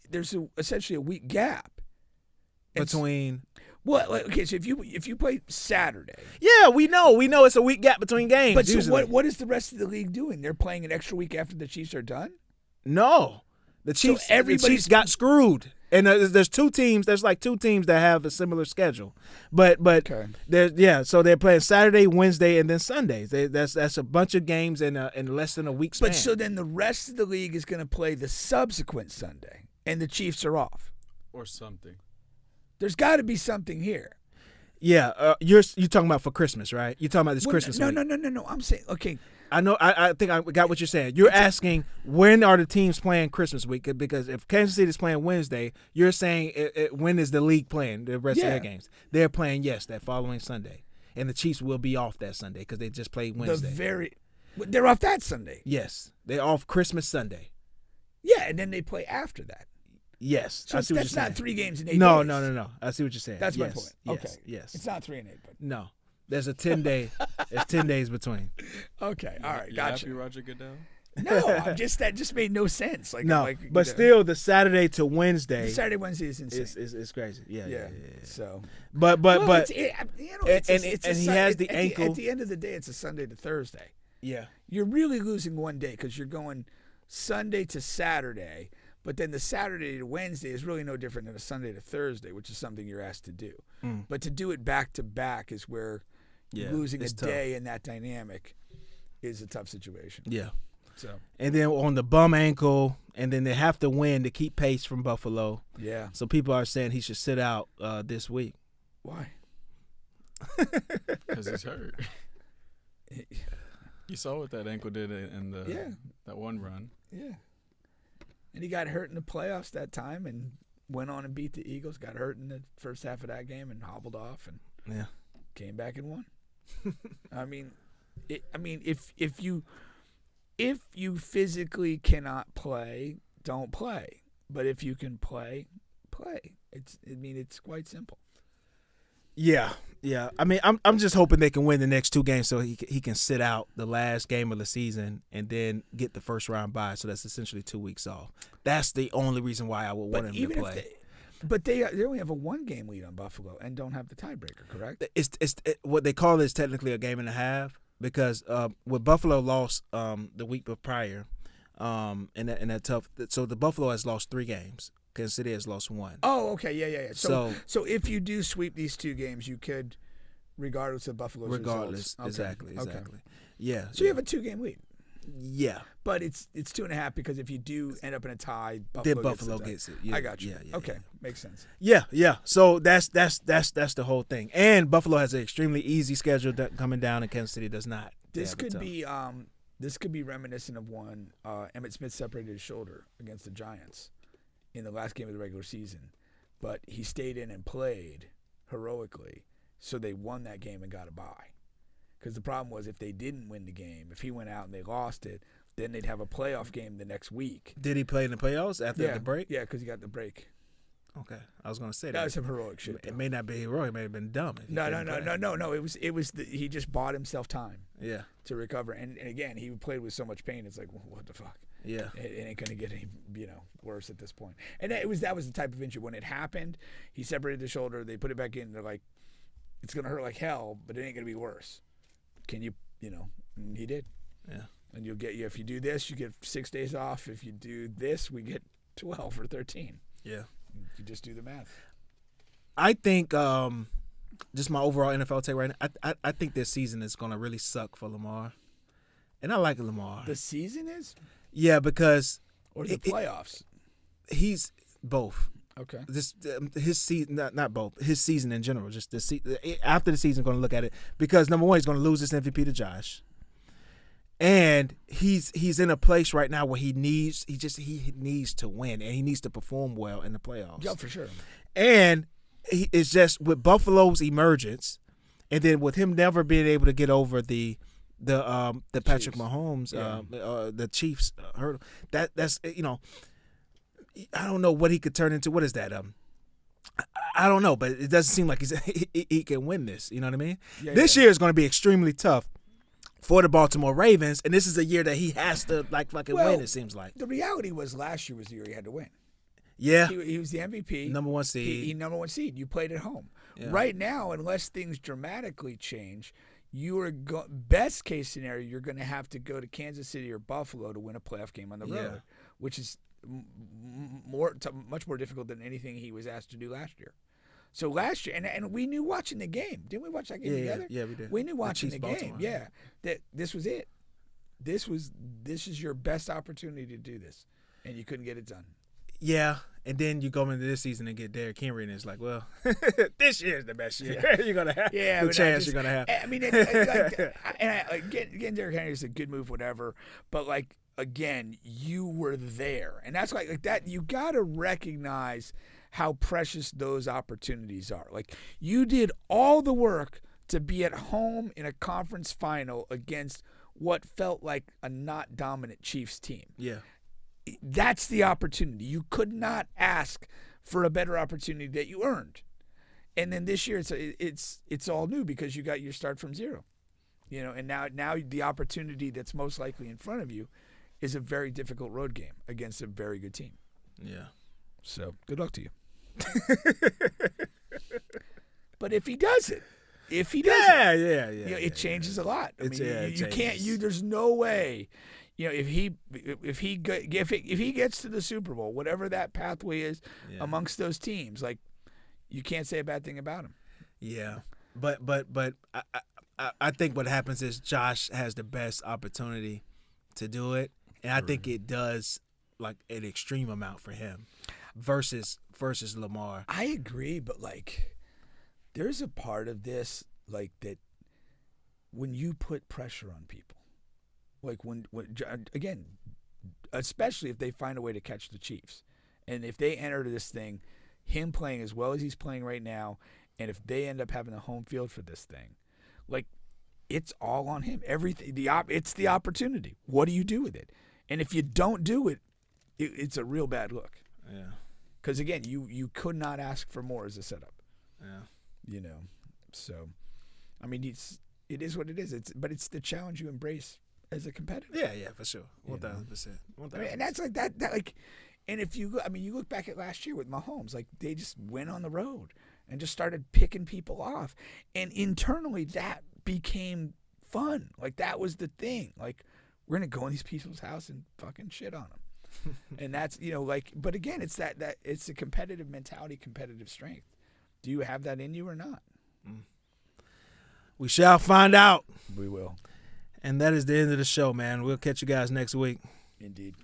there's essentially a week gap
between.
Well, okay. So if you play Saturday.
Yeah, we know it's a week gap between games.
But so what is the rest of the league doing? They're playing an extra week after the Chiefs are done.
No, the Chiefs.
So
the Chiefs got screwed. And there's 2 teams. There's like 2 teams that have a similar schedule, but okay. So they're playing Saturday, Wednesday, and then Sundays. That's a bunch of games in less than a week span.
But so then the rest of the league is going to play the subsequent Sunday, and the Chiefs are off,
or something.
There's got to be something here.
Yeah, you're talking about for Christmas, right? You're talking about this Christmas week.
No. I'm saying, okay.
I know. I think I got what you're saying. You're asking when are the teams playing Christmas week? Because if Kansas City is playing Wednesday, you're saying when is the league playing the rest of their games? They're playing that following Sunday, and the Chiefs will be off that Sunday because they just played Wednesday.
They're off that Sunday.
Yes, they're off Christmas Sunday.
Yeah, and then they play after that.
Yes,
so
I see what you're saying.
That's not 3 games in 8 days.
No. I see what you're saying.
That's my point.
Yes,
okay.
Yes.
It's not 3 and 8, but
no. There's a 10-day. There's 10 days between.
Okay. All right.
You
Gotcha.
happy, Roger Goodell?
No, that just made no sense.
But still, the Saturday to Wednesday.
The Saturday Wednesday is insane.
It's crazy. Yeah.
So,
but
he has
the ankle.
At the end of the day, it's a Sunday to Thursday.
Yeah.
You're really losing one day because you're going Sunday to Saturday. But then the Saturday to Wednesday is really no different than a Sunday to Thursday, which is something you're asked to do. But to do it back to back is where losing a day in that dynamic is a tough situation.
Yeah.
So.
And then on the bum ankle, and then they have to win to keep pace from Buffalo.
Yeah.
So people are saying he should sit out this week.
Why?
Because he's hurt. You saw what that ankle did in that one run.
Yeah. And he got hurt in the playoffs that time and went on and beat the Eagles. Got hurt in the first half of that game and hobbled off and came back and won. I mean, if you physically cannot play, don't play. But if you can play, play. It's quite simple.
Yeah. I mean, I'm just hoping they can win the next 2 games so he can sit out the last game of the season and then get the first round bye. So that's essentially 2 weeks off. That's the only reason why I would want him to play.
But they only have a 1-game lead on Buffalo and don't have the tiebreaker, correct?
It's what they call it is technically a game and a half because with Buffalo lost the week prior, and that tough. So the Buffalo has lost 3 games. Kansas City has lost 1.
Oh, okay, yeah. So if you do sweep these 2 games, you could, regardless of Buffalo's results.
Exactly.
Okay.
Yeah.
So you have a 2-game lead.
Yeah.
But it's 2.5 because if you do end up in a tie,
Buffalo gets it. Yeah.
I got you.
Yeah.
Okay, makes sense.
Yeah. So that's the whole thing. And Buffalo has an extremely easy schedule coming down, and Kansas City does not.
This could be reminiscent of one Emmitt Smith separated his shoulder against the Giants in the last game of the regular season, but he stayed in and played heroically, so they won that game and got a bye. Because the problem was if they didn't win the game, if he went out and they lost it, then they'd have a playoff game the next week.
Did he play in the playoffs after the break?
Yeah, because he got the break.
Okay, I was going to say that.
That was some heroic shit.
It may not be heroic. It may have been dumb.
No. It was he just bought himself time.
Yeah.
To recover, and again, he played with so much pain. It's like, well, what the fuck?
Yeah.
It ain't gonna get any worse at this point. And that was the type of injury when it happened. He separated the shoulder. They put it back in. They're like, it's gonna hurt like hell, but it ain't gonna be worse. Can you And he did.
Yeah.
And if you do this, you get 6 days off. If you do this, we get 12 or 13.
Yeah.
You just do the math.
I think just my overall NFL take right now, I think this season is going to really suck for Lamar. And I like Lamar.
The season is?
Yeah, because
or the playoffs?
He's both.
Okay.
His season, not both. His season in general, just after the season, going to look at it because number one, he's going to lose his MVP to Josh. And he's in a place right now where he needs to win and he needs to perform well in the playoffs.
Yeah, for sure.
And it's just with Buffalo's emergence, and then with him never being able to get over the Patrick Mahomes, the Chiefs hurdle. That's I don't know what he could turn into. What is that? I don't know, but it doesn't seem like he can win this. You know what I mean? This year is going to be extremely tough for the Baltimore Ravens, and this is a year that he has to win. It seems like
the reality was last year was the year he had to win.
Yeah,
he was the MVP,
number 1 seed.
He number 1 seed. You played at home.
Yeah.
Right now, unless things dramatically change, you are best case scenario. You're going to have to go to Kansas City or Buffalo to win a playoff game on the road, which is much more difficult than anything he was asked to do last year. So last year, and we knew watching the game. Didn't we watch that game together?
Yeah, we did.
We knew watching the game. Yeah, that this was it. This is your best opportunity to do this, and you couldn't get it done.
Yeah, and then you go into this season and get Derrick Henry, and it's like, well, this year's the best year you're gonna have.
Yeah,
the chance you're gonna have.
I mean, getting Derrick Henry is a good move, whatever. But again, you were there, and that's like that. You got to recognize how precious those opportunities are. Like, you did all the work to be at home in a conference final against what felt like a not dominant Chiefs team.
Yeah.
That's the opportunity. You could not ask for a better opportunity that you earned. And then this year it's all new because you got your start from zero. And now the opportunity that's most likely in front of you is a very difficult road game against a very good team.
Yeah.
So, good luck to you. But if he does it, it changes a lot. I mean, you can't. There's no way. If he gets to the Super Bowl, whatever that pathway is amongst those teams, like, you can't say a bad thing about him.
Yeah, but I think what happens is Josh has the best opportunity to do it, and I think it does like an extreme amount for him versus Lamar.
I agree, but there's a part of this that when you put pressure on people, when again, especially if they find a way to catch the Chiefs. And if they enter this thing, him playing as well as he's playing right now, and if they end up having a home field for this thing, like, it's all on him. Everything, it's the opportunity. What do you do with it? And if you don't do it, it's a real bad look.
Yeah.
Because, again, you could not ask for more as a setup.
Yeah.
You know, so, I mean, it is what it is. But it's the challenge you embrace as a competitor.
Yeah, for sure. 1,000%.
I mean, and that's like that like, and if you look back at last year with Mahomes, like, they just went on the road and just started picking people off. And internally, that became fun. Like, that was the thing. Like, we're going to go in these people's house and fucking shit on them. And that's, like, but again, it's that it's a competitive mentality, competitive strength. Do you have that in you or not?
We shall find out.
We will.
And that is the end of the show, man. We'll catch you guys next week.
Indeed.